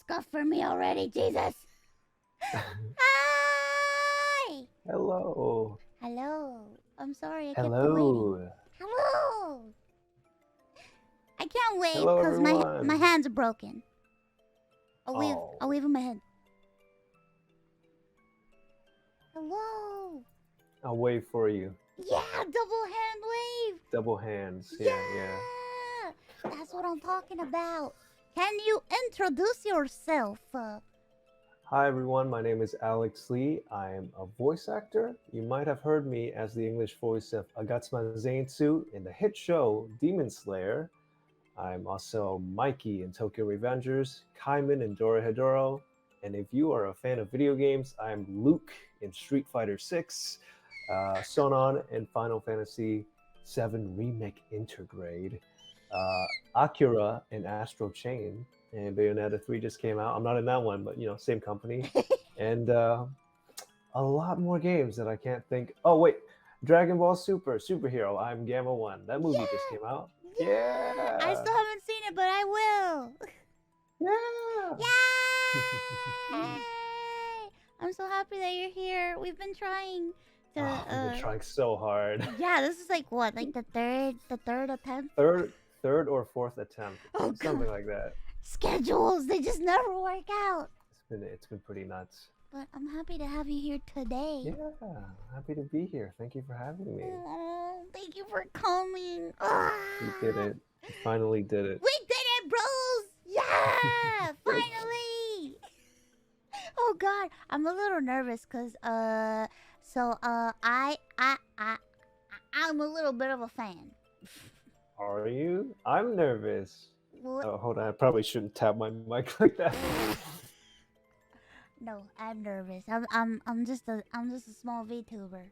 scuff for me already, Jesus. Hi. Hello. Hello. I'm sorry I kept you waiting. Hello. Hello. I can't wait Hello, because my everyone. hands are broken. I'll Oh. wave in my head. Hello. I'll wave for you. Yeah, double hand wave. Double hands. Yeah. That's what I'm talking about. Can you introduce yourself? Hi, everyone. My name is Alex Lee. I am a voice actor. You might have heard me as the English voice of Agatsuma Zenitsu in the hit show Demon Slayer. I'm also Mikey in Tokyo Revengers, Kaiman in Dorohedoro, and if you are a fan of video games, I'm Luke in Street Fighter 6, Sonon in Final Fantasy 7 Remake Intergrade, Akira in Astral Chain, and Bayonetta 3 just came out. I'm not in that one, but same company. And a lot more games that I can't think. Oh, wait. Dragon Ball Superhero. I'm Gamma 1. That movie just came out. Yeah. I still haven't seen it, but I will. Yeah. Yay! I'm so happy that you're here. We've been trying to. We've been trying so hard. Yeah, this is like what, like the third attempt. Third or fourth attempt. Oh, something God. like that. Schedules, they just never work out. It's been pretty nuts. But I'm happy to have you here today. Yeah, happy to be here. Thank you for having me. Oh, thank you for coming. You did it. You finally did it. We did it, bros! Yeah! Finally! Oh God, I'm a little nervous because I'm a little bit of a fan. Are you? I'm nervous. What? Oh, hold on. I probably shouldn't tap my mic like that. No, I'm nervous. I'm just a small VTuber.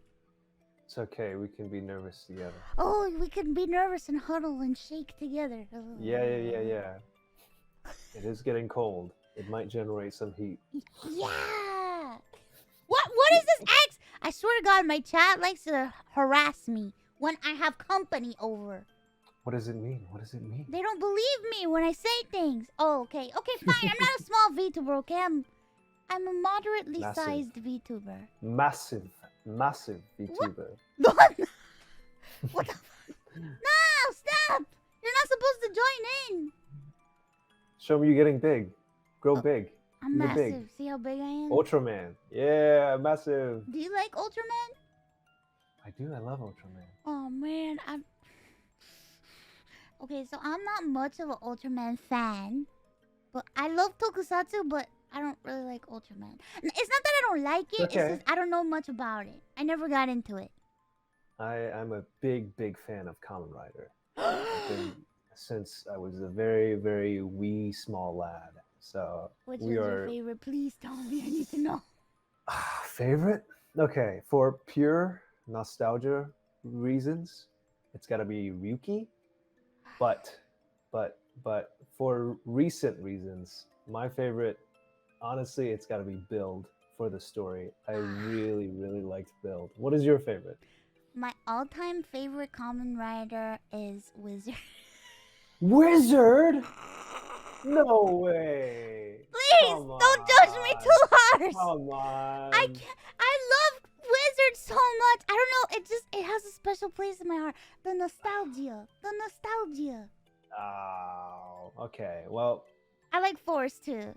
It's okay. We can be nervous together. Oh, we can be nervous and huddle and shake together. Yeah. It is getting cold. It might generate some heat. Yeah. What is this X? I swear to God, my chat likes to harass me when I have company over. What does it mean? What does it mean? They don't believe me when I say things. Oh, okay. Okay, fine. I'm not a small VTuber, okay? I'm a moderately sized VTuber. Massive VTuber. What? What the fuck? No, stop! You're not supposed to join in. Show me you getting big. Grow big. I'm You're massive. big. See how big I am? Ultraman. Yeah, massive. Do you like Ultraman? I do. I love Ultraman. Oh, man. Okay, so I'm not much of an Ultraman fan. But I love Tokusatsu, but I don't really like Ultraman. It's not that I don't like it. Okay. It's just I don't know much about it. I never got into it. I'm a big fan of Kamen Rider. I've been since I was a very, very wee small lad. So Which is your favorite? Please tell me. I need to know. Favorite? Okay, for pure nostalgia reasons, it's got to be Ryuki. But for recent reasons, my favorite, honestly, it's got to be Build for the story. I really liked Build. What is your favorite? My all-time favorite Kamen Rider is Wizard. Wizard? No way. Please don't judge me too harsh. Come on. I love Wizard so much. I don't know. It has a special place in my heart. The nostalgia. Oh, okay. Well, I like Force too,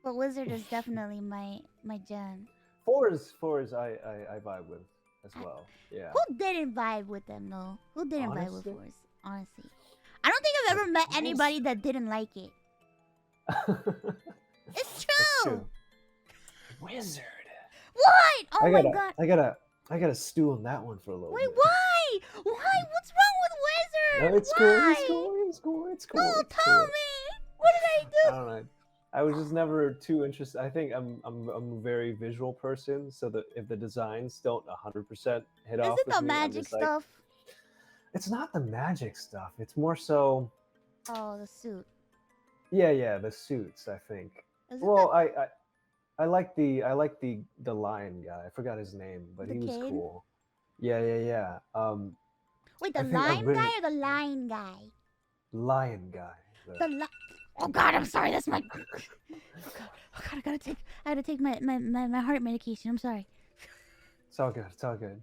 but Wizard is definitely my jam. Force I vibe with as well. Yeah. Who didn't vibe with them though? Who didn't vibe with Honestly? Force? Honestly, I don't think I've ever met anybody that didn't like it. It's true. Wizard. What? Oh my God. I gotta stew on that one for a little Wait, bit. why? What's wrong with Wizard? No, it's cool. No, tell me. What did I do? I don't know. I was just never too interested. I think I'm a very visual person, so that if the designs don't 100% hit off Is it with the me, magic stuff? It's not the magic stuff. It's more so. Oh, the suit. Yeah, the suits. I think. Well, I like the lion guy. I forgot his name, but he was cool. Yeah. Wait, the lime guy or the lion guy? Lion guy. Oh God, I'm sorry. That's my. Oh God, oh God, I gotta take my heart medication. I'm sorry. It's all good. It's all good.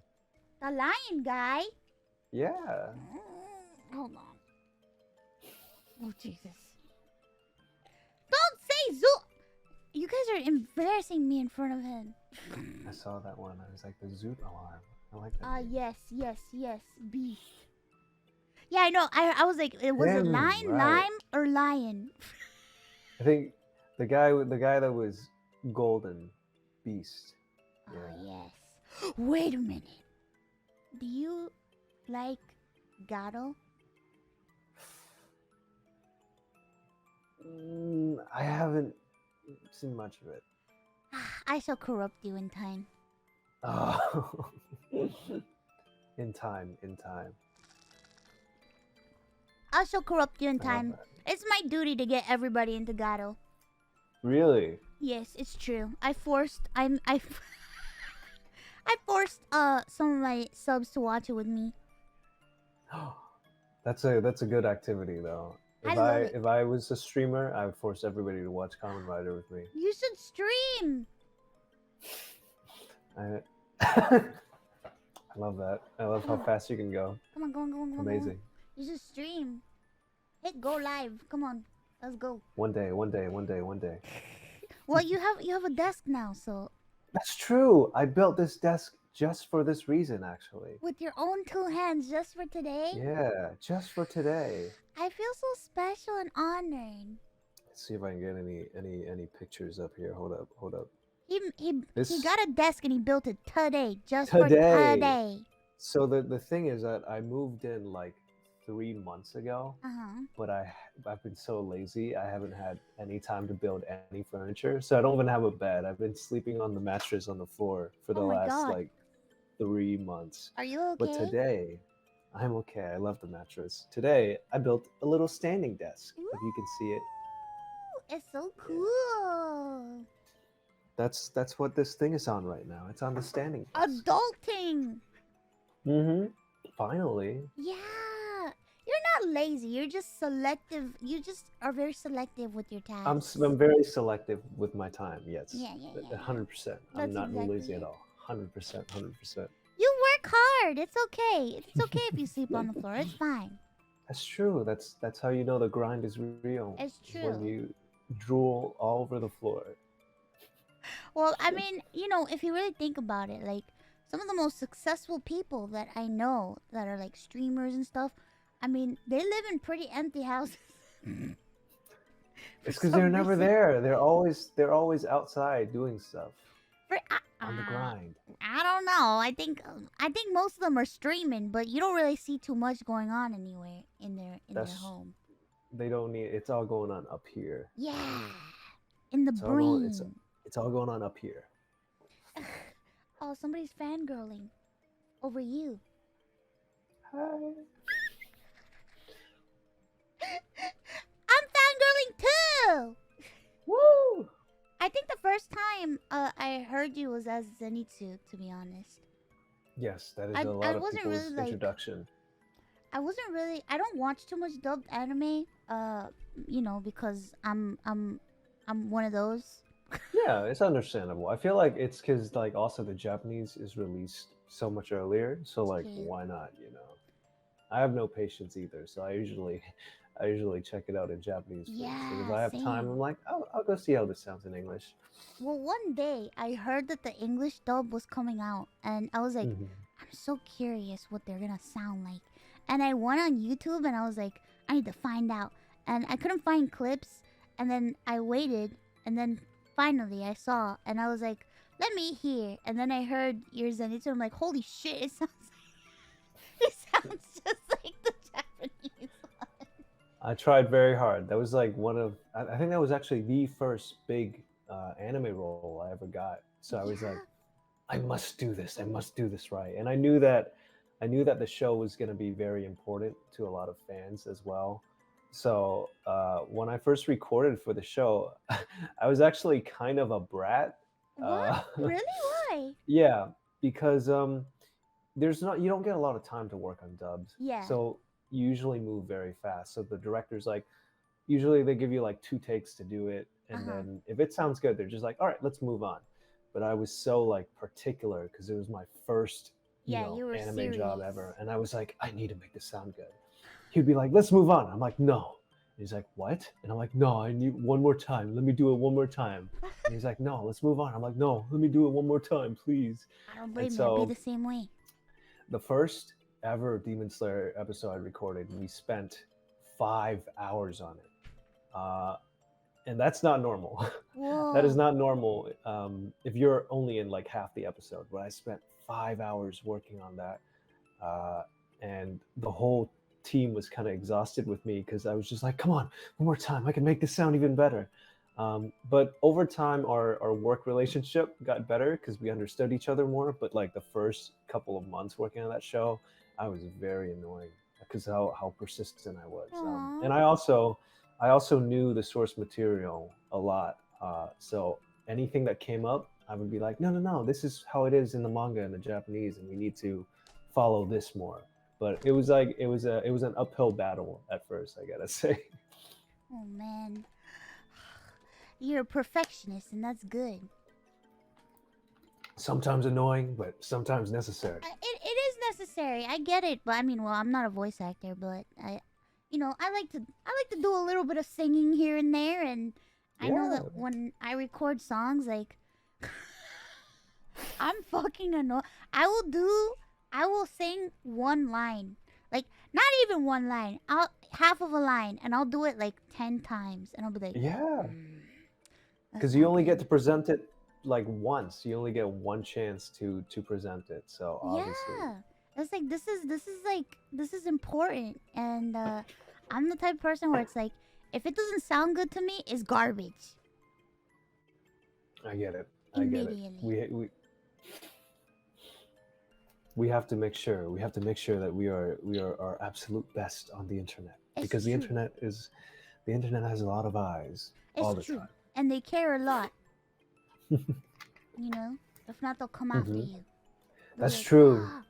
The lion guy. Yeah. Hold on. Oh Jesus. Don't say Zoo. You guys are embarrassing me in front of him. I saw that one. I was like, the Zoot alarm. I like that. Yes. Beast. Yeah, I know. I was like, was it Him, lion, right. lime, or lion? I think the guy that was golden, Beast. Yeah. Oh yes. Wait a minute. Do you like Gato? I haven't seen much of it. I shall corrupt you in time. Oh. In time. I shall corrupt you in I love time. that. It's my duty to get everybody into Gato. Really? Yes, it's true. I forced I forced some of my subs to watch it with me. That's a good activity though. I love it. If I was a streamer, I would force everybody to watch Kamen Rider with me. You should stream. I love that. I love how fast you can go. Come on, go on. Amazing. You should stream. Hit go live. Come on, let's go. One day. Well, you have a desk now, so That's true. I built this desk just for this reason, actually. with your own two hands, just for today. Yeah, just for today. I feel so special and honored. Let's see if I can get any pictures up here. Hold up. He This- got a desk and he built it today, just Today. for today. So the thing is that I moved in like 3 months ago, but I've been so lazy. I haven't had any time to build any furniture, so I don't even have a bed. I've been sleeping on the mattress on the floor for the Oh my last God. like 3 months. Are you okay? But today, I'm okay. I love the mattress. Today, I built a little standing desk. If you can see it, Ooh, it's so cool. that's what this thing is on right now. It's on the standing desk. Adulting. Finally. Yeah. You're not lazy. You're just selective. You just are very selective with your tasks. I'm very selective with my time. Yes. Yeah. 100%. I'm That's not exactly lazy it. at all. 100%. You work hard. It's okay. It's okay if you sleep on the floor. It's fine. That's true. That's how you know the grind is real. It's is when true. you drool all over the floor. Well, I mean, if you really think about it, like some of the most successful people that I know that are like streamers and stuff, I mean, they live in pretty empty houses. It's because they're never there. They're always outside doing stuff on the grind. I don't know. I think most of them are streaming, but you don't really see too much going on anywhere in their home. They don't need. It's all going on up here. Yeah, in the It's all brain. going- It's all going on up here. Oh, somebody's fangirling over you. Hi. I'm fangirling too. Woo! I think the first time I heard you was as Zenitsu, to be honest. Yes, that is I a lot of wasn't people's really, like- introduction. I don't watch too much dubbed anime, because I'm one of those. Yeah, it's understandable. I feel like it's because like also the Japanese is released so much earlier, so like Okay. why not? I have no patience either, so I usually check it out in Japanese first. And if Yeah, I have time, same. I'm like, I'll go see how this sounds in English. Well, one day I heard that the English dub was coming out, and I was like, Mhm. I'm so curious what they're gonna sound like. And I went on YouTube and I was like, I need to find out. And I couldn't find clips, and then I waited, and then finally I saw, and I was like, let me hear. And then I heard your Zenitsu, I'm like, holy shit, it sounds just like the Japanese one. I tried very hard. That was like I think that was actually the first big anime role I ever got. So I was like, I must do this right. And I knew that the show was going to be very important to a lot of fans as well. So when I first recorded for the show, I was actually kind of a brat. What? Really? Why? Yeah, because you don't get a lot of time to work on dubs. Yeah. So you usually move very fast. So the director's like, usually they give you like 2 takes to do it, and Uh-huh. then if it sounds good, they're just like, all right, let's move on. But I was so like particular because it was my first, Yeah, you were anime job serious. ever, and I was like, I need to make this sound good. He'd be like, let's move on. I'm like, no. And he's like, what? And I'm like, no, I need one more time. Let me do it one more time. And he's like, no, let's move on. I'm like, no, let me do it one more time, please. I don't And blame you. I'd be so the same way. the first ever Demon Slayer episode I recorded, we spent 5 hours on it. And that's not normal. That is Whoa. not normal if you're only in like half the episode. But I spent 5 hours working on that, uh, and the whole team was kind of exhausted with me because I was just like, "Come on, one more time! I can make this sound even better." But over time, our work relationship got better because we understood each other more. But like the first couple of months working on that show, I was very annoying because how persistent I was. Aww. And I also knew the source material a lot. So anything that came up, I would be like, no, no, no, this is how it is in the manga in the Japanese, and we need to follow this more. But it was like it was an uphill battle at first, I gotta say. Oh man. You're a perfectionist, and that's good. Sometimes annoying, but sometimes necessary. It is necessary. I get it, but I mean, well, I'm not a voice actor, but I like to do a little bit of singing here and there, and I know Yeah, that when I record songs, like I'm fucking annoyed. I will sing one line, like not even one line, I'll half of a line, and I'll do it like 10 times, and I'll be like, yeah, mm, that's because you not only get good. to present it like once. You only get one chance to present it. So obviously, Yeah, it's like this is important, and I'm the type of person where it's like if it doesn't sound good to me, it's garbage I get it. I get it. immediately. We have to make sure that we are our absolute best on the internet, It's because the true. internet has a lot of eyes all It's the true, time. and they care a lot. You know, if not, they'll come after Hmm. you. They'll be That's like, true. ah,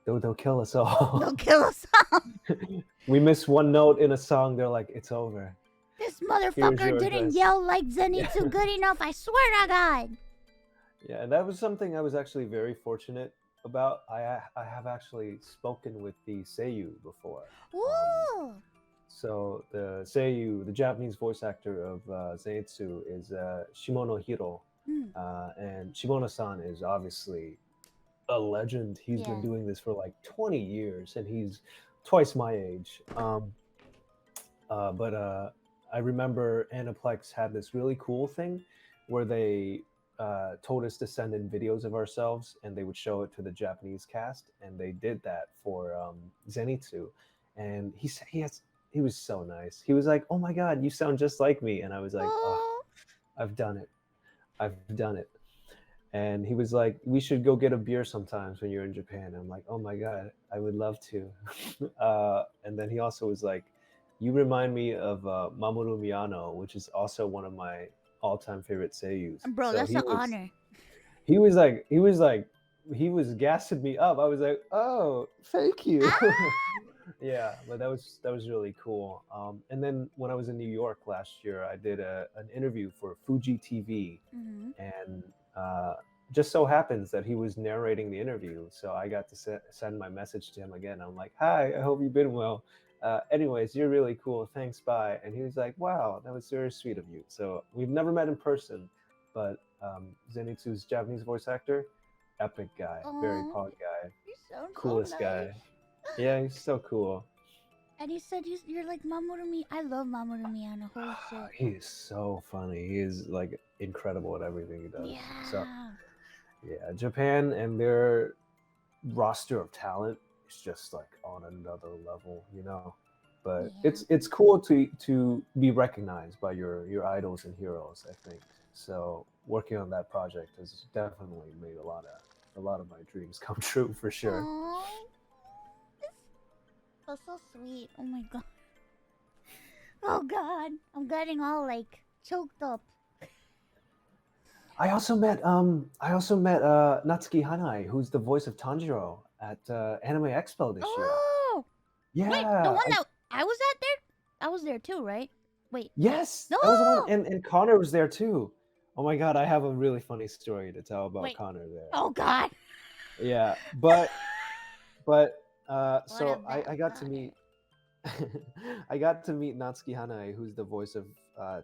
They'll kill us they'll all. kill us all. We miss one note in a song, they're like, it's over. This Here's motherfucker your didn't address. yell like Yeah. Zenitsu good enough. I swear to God. Yeah, and that was something I was actually very fortunate about. I have actually spoken with the Seiyu before. Um, Woo! so the Seiyu, the Japanese voice actor of Zenitsu, is Shimono Hiro, Mm, and Shimono-san is obviously a legend. He's been yeah. doing this for like 20 years, and he's twice my age. But I remember Aniplex had this really cool thing where they told us to send in videos of ourselves, and they would show it to the Japanese cast, and they did that for Zenitsu. And he was so nice. He was like, "Oh my God, you sound just like me," and I was like, "Oh, Oh, I've done it. I've done it." And he was like, "We should go get a beer sometimes when you're in Japan." I'm like, "Oh my God, I would love to." And then he also was like, "You remind me of Mamoru Miyano, which is also one of my all-time favorite seiyus." bro, So that's an honor. he was gassing me up. I was like, "Oh, thank you." Ah! Yeah, but that was really cool. And then when I was in New York last year, I did an interview for Fuji TV, Mm-hmm. and just so happens that he was narrating the interview, so I got to send my message to him again. I'm like, "Hi, I hope you've been well. Anyways, you're really cool. Thanks, bye." And he was like, "Wow, that was very sweet of you." So we've never met in person, but Zenitsu's Japanese voice actor, epic guy, very Oh, pog guy, you sound so coolest nice. guy. Yeah, he's so cool. And you said you're like Mamoru Mi. I love Mamoru Miyano. Holy shit. He is so funny. He is like incredible at everything he does. So Yeah. yeah, Japan and their roster of talent is just like on another level. But Yeah. it's cool to be recognized by your idols and heroes, I think. So working on that project has definitely made a lot of my dreams come true for sure. Oh, that's so sweet. Oh my god. Oh god. I'm getting all like choked up. I also met Natsuki Hanai, who's the voice of Tanjiro at Anime Expo this year. Oh, wait, the Yeah, one that I was at there. I was there too, right? Wait. Yes, No. that was the one, and Connor was there too. Oh my god, I have a really funny story to tell about Wait. Connor there. Oh God. Yeah, but What so about I got to Connor? meet I got to meet Natsuki Hanae, who's the voice of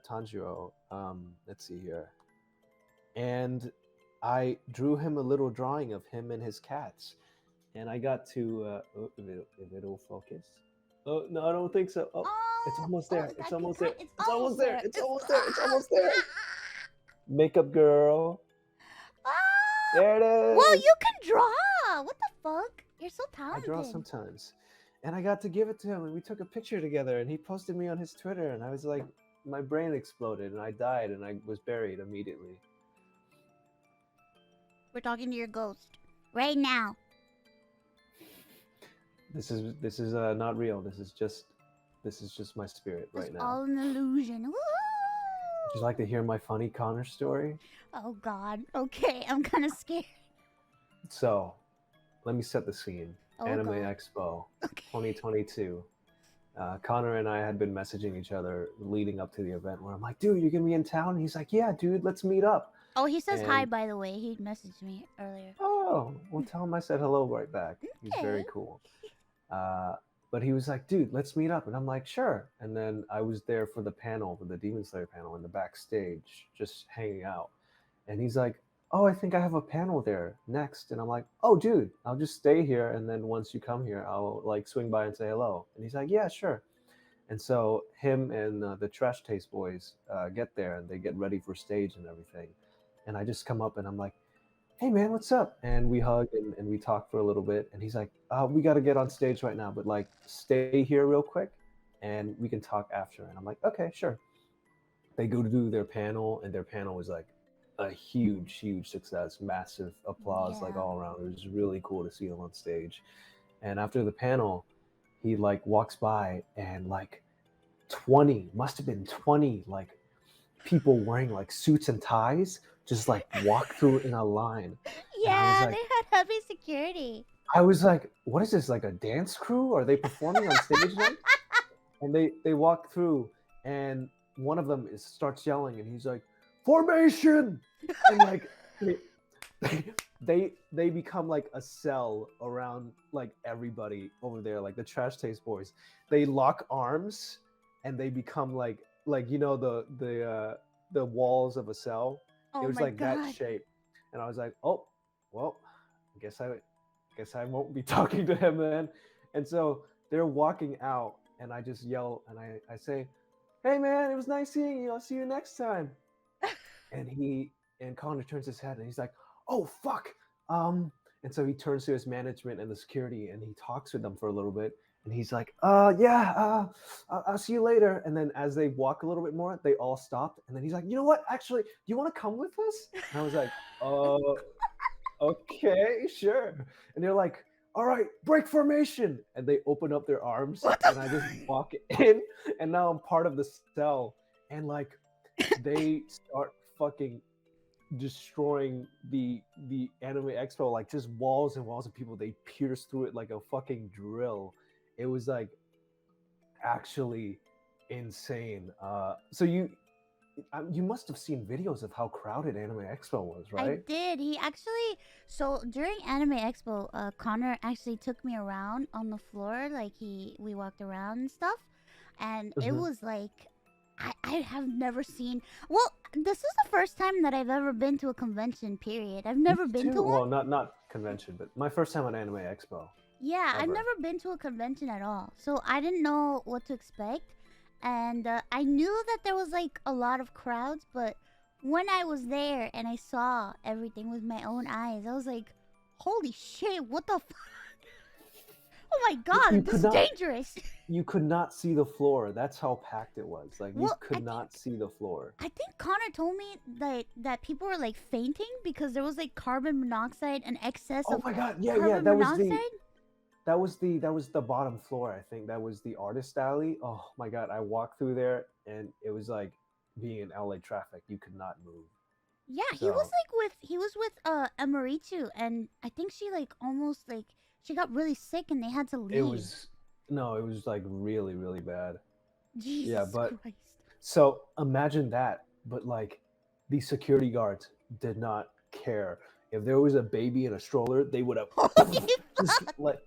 Tanjiro. Let's see here, and I drew him a little drawing of him and his cats, and I got to if it'll focus. Oh no, I don't think so. Oh, it's Oh, almost oh, there. is It's that your almost cat? there. It's It's almost almost there. there. It's It's almost there. It's almost there. Makeup girl. Ah! There it Whoa, is. you can draw! What the fuck? You're so I draw talented. sometimes. And I got to give it to him, and we took a picture together, and he posted me on his Twitter, and I was like, my brain exploded, and I died, and I was buried immediately. We're talking to your ghost right now. This is not real. This is just my spirit right It's now. all an illusion. Woo! Would you like to hear my funny Connor story? Oh God. Okay, I'm kind of scared. So, let me set the scene. Oh, Anime God. Expo Okay. 2022. Connor and I had been messaging each other leading up to the event where I'm like, dude, you're going to be in town? And he's like, yeah, dude, let's meet up. Oh, he says hi, And- by the way. He messaged me earlier. Oh, well, tell him I said hello right back. He's very Okay. cool. But he was like, dude, let's meet up. And I'm like, sure. And then I was there for the panel, for the Demon Slayer panel in the backstage, just hanging out. And he's like, oh, I think I have a panel there next. And I'm like, oh, dude, I'll just stay here. And then once you come here, I'll like swing by and say hello. And he's like, yeah, sure. And so him and the Trash Taste Boys get there and they get ready for stage and everything. And I just come up and I'm like, hey man, what's up? And we hug and we talk for a little bit. And he's like, we got to get on stage right now, but like stay here real quick and we can talk after. And I'm like, okay, sure. They go to do their panel, and their panel was like a huge success, massive applause like Yeah. all around. It was really cool to see them on stage. And after the panel, he like walks by and like 20, must have been 20 like people wearing like suits and ties just like walk through in a line. Yeah, like- they had heavy security. I was like, what is this, like a dance crew? Are they performing on stage now? And they walk through, and one of them starts yelling, and he's like, formation! And like they become like a cell around like everybody over there, like the Trash Taste Boys. They lock arms and they become like you know the walls of a cell. Oh It was my like God. that shape. And I was like, oh, well, I guess I won't be talking to him then. And so they're walking out, and I just yell and I say, hey man, it was nice seeing you. I'll see you next time. And Connor turns his head and he's like, oh fuck. And so he turns to his management and the security and he talks with them for a little bit. And he's like, yeah, I'll see you later. And then as they walk a little bit more, they all stopped. And then he's like, you know what? Actually, do you want to come with us? And I was like, okay, sure. And they're like, all right, break formation. And they open up their arms and I just walk in. And now I'm part of the cell. And like, they start fucking destroying the Anime Expo, like just walls and walls of people. They pierce through it like a fucking drill. It was like actually insane. So you must have seen videos of how crowded Anime Expo was, right? I did. He actually, so during Anime Expo, Connor actually took me around on the floor. Like we walked around and stuff, and it Mhm. was like, I have never seen. Well, this is the first time that I've ever been to a convention. Period. I've never Me been too. to one. Well, not convention, but my first time at Anime Expo. Yeah, I've ever. never been to a convention at all, so I didn't know what to expect. And I knew that there was like a lot of crowds, but when I was there and I saw everything with my own eyes, I was like, holy shit, what the fuck? Oh my god, you this could is not- dangerous. You could not see the floor. That's how packed it was. Like you Well, could I not see the floor. I think Connor told me that people were like fainting because there was like carbon monoxide and excess Oh of my god, yeah, carbon that was monoxide. that was the bottom floor. I think that was the artist alley. Oh my god, I walked through there and it was like being in LA traffic. You could not move. Yeah, he was So- like with Amarichu, and I think she like almost like she got really sick and they had to leave. It was like really bad. Jesus yeah, but- Christ. So imagine that, but like these security guards did not care. If there was a baby in a stroller, they would have Holy just fuck! like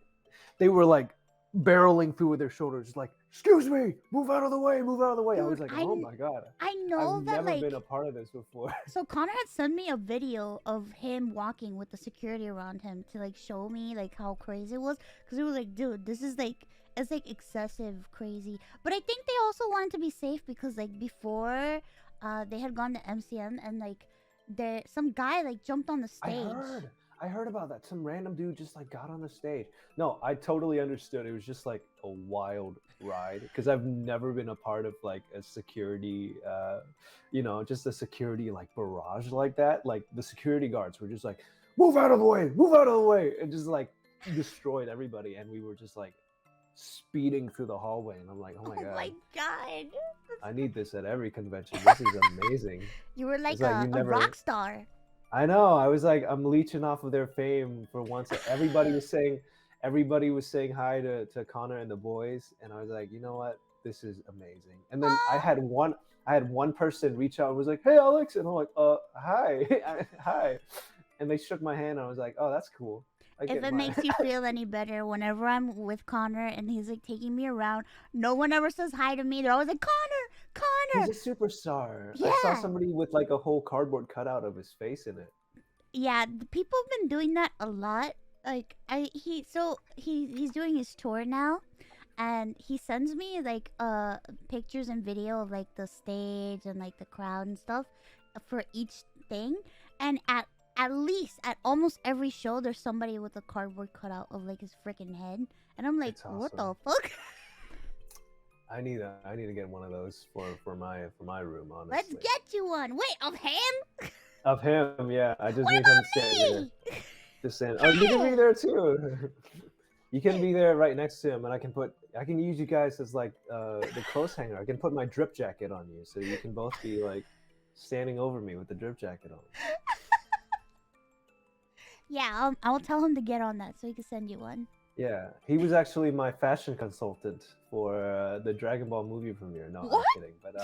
they were like barreling through with their shoulders, just like, excuse me, move out of the way, move out of the way. I was Dude, like, oh my god, I I've know that never like. been a part of this before. So Connor had sent me a video of him walking with the security around him to like show me like how crazy it was, because it was like, dude, this is like, it's like excessive crazy. But I think they also wanted to be safe because like before, they had gone to MCM and like there some guy like jumped on the stage. I heard about that. Some random dude just like got on the stage. No, I totally understood. It was just like a wild ride because I've never been a part of like a security, just a security like barrage like that. Like the security guards were just like, move out of the way, move out of the way, and just like destroyed everybody. And we were just like speeding through the hallway, and I'm like, oh my god, I need this at every convention. This is amazing. You were like, like a rock star. I know. I was like, I'm leeching off of their fame for once. Everybody was saying hi to Connor and the boys, and I was like, you know what? This is amazing. And then I had one person reach out and was like, hey Alex, and I'm like, hi, hi, and they shook my hand, and I was like, oh, that's cool. If it makes you feel any better, whenever I'm with Connor and he's like taking me around, no one ever says hi to me. They're always like, Connor. He's a superstar. Yeah. I saw somebody with like a whole cardboard cutout of his face in it. Yeah, people have been doing that a lot. Like he's doing his tour now, and he sends me like pictures and video of like the stage and like the crowd and stuff for each thing. And at almost every show, there's somebody with a cardboard cutout of like his freaking head, and I'm like, awesome. What the fuck? I need to get one of those for my room. Honestly, let's get you one. Wait, of him? Of him, yeah. I just need him to stand there. Just saying. Yeah. Oh, you can be there too. You can be there right next to him, and I can use you guys as like the clothes hanger. I can put my drip jacket on you, so you can both be like standing over me with the drip jacket on. Yeah, I'll tell him to get on that so he can send you one. Yeah, he was actually my fashion consultant for the Dragon Ball movie premiere. No, what? I'm kidding. But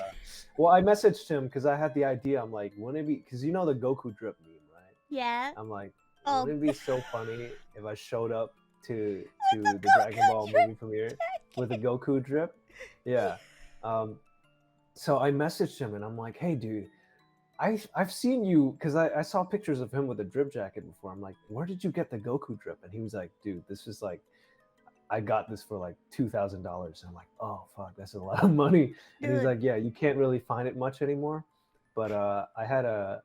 well, I messaged him because I had the idea. I'm like, wouldn't it be? Because you know the Goku drip meme, right? Yeah. I'm like, wouldn't it be so funny if I showed up to the Dragon Ball movie premiere with a Goku drip? Yeah. So I messaged him and I'm like, hey, dude, I've seen you because I saw pictures of him with a drip jacket before. I'm like, where did you get the Goku drip? And he was like, dude, this is like, I got this for like $2,000. I'm like, oh fuck, that's a lot of money. And he's like, yeah, you can't really find it much anymore. But I had a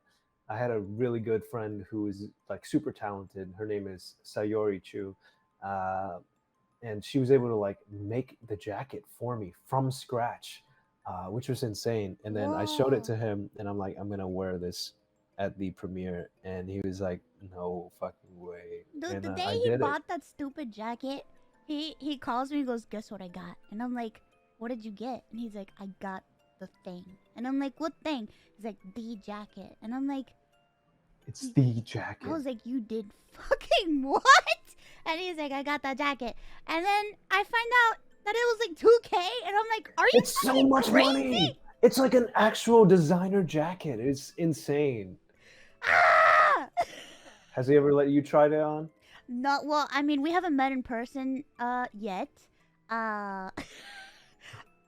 really good friend who is like super talented. Her name is Sayori Chu, and she was able to like make the jacket for me from scratch. Which was insane. And then I showed it to him, and I'm like, I'm gonna wear this at the premiere. And he was like, no fucking way. Dude, and, the day he bought that stupid jacket, he calls me and goes, guess what I got? And I'm like, what did you get? And he's like, I got the thing. And I'm like, what thing? He's like, the jacket. And I'm like, it's the jacket. I was like, you did fucking what? And he's like, I got that jacket. And then I find out that it was like 2K, and I'm like, are you It's so much money. It's like an actual designer jacket. It's insane. Ah! Has he ever let you try it on? No, well, I mean, we haven't met in person yet. But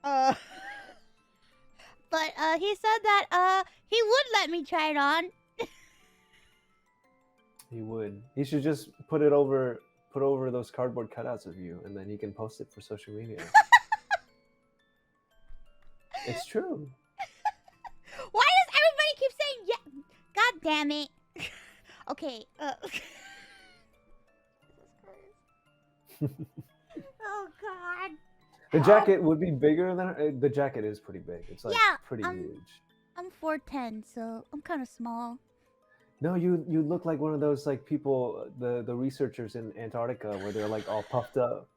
he said that he would let me try it on. He would. He should just put over those cardboard cutouts of you, and then he can post it for social media. It's true. Why does everybody keep saying yeah? God damn it. Okay. Oh God. The jacket would be bigger than the jacket is pretty big. It's like pretty huge. I'm 4'10", so I'm kind of small. No, you look like one of those like people, the researchers in Antarctica where they're like all puffed up.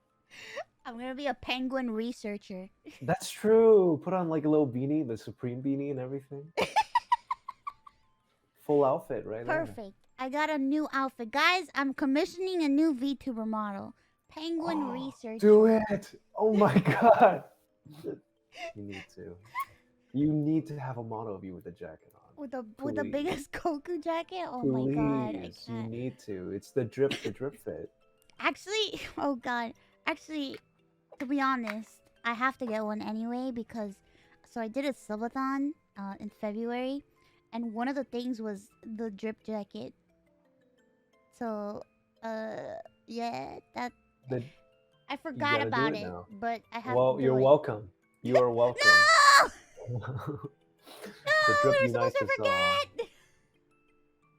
I'm gonna be a penguin researcher. That's true. Put on like a little beanie, the Supreme beanie and everything. Full outfit, right? Perfect. There. I got a new outfit. Guys, I'm commissioning a new VTuber model. Penguin researcher. Do it! Oh my god! You need to. You need to have a model of you with a jacket on. With the Please. biggest Goku jacket. Oh my god, I Please. You can't. need to. It's the drip fit. Actually, oh god. Actually, to be honest, I have to get one anyway because so I did a subathon in February, and one of the things was the drip jacket. So, yeah, that The, I you forgot gotta do about it it, now. but I have to Well, do you're it. welcome. You are welcome. No! The No, drip we were supposed unites to us all. forget.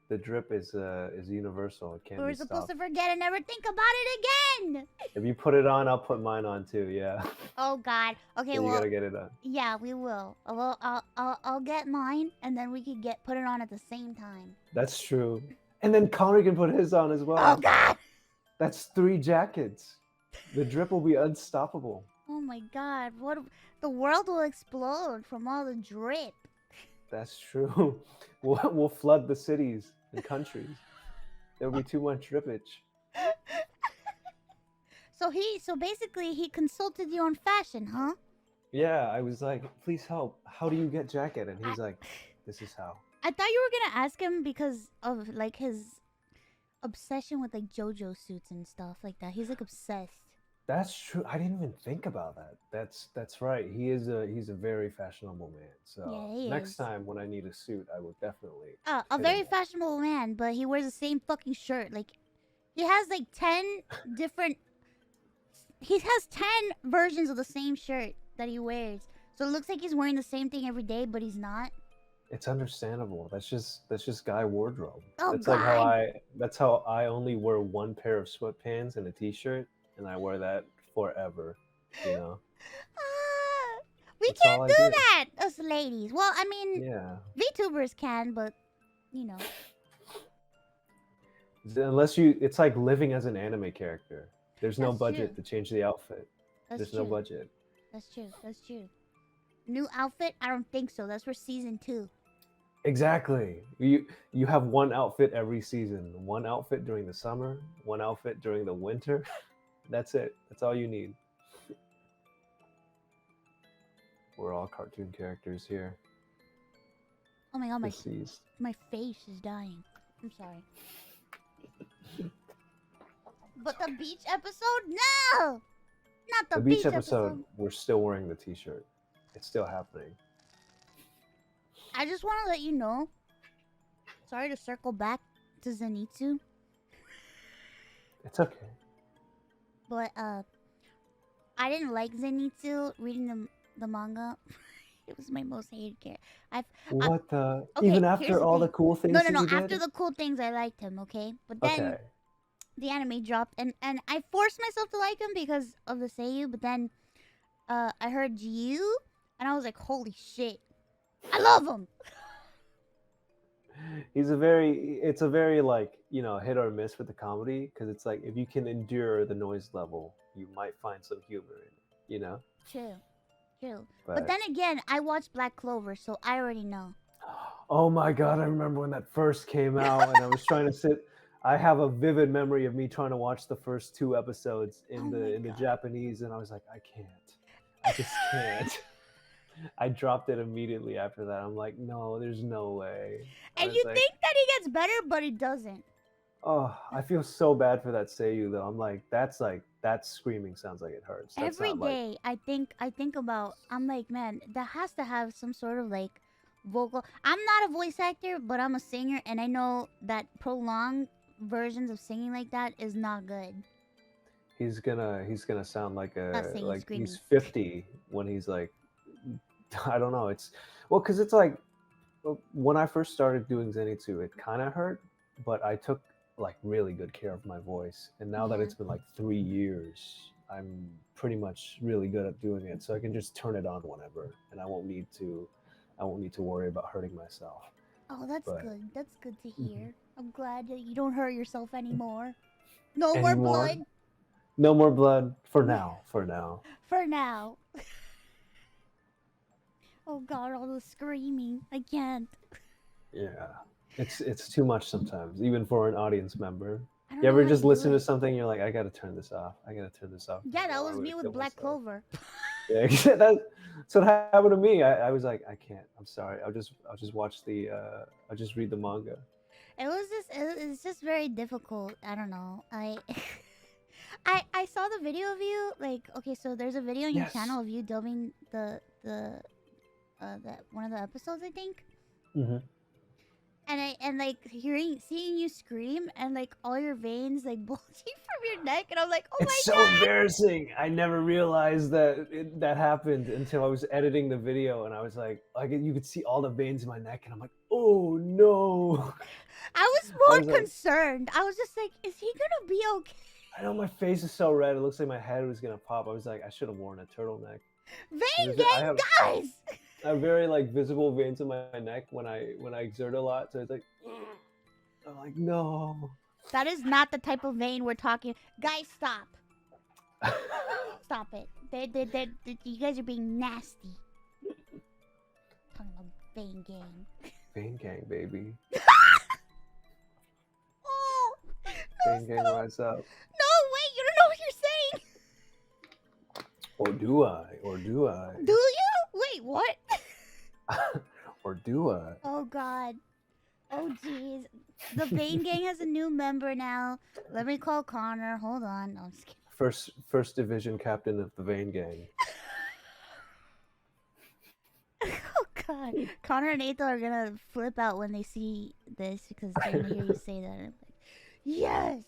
The drip is universal. It can't We were be supposed stopped. to forget and never think about it again. If you put it on, I'll put mine on too. Yeah. Oh god. Okay, So you well, gotta get it on. yeah, we will. Well, I'll get mine, and then we could put it on at the same time. That's true. And then Connor can put his on as well. Oh god. That's 3 jackets. The drip will be unstoppable. Oh my god. What? The world will explode from all the drip. That's true. We'll flood the cities and countries. There'll be too much drippage. So basically he consulted you on fashion, huh? Yeah, I was like, please help. How do you get jacket? And he's like, this is how. I thought you were gonna ask him because of like his obsession with like JoJo suits and stuff like that. He's like obsessed. That's true. I didn't even think about that. That's right. He's a very fashionable man. So Yeah, he next is. time when I need a suit, I will definitely. A hit very him up. fashionable man, but he wears the same fucking shirt. Like, he has like 10 different. He has 10 versions of the same shirt that he wears. So it looks like he's wearing the same thing every day, but he's not. It's understandable. That's just guy wardrobe. Oh, That's like God. that's how I only wear one pair of sweatpants and a t-shirt, and I wear that forever. You know. We That's all can't I do do. that, us ladies. Well, I mean, Yeah. VTubers can, but, you know. Unless you, it's like living as an anime character. There's no That's budget true. to change the outfit. That's There's true. no budget. That's true. That's true. New outfit? I don't think so. That's for season 2. Exactly. You have one outfit every season. One outfit during the summer, one outfit during the winter. That's it. That's all you need. We're all cartoon characters here. Oh my god, Deceased. my face is dying. I'm sorry. But the beach episode? No! Not The beach episode, we're still wearing the t-shirt. It's still happening. I just want to let you know. Sorry to circle back to Zenitsu, It's okay. but I didn't like Zenitsu reading the manga. It was my most hated character. What the? Okay, Even here's after the all the thing. cool things No. that you After did? the cool things, I liked him. Okay, but then Okay. the anime dropped, and I forced myself to like him because of the Seiyu. But then I heard you, and I was like, holy shit, I love him. It's a very like, you know, hit or miss with the comedy, because it's like if you can endure the noise level, you might find some humor in it, you know? True. But then again, I watched Black Clover, so I already know. Oh my god, I remember when that first came out and I was trying to sit. I have a vivid memory of me trying to watch the first 2 episodes in the Japanese, and I was like, I can't. I just can't. I dropped it immediately after that. I'm like, no, there's no way. And you think that he gets better, but he doesn't. Oh, I feel so bad for that Seiyu though. I'm like, that screaming sounds like it hurts. That's Every not day, I think about. I'm like, man, that has to have some sort of like vocal. I'm not a voice actor, but I'm a singer, and I know that prolonged versions of singing like that is not good. He's gonna sound like Screaming. he's 50 when he's like, I don't know. It's well, because it's like when I first started doing Zenitsu, it kind of hurt, but I took like really good care of my voice, and now that it's been like 3 years, I'm pretty much really good at doing it, so I can just turn it on whenever, and I won't need to worry about hurting myself. Oh, that's good. That's good to hear. I'm glad that you don't hurt yourself anymore. No more blood. No more blood for now. For now. For now. Oh god, all the screaming. I can't. Yeah. It's too much sometimes, even for an audience member. I don't You know ever how just to do listen to it. something, you're like, I gotta turn this off. Yeah, that was me with Black Clover. Yeah, that's what happened to me. I was like, I can't. I'm sorry. I'll just watch the. I'll just read the manga. It's just very difficult. I don't know. I saw the video of you. Like, okay, so there's a video on your Yes. channel of you dubbing the one of the episodes, I think. Hmm. And like seeing you scream and like all your veins like bulging from your neck, and I'm like, oh It's my so god. embarrassing. I never realized that that happened until I was editing the video, and I was like, you could see all the veins in my neck, and I'm like, oh no. I was I more was like, concerned. I was just like, is he gonna be okay? I know my face is so red. It looks like my head was gonna pop. I was like, I should have worn a turtleneck. Vein I gang, have guys. very like visible veins in my neck when I exert a lot. So it's like, I'm like, no. That is not the type of vein we're talking. Guys, stop. Stop it. You guys are being nasty. Talking about vein gang. Vein gang, baby. Oh, no, Vein gang, stop. rise up. No, wait, you don't know what you're saying. Or do I? Or do I? Do you? Wait, what? Or do I? Oh god. Oh jeez. The vein gang has a new member now. Let me call Connor. Hold on. No, I'm just kidding. First division captain of the Vein gang. Oh god. Connor and Ethan are gonna flip out when they see this because they're gonna hear you say that. And I'm like, yes!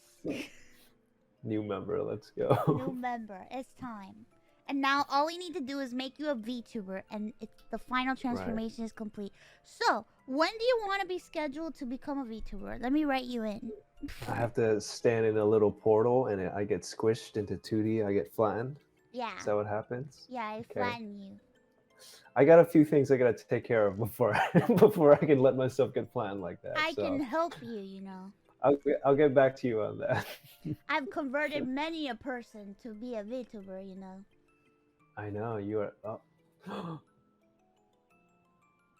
New member, let's New go. member. It's time. And now all we need to do is make you a VTuber, and the final transformation is complete. So, when do you want to be scheduled to become a VTuber? Let me write you in. I have to stand in a little portal and I get squished into 2D. I get flattened. Yeah. Is that what happens? Yeah, I flatten you. I got a few things I gotta take care of before before I can let myself get flattened like that. I can help you, you know. I'll get back to you on that. I've converted many a person to be a VTuber, you know. I know you are. Oh.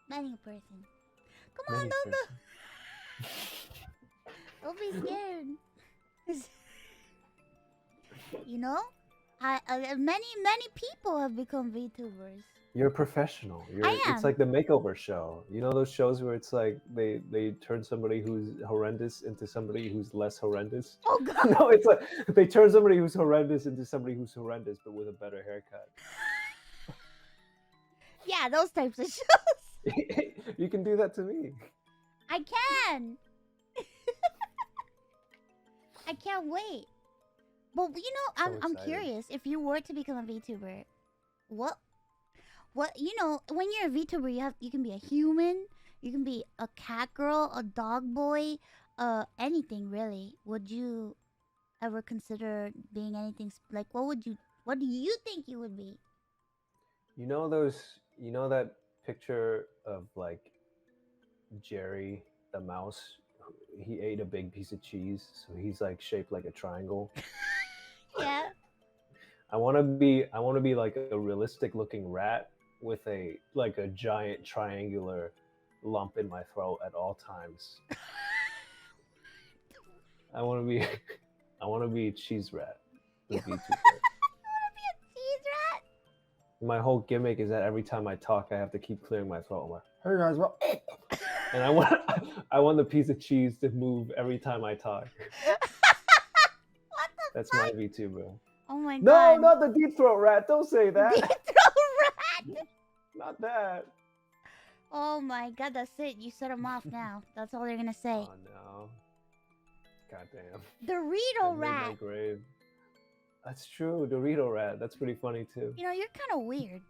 Many a person. Come on, don't be scared. You know, many people have become VTubers. You're a professional. I am. It's like the makeover show. You know those shows where it's like they turn somebody who's horrendous into somebody who's less horrendous? Oh god. No, it's like they turn somebody who's horrendous into somebody who's horrendous but with a better haircut. Yeah, those types of shows. You can do that to me. I can. I can't wait. But you know, I'm curious. If you were to become a VTuber, what you know, when you're a VTuber, you can be a human, you can be a cat girl, a dog boy, anything really. Would you ever consider being anything like what do you think you would be? You know that picture of like Jerry the mouse? He ate a big piece of cheese, so he's like shaped like a triangle. Yeah. I want to be like a realistic looking rat with a giant triangular lump in my throat at all times. I want to be a cheese rat. You want to be a cheese rat? My whole gimmick is that every time I talk, I have to keep clearing my throat. I'm like, hey guys, what? And I want the piece of cheese to move every time I talk. That's my VTuber. Oh my god. No, not the deep throat rat. Don't say that. Deep throat rat. Not that. Oh my god, that's it. You set them off now. That's all they're gonna say. Oh no. Goddamn. Dorito rat. My grave. That's true. Dorito rat. That's pretty funny too. You know, you're kind of weird.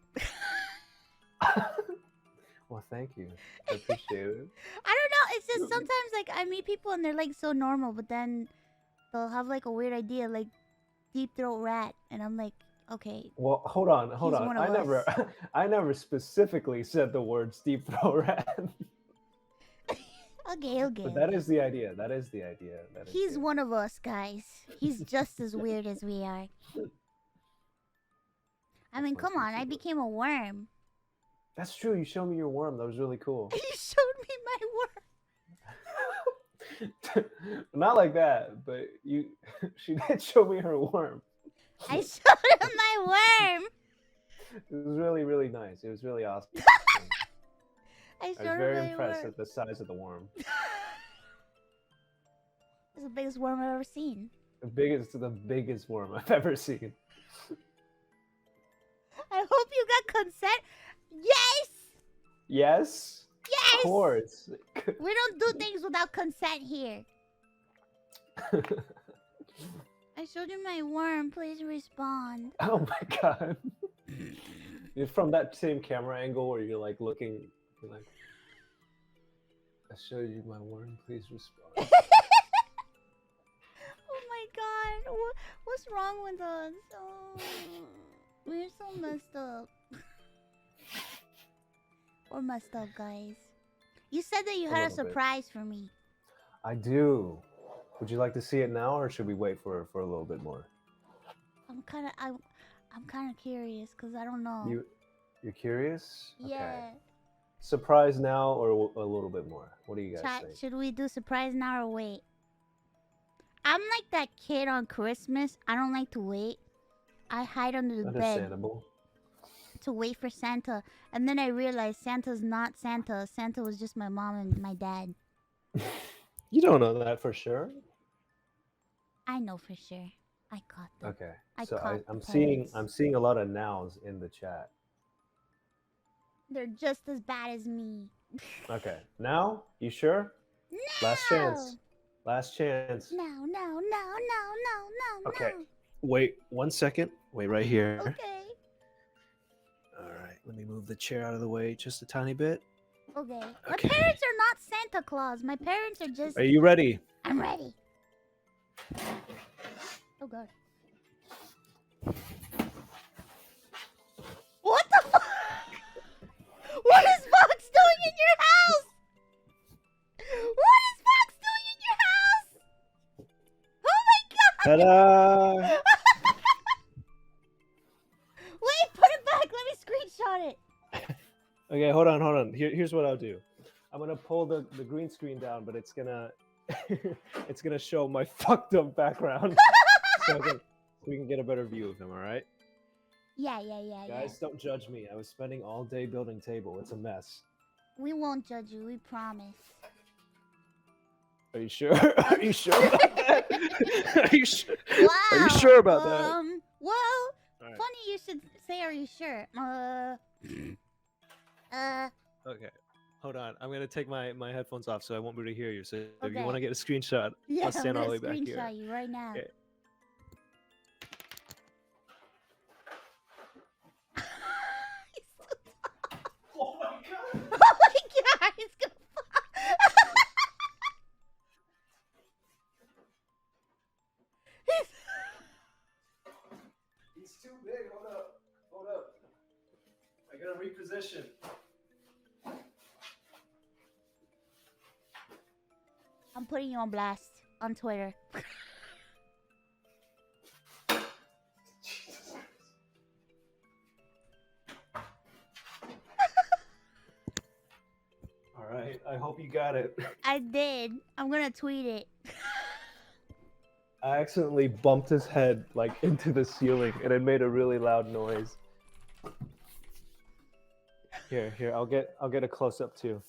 Well, thank you. I appreciate it. I don't know. It's just sometimes like I meet people and they're like so normal, but then they'll have like a weird idea like deep throat rat, and I'm like, okay. Well, hold on. I never specifically said the words deep throat rat. Okay. But that is the idea. He's one of us, guys. He's just as weird as we are. I mean, come on. I became a worm. That's true. You showed me your worm. That was really cool. You showed me my worm. Not like that, but she did show me her worm. I showed him my worm. It was really, really nice. It was really awesome. I I was showed very him my impressed worm. at the size of the worm. It's the biggest worm I've ever seen. The biggest worm I've ever seen. I hope you got consent. Yes! Yes? Yes! Of course. We don't do things without consent here. I showed you my worm. Please respond. Oh my god. It's from that same camera angle where you're like looking, you're like, I showed you my worm, please respond. Oh my god. What's wrong with us? Oh, we're so messed up. We're messed up, guys. You said that you had a little bit. surprise for me. I do. Would you like to see it now, or should we wait for a little bit more? I'm kind of curious because I don't know. You're curious? Yeah. Okay. Surprise now or a little bit more? What do you guys Chat, think? should we do surprise now or wait? I'm like that kid on Christmas. I don't like to wait. I hide under the bed Understandable. to wait for Santa. And then I realized Santa's not Santa. Santa was just my mom and my dad. You don't know that for sure. I know for sure. I caught them. Okay. I So caught I'm the seeing parents. a lot of nows in the chat. They're just as bad as me. Okay. Now, you sure? No! Last chance. Last chance. No. Okay. Wait 1 second. Wait right here. Okay. All right. Let me move the chair out of the way just a tiny bit. Okay. My Okay. parents are not Santa Claus. My parents are just... Are you ready? I'm ready. Oh god. What the fuck? What is Vox doing in your house? What is Vox doing in your house? Oh my god! Ta-da! Wait, put it back. Let me screenshot it. Okay, hold on. Here's what I'll do. I'm gonna pull the green screen down, but it's gonna it's gonna show my fucked up background, so we can get a better view of him. All right, Yeah. guys, don't judge me. I was spending all day building table. It's a mess. We won't judge you. We promise. Are you sure? Are you sure about that? Are you sure? Wow. Are you sure about that? Well, All right. funny you should say. Are you sure? Okay. Hold on. I'm gonna take my headphones off so I won't be able to hear you. So if Okay. you want to get a screenshot, Yeah, I'll stand I'm all gonna the way back here. screenshot you right now. Okay. Oh my god! Oh my god, it's gonna He's too big. Hold up. I gotta reposition. I'm putting you on blast on Twitter. Jesus. All right. I hope you got it. I did. I'm gonna tweet it. I accidentally bumped his head like into the ceiling, and it made a really loud noise. Here. I'll get a close up too.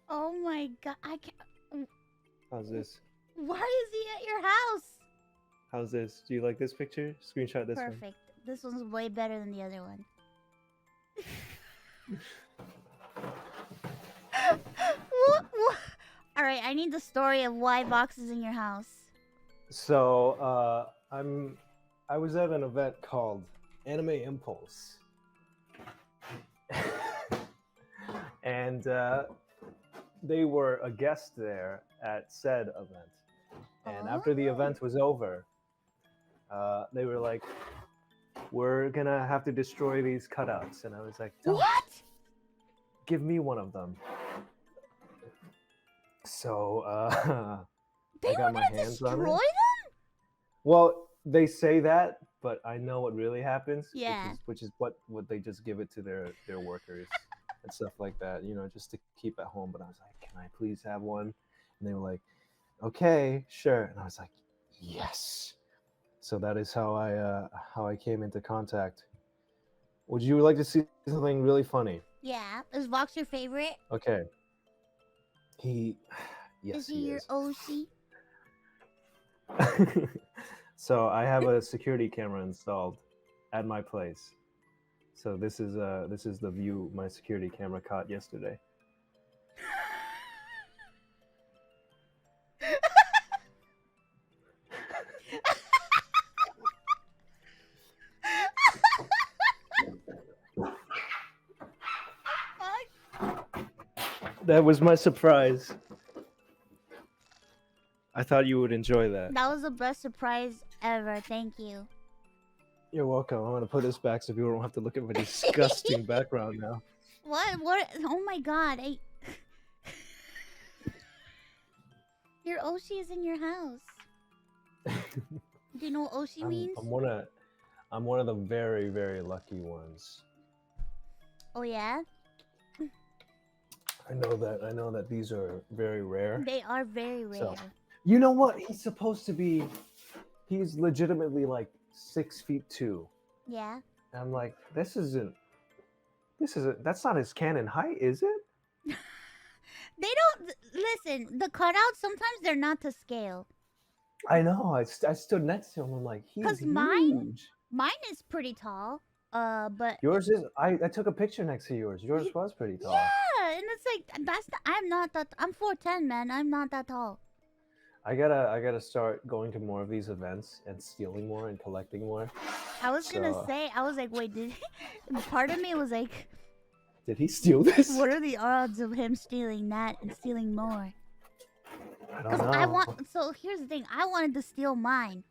Oh my god, I can't. How's this? Why is he at your house? How's this? Do you like this picture? Screenshot this one. Perfect. This one's way better than the other one. What? All right, I need the story of why Vox is in your house. So I was at an event called Anime Impulse, and they were a guest there at said event. And after the event was over, they were like, "We're gonna have to destroy these cutouts," and I was like, "Don't. What? Give me one of them." So They I were got my gonna hands on destroy it. them? Well, they say that, but I know what really happens. Yeah. Which is what they just give it to their workers and stuff like that, you know, just to keep at home. But I was like, "Can I please have one?" And they were like, "Okay, sure." And I was like, "Yes." So that is how I came into contact Would you like to see something really funny? Yeah. Is Vox your favorite? Okay. He, yes, Is he your is. OC? So I have a security camera installed at my place. So this is the view my security camera caught yesterday. That was my surprise. I thought you would enjoy that. That was the best surprise ever. Thank you. You're welcome. I'm gonna put this back so people don't have to look at my disgusting background now. What? What? Oh my god! Your Oshi is in your house. Do you know what Oshi means? I'm one of the very, very lucky ones. Oh yeah. I know that these are very rare. They are very rare. So, you know what? He's supposed to be. He's legitimately like 6'2". Yeah. And I'm like, this isn't. That's not his canon height, is it? They don't listen. The cutouts sometimes they're not to scale. I know. I stood next to him. I'm like, he's huge. Mine is pretty tall. But yours is. I took a picture next to yours. Yours was pretty tall. Yeah, and it's like I'm not that. I'm 4'10", man. I'm not that tall. I gotta start going to more of these events and stealing more and collecting more. I was gonna say, I was like, wait, part of me was like, did he steal this? What are the odds of him stealing that and stealing more? I don't know. So here's the thing, I wanted to steal mine.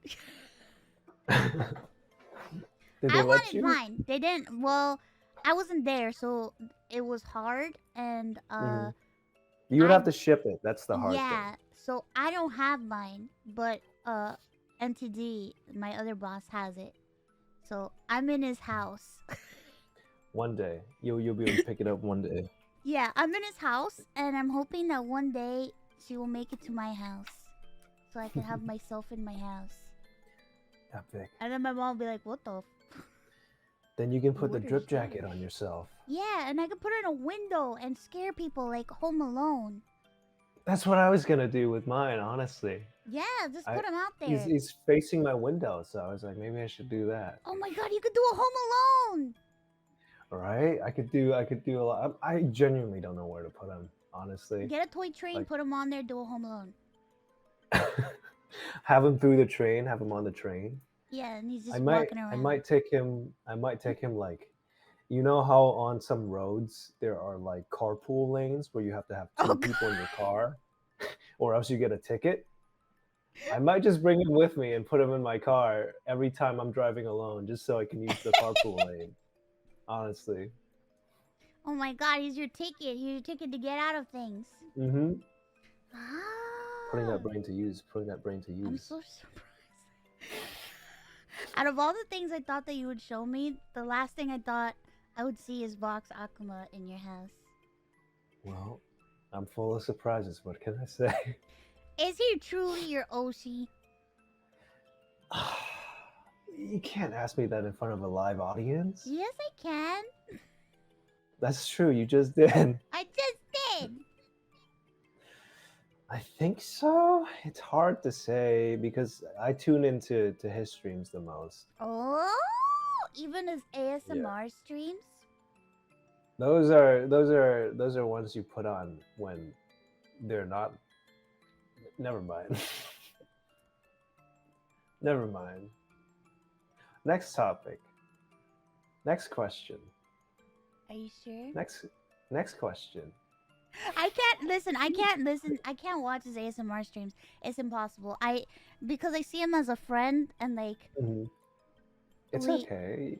I wanted mine. They didn't. Well, I wasn't there, so it was hard, and you would have to ship it. That's the hard thing. Yeah, so I don't have mine, but NTD, my other boss, has it. So I'm in his house. One day you'll be able to pick it up one day. Yeah, I'm in his house, and I'm hoping that one day she will make it to my house, so I can have myself in my house. Epic. And then my mom will be like, "What the?" Then you can put the drip jacket on yourself. Yeah, and I can put it in a window and scare people like Home Alone. That's what I was gonna do with mine, honestly. Yeah, just put him out there. He's facing my window, so I was like, maybe I should do that. Oh my god, you could do a Home Alone. Right? I could do a lot. I genuinely don't know where to put him, honestly. Get a toy train, put him on there, do a Home Alone. Have him through the train. Have him on the train. Yeah, and he's just walking around. I might take him like, you know how on some roads there are like carpool lanes where you have to have two people in your car, or else you get a ticket. I might just bring him with me and put him in my car every time I'm driving alone, just so I can use the carpool lane. Honestly. Oh my god, he's your ticket. He's your ticket to get out of things. Mm-hmm. Ah. Putting that brain to use. I'm so surprised. Out of all the things I thought that you would show me, the last thing I thought I would see is Vox Akuma in your house. Well, I'm full of surprises. What can I say? Is he truly your Oshi? You can't ask me that in front of a live audience. Yes, I can. That's true. You just did. I just did. I think so. It's hard to say because I tune into his streams the most. Oh, even his ASMR streams. Those are ones you put on when they're not. Never mind. Never mind. Next topic. Next question. Are you sure? Next question. I can't listen. I can't watch his ASMR streams. It's impossible. Because I see him as a friend and like. Mm-hmm. It's okay.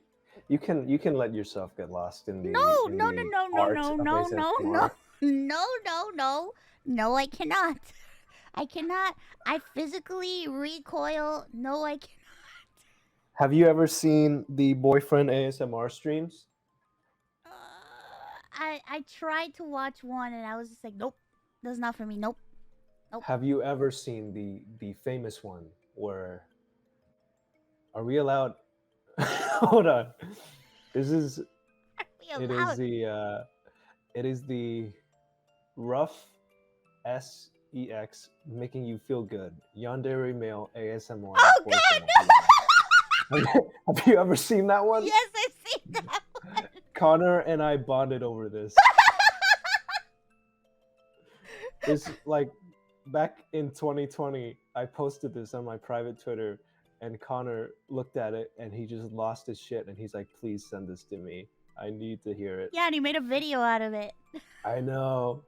You can let yourself get lost in the. No, I cannot. I cannot. I physically recoil. No, I cannot. Have you ever seen the boyfriend ASMR streams? I tried to watch one and I was just like, nope, that's not for me. Nope. Have you ever seen the famous one where? Are we allowed? Hold on. This is It is the rough SEX making you feel good. Yandere male ASMR. Oh God! Have you ever seen that one? Yes, I've seen that one. Connor and I bonded over this. It's like back in 2020, I posted this on my private Twitter, and Connor looked at it and he just lost his shit, and he's like, "Please send this to me. I need to hear it." Yeah, and he made a video out of it. I know.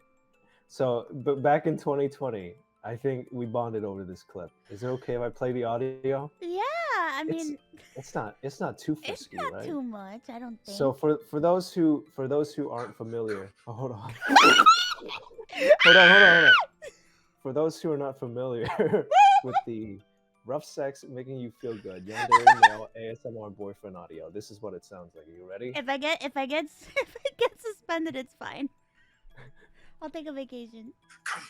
So, but back in 2020, I think we bonded over this clip. Is it okay if I play the audio? Yeah, I mean, it's not too frisky, it's not right? too much, I don't think. So for those who aren't familiar, hold on. hold on. For those who are not familiar with the rough sex making you feel good, yandere male ASMR boyfriend audio, this is what it sounds like. Are you ready? If I get suspended, it's fine. I'll take a vacation. Come,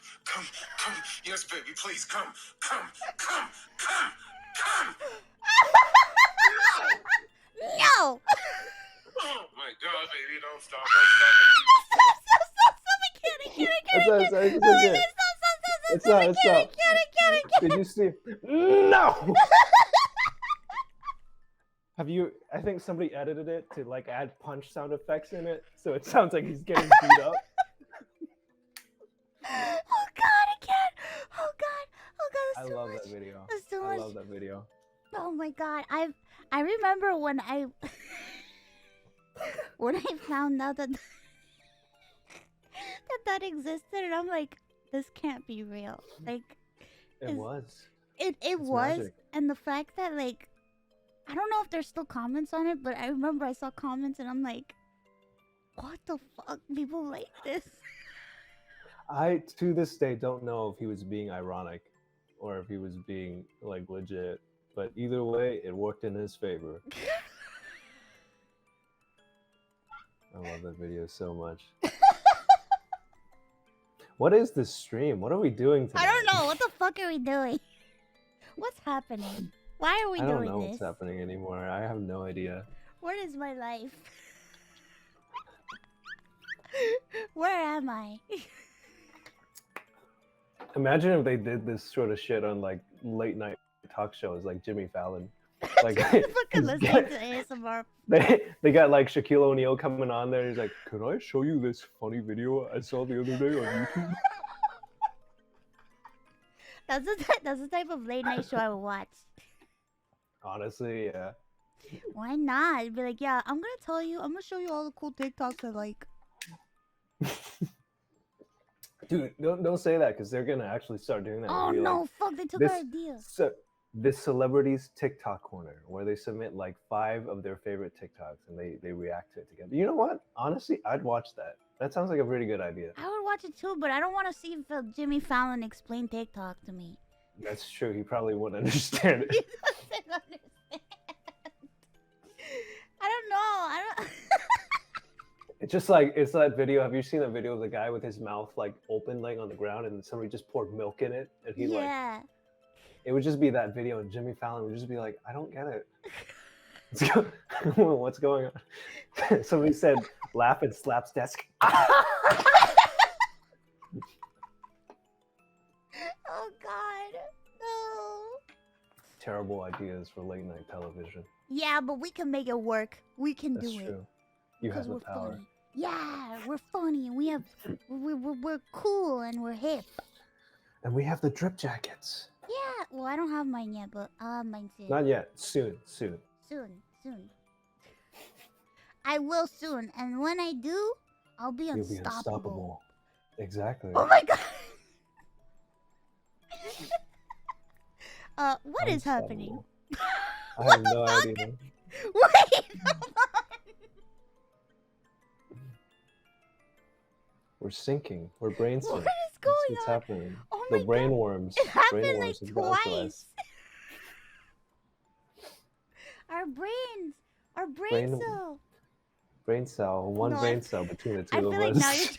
yes, baby, please come. No! Oh my God, baby, don't stop. It's not. Did you see? No! Have you? I think somebody edited it to like add punch sound effects in it, so it sounds like he's getting beat up. Oh God, I can't! Oh God, I love that video. That's too I much. love that video. Oh my God, I remember when I found out that that existed, and I'm like, this can't be real. Like, It was. It was, magic. and the fact that, like, I don't know if there's still comments on it, but I remember I saw comments, and I'm like, what the fuck? People like this? I, to this day, don't know if he was being ironic or if he was being, like, legit. But either way, it worked in his favor. I love that video so much. What is this stream? What are we doing tonight? I don't know. What the fuck are we doing? What's happening? Why are we doing this? I don't know what's happening anymore. I have no idea. What is my life? Where am I? Imagine if they did this sort of shit on like late night talk shows like Jimmy Fallon. Like fucking listening to ASMR. They got like Shaquille O'Neal coming on there. He's like, "Could I show you this funny video I saw the other day on YouTube?" That's the type of late night show I would watch. Honestly, yeah. Why not? I'd be like, yeah, I'm gonna show you all the cool TikToks I like. Dude, don't say that because they're gonna actually start doing that. Oh no, like, fuck! They took our idea. So, this celebrities TikTok corner where they submit like 5 of their favorite TikToks and they react to it together. You know what? Honestly, I'd watch that. That sounds like a pretty good idea. I would watch it too, but I don't want to see Jimmy Fallon explain TikTok to me. That's true. He probably wouldn't understand it. He doesn't understand. I don't know. It's just like, it's that video. Have you seen that video of the guy with his mouth like open, laying on the ground, and somebody just poured milk in it, and he like. It would just be that video, and Jimmy Fallon would just be like, "I don't get it. What's going on?" Somebody said, "Laugh and slaps desk." Oh God, no. Terrible ideas for late night television. Yeah, but we can make it work. We can That's do it. True. You have the power. Funny. Yeah, we're funny, and we're cool, and we're hip. And we have the drip jackets. Yeah, well, I don't have mine yet, but mine soon. Not yet. Soon. Soon. I will soon, and when I do, I'll be unstoppable. You'll be unstoppable. Exactly. Oh my God. What is happening? I have no idea. Wait, hold on. We're sinking. We're brain syncing. What is going on? It's happening. Oh the my brain God. worms. It happened brain like worms have got to twice. us. Our brain cell. Brain cell. One No, brain cell between the two I of feel like us.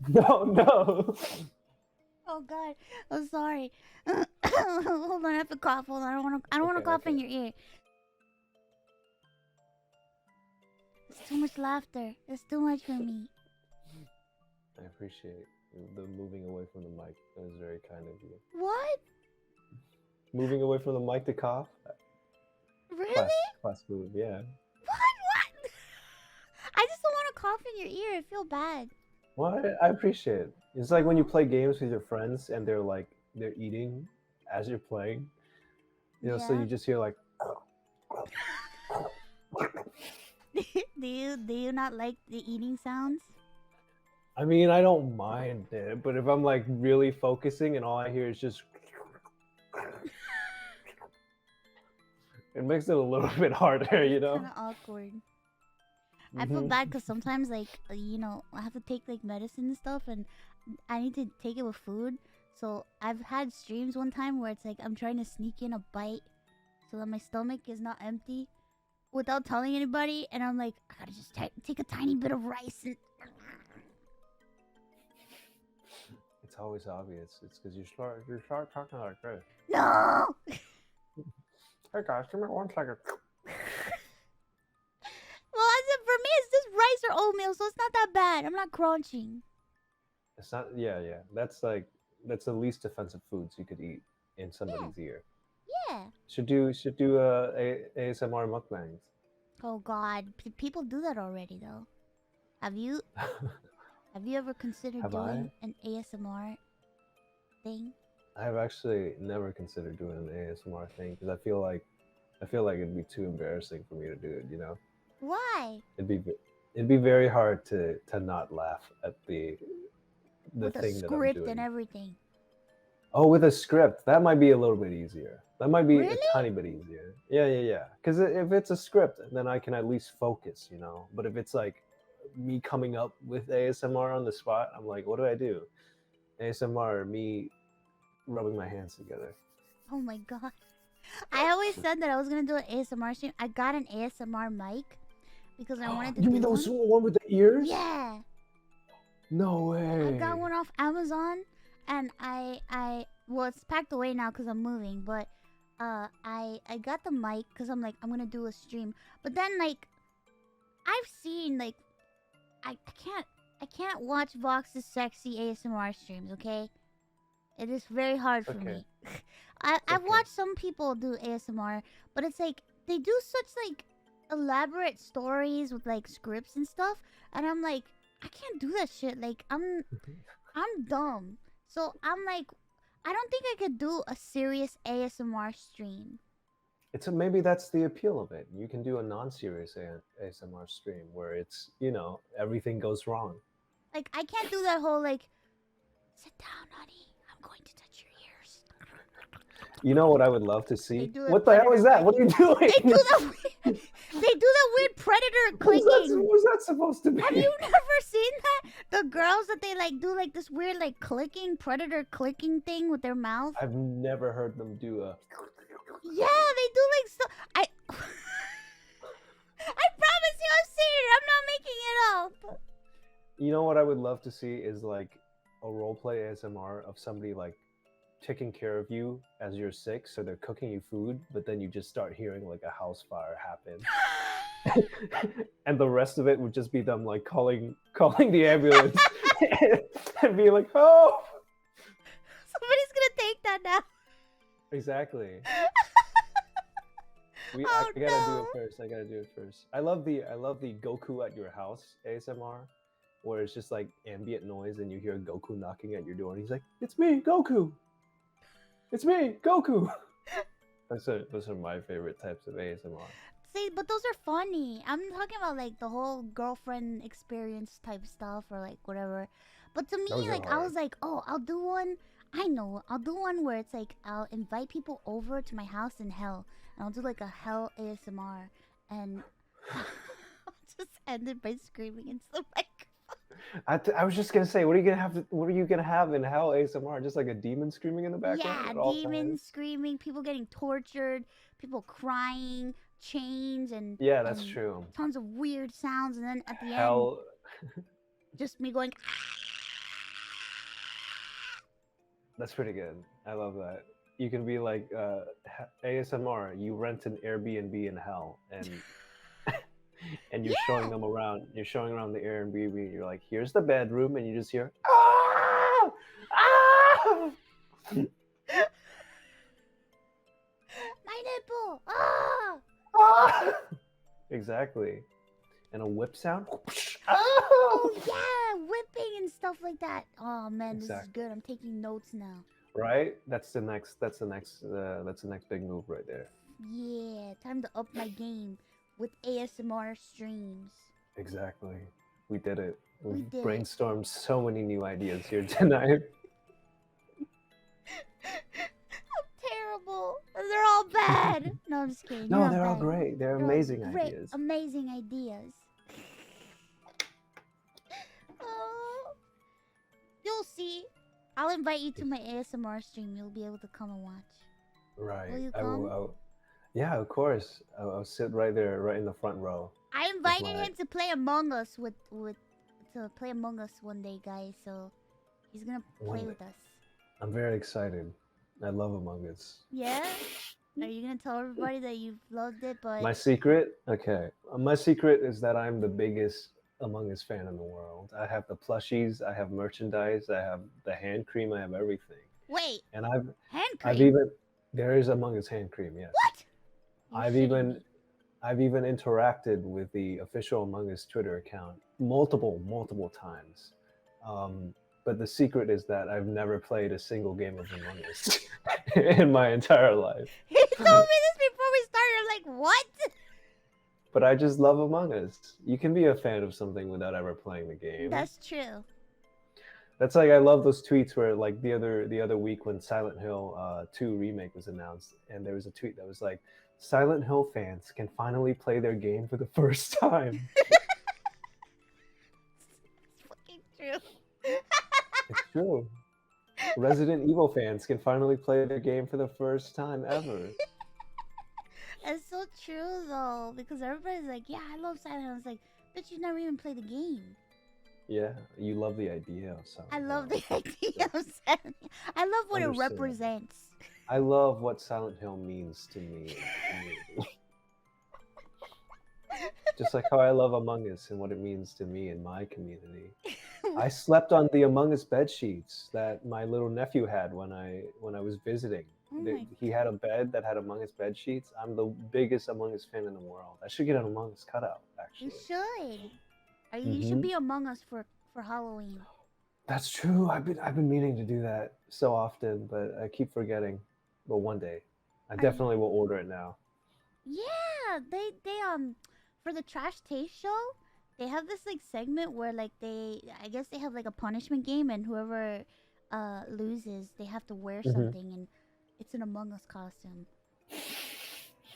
now you're. No. Oh God, I'm sorry. Hold on, I have to cough. Hold on, I don't want to cough in your ear. So much laughter. That's too much for me. I appreciate the moving away from the mic. That was very kind of you. What? Moving away from the mic to cough. Really? Class move. Yeah. What? I just don't want to cough in your ear. I feel bad. Well, I appreciate it. It's like when you play games with your friends and they're eating as you're playing. You know, so Yeah. you just hear like. do you not like the eating sounds? I mean, I don't mind it, but if I'm like really focusing and all I hear is just. It makes it a little bit harder, you know? Kind of awkward. I feel bad because sometimes, like, you know, I have to take like medicine and stuff, and I need to take it with food. So I've had streams one time where it's like I'm trying to sneak in a bite so that my stomach is not empty without telling anybody, and I'm like, I gotta just take a tiny bit of rice and. It's always obvious. It's because you start talking like this. No. Hey guys, give me 1 second. Well, for me, it's just rice or oatmeal, so it's not that bad. I'm not crunching. It's not. Yeah. That's the least offensive foods you could eat in somebody's ear. Yeah. Should do ASMR mukbangs. Oh God, people do that already though. Have you ever considered Have doing an ASMR thing? I've actually never considered doing an ASMR thing because I feel like it'd be too embarrassing for me to do it. You know. Why? It'd be very hard to not laugh at the With thing a that I'm script doing. and everything. Oh, with a script, that might be a little bit easier. That might be Really? a tiny bit easier. Yeah. Because if it's a script, then I can at least focus, you know. But if it's like me coming up with ASMR on the spot, I'm like, what do I do? ASMR, me rubbing my hands together. Oh my God. I always said that I was gonna do an ASMR stream. I got an ASMR mic because I wanted to You do mean those one. one with the ears? Yeah. No way. I got one off Amazon, and well, it's packed away now because I'm moving. But I got the mic because I'm like I'm gonna do a stream. But then like I've seen like I can't watch Vox's sexy ASMR streams. Okay, it is very hard for me. I've watched some people do ASMR, but it's like they do such like elaborate stories with like scripts and stuff, and I'm like I can't do that shit. Like I'm dumb. So I'm like I don't think I could do a serious ASMR stream. Maybe that's the appeal of it. You can do a non-serious ASMR stream where it's, you know, everything goes wrong. Like I can't do that whole like sit down, honey. I'm going to touch your ears. You know what I would love to see? do the What the hell is that? What are you doing? They do that weird predator clicking. What was that supposed to be? Have you never seen that? The girls that they like do like this weird like clicking predator clicking thing with their mouth. I've never heard them do a. Yeah, they do like so. I promise you, I've seen it. I'm not making it up. You know what I would love to see is like a roleplay ASMR of somebody like taking care of you as you're sick, so they're cooking you food, but then you just start hearing like a house fire happen. And the rest of it would just be them like calling the ambulance and be like, oh, Somebody's gonna take that now. exactly. I Oh, gotta no. do it first. I love the Goku at your house ASMR, where it's just like ambient noise and you hear Goku knocking at your door and he's like, "It's me, Goku. It's me, Goku." Those are my favorite types of ASMR. See, but those are funny. I'm talking about like the whole girlfriend experience type stuff or like whatever. But to me, Those are like I hard. was like, oh, I'll do one. I know, I'll do one where it's like I'll invite people over to my house in hell, and I'll do like a hell ASMR, and I'll just end it by screaming into the microphone. I was just gonna say, what are you gonna have in hell ASMR? Just like a demon screaming in the background? Yeah, at all demons times? screaming, people getting tortured, people crying, chains, and Yeah, that's and true. tons of weird sounds, and then at the end, Hell. just me going. That's pretty good. I love that. You can be like ASMR. You rent an Airbnb in hell, and and you're showing Yeah. them around. You're showing around the Airbnb. And you're like, here's the bedroom, and you just hear, ah, ah. My nipple. Ah. Ah! Exactly. And a whip sound. Oh yeah, whipping and stuff like that. Oh man, this is Exactly. good. I'm taking notes now. Right? That's the next big move right there. Yeah, time to up my game with ASMR streams. Exactly. We did it. We We've did it. brainstormed so many new ideas here tonight. I'm terrible. They're all bad. No, I'm just kidding. No, You're not they're all bad. great. They're They're all amazing great, ideas. amazing ideas. Oh, you'll see. I'll invite you to my ASMR stream. You'll be able to come and watch. Right. Will you I will. come? Yeah, of course. I'll sit right there, right in the front row. I invited my- him to play Among Us to play Among Us one day, guys. So he's gonna play One- with us. I'm very excited. I love Among Us. Yeah. Are you gonna tell everybody that you've loved it? But My secret? Okay. My secret is that I'm the biggest Among Us fan in the world. I have the plushies, I have merchandise, I have the hand cream, I have everything. wait, And hand I've cream. even there is Among Us hand cream, yes. What? You're shitting me. I've even interacted with the official Among Us Twitter account multiple times. But the secret is that I've never played a single game of Among Us in my entire life. He told me this before we started. I'm like, what? But I just love Among Us. You can be a fan of something without ever playing the game. That's true. That's like I love those tweets where like the other week when Silent Hill 2 remake was announced, and there was a tweet that was like, Silent Hill fans can finally play their game for the first time. It's fucking true. It's true. Resident Evil fans can finally play their game for the first time ever. It's so true though, because everybody's like, yeah, I love Silent Hill. I was like, but you never even played the game. Yeah, you love the idea of Silent I love Hill. the idea of Silent Hill. I love what it Understood. represents. I love what Silent Hill means to me. Just like how I love Among Us and what it means to me and my community. I slept on the Among Us bed sheets that my little nephew had when I was visiting. Oh my He had a bed that had Among Us bed sheets. I'm the biggest Among Us fan in the world. I should get an Among Us cutout, You actually. should. You should be Among Us for Halloween. That's true. I've been meaning to do that so often, but I keep forgetting. But one day, I definitely will order it now. Yeah, they for the Trash Taste show, they have this like segment where like I guess they have like a punishment game, and whoever loses, they have to wear something, and it's an Among Us costume.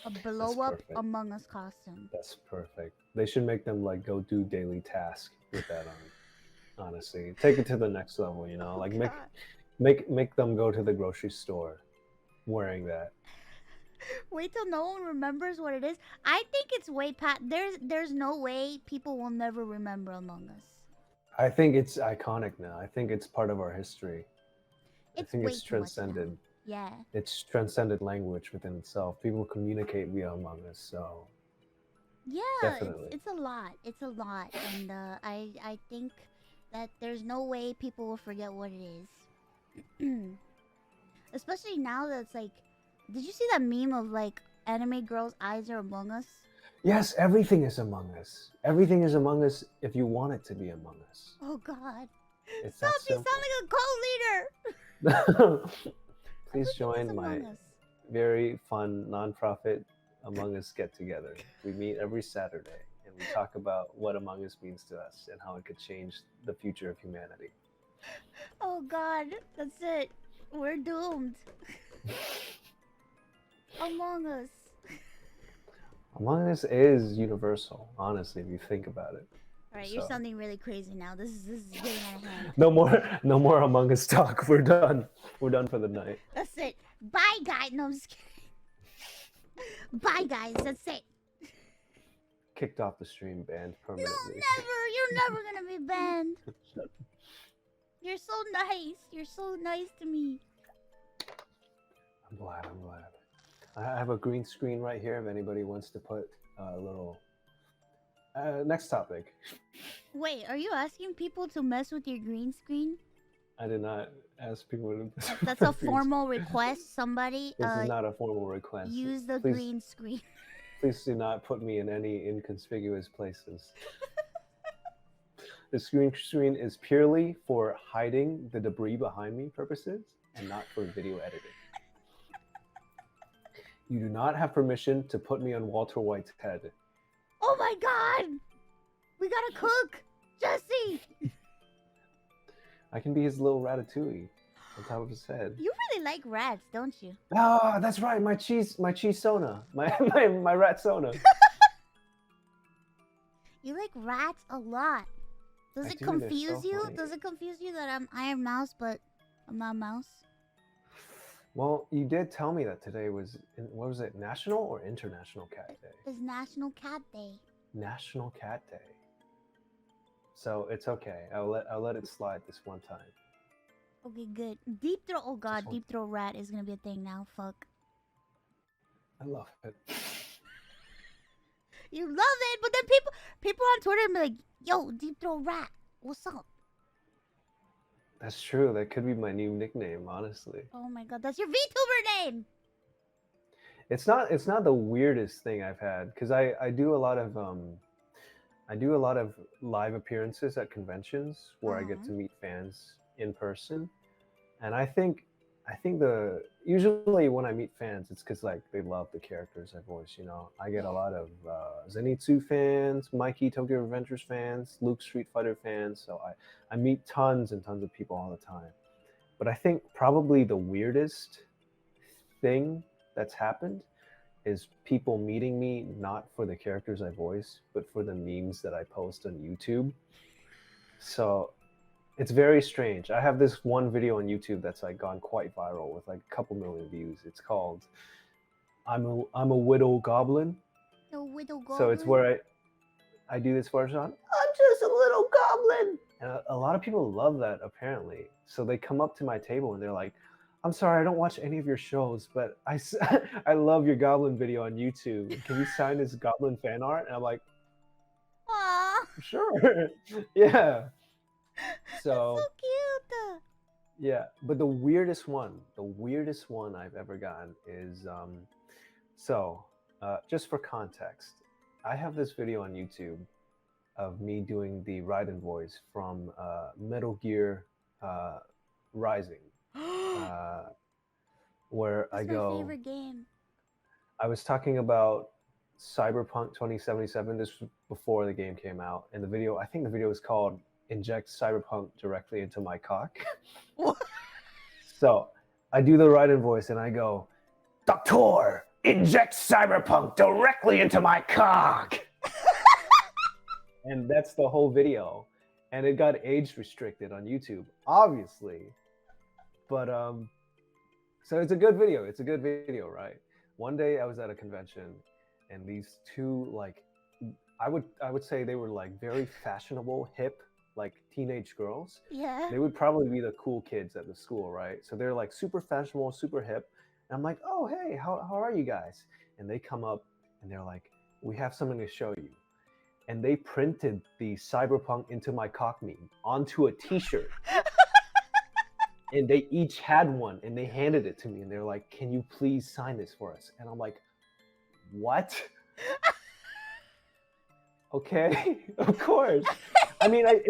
A blow up perfect. Among Us costume. That's perfect. They should make them like go do daily tasks with that on. Honestly, take it to the next level. You know, like make them go to the grocery store wearing that. Wait till no one remembers what it is. I think it's way past. There's no way people will never remember Among Us. I think it's iconic now. I think it's part of our history. I think way it's too much now. transcended. Yeah. It's transcended language within itself. People communicate via Among Us, so Yeah, definitely. it's a lot. It's a lot, and I think that there's no way people will forget what it is. Especially now that it's like, did you see that meme of like anime girls' eyes are Among Us? Yes, everything is Among Us. Everything is Among Us if you want it to be Among Us. Oh God! It's Stop! that You simple. sound like a cult leader. Please Everything is join my Among Us. very fun nonprofit Among Us get together. We meet every Saturday and we talk about what Among Us means to us and how it could change the future of humanity. Oh God! That's it. We're doomed. Among Us. Among Us is universal, honestly, if you think about it. All right, you're So- sounding really crazy now. This is getting out of hand. No more Among Us talk. We're done. We're done for the night. That's it. Bye, guys. No, I'm just kidding. Bye, guys. That's it. Kicked off the stream, banned No, permanently. never. You're never gonna be banned. You're so nice. You're so nice to me. I'm glad. I have a green screen right here if anybody wants to put a little Next topic. Wait, are you asking people to mess with your green screen? I did not ask people to. That's a formal request. Somebody, This is not a formal request. use the Please, green screen. please do not put me in any inconspicuous places. The screen screen is purely for hiding the debris behind me purposes and not for video editing. You do not have permission to put me on Walter White's head. Oh my god! We gotta cook! Jesse! I can be his little ratatouille on top of his head. You really like rats, don't you? Oh, that's right, my cheese sona. My rat sona. You like rats a lot. Does I it do, they're confuse so you? funny. Does it confuse you that I'm Ironmouse, but I'm not a mouse? Well, you did tell me that today was, what was it, National or International Cat Day? It's National Cat Day. National Cat Day. So it's okay. I'll let it slide this one time. Okay, good. Deep throat. Oh god, one- deep throat rat is gonna be a thing now. Fuck. I love it. You love it, but then people on Twitter be like, "Yo, deep throat rat, what's up?" That's true. That could be my new nickname, honestly. Oh my god, that's your VTuber name. It's not the weirdest thing I've had because I do a lot of live appearances at conventions where I get to meet fans in person, and I think usually when I meet fans, it's because like they love the characters I voice. You know, I get a lot of Zenitsu fans, Mikey Tokyo Revengers fans, Luke Street Fighter fans. So I meet tons and tons of people all the time. But I think probably the weirdest thing that's happened is people meeting me not for the characters I voice, but for the memes that I post on YouTube. So it's very strange. I have this one video on YouTube that's like gone quite viral with like a couple million views. It's called I'm a Widow Goblin. The widow goblin. So it's where I do this version. I'm just a little goblin. And a lot of people love that apparently. So they come up to my table and they're like, I'm sorry, I don't watch any of your shows, but I love your goblin video on YouTube. Can you sign this goblin fan art? And I'm like, Aww. sure. Yeah. So That's so cute. yeah, but the weirdest one I've ever gotten is just for context, I have this video on YouTube of me doing the Raiden voice from Metal Gear Rising, where That's I go. my favorite game. I was talking about Cyberpunk 2077. This was before the game came out, and I think the video is called "Inject Cyberpunk Directly into My Cock." So I do the Raiden voice and I go, "Doctor, inject Cyberpunk directly into my cock." And that's the whole video, and it got age restricted on YouTube, obviously. But so it's a good video. It's a good video, right? One day I was at a convention, and these two, like, I would say they were like very fashionable, hip, like teenage girls. Yeah. They would probably be the cool kids at the school, right? So they're like super fashionable, super hip. And I'm like, oh, hey, how are you guys? And they come up and they're like, we have something to show you. And they printed the Cyberpunk into my cock meme onto a t-shirt. And they each had one and they handed it to me. And they're like, can you please sign this for us? And I'm like, what? Okay, of course. I mean, it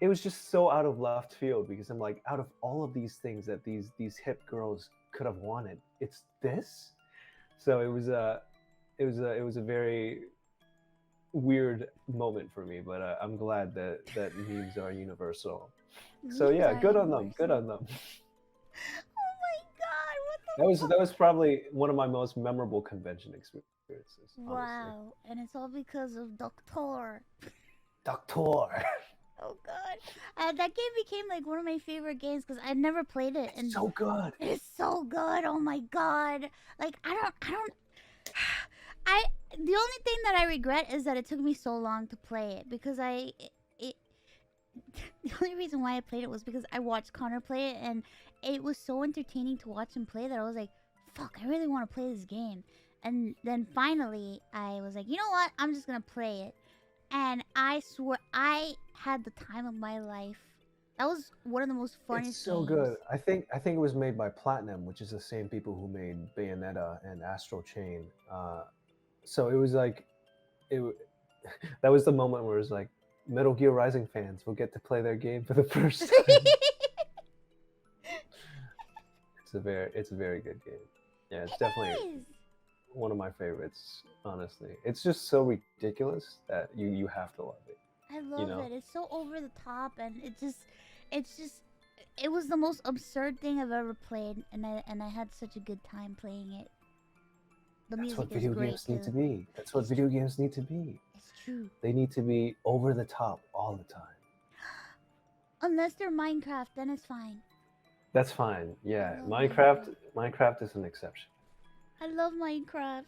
was just so out of left field because I'm like, out of all of these things that these hip girls could have wanted, it's this. So it was a very weird moment for me, but I'm glad that memes are universal. So Memes yeah, are good on them. universal. Good on them. Oh my god, what the That was probably one of my most memorable convention experiences. Honestly. Wow, and it's all because of Doctor. Doctor. Oh god, that game became like one of my favorite games because I never played it, and It's so good. it's so good. Oh my god, like I don't. The only thing that I regret is that it took me so long to play it because the only reason why I played it was because I watched Connor play it, and it was so entertaining to watch him play that I was like, fuck, I really want to play this game. And then finally, I was like, you know what? I'm just gonna play it. And I swear, I had the time of my life. That was one of the most funnest It's so games. good. I think it was made by Platinum, which is the same people who made Bayonetta and Astral Chain. So it was like, that was the moment where it was like, Metal Gear Rising fans will get to play their game for the first time. It's a very good game. Yeah, it's definitely one of my favorites. Honestly, it's just so ridiculous that you have to love it. I love it. It's so over the top, and it was the most absurd thing I've ever played, and I had such a good time playing it. The That's music what is video great games need to too. be. That's what video games need to be. It's true. They need to be over the top all the time. Unless they're Minecraft, then it's fine. That's fine. Yeah, love Minecraft is an exception. I love Minecraft.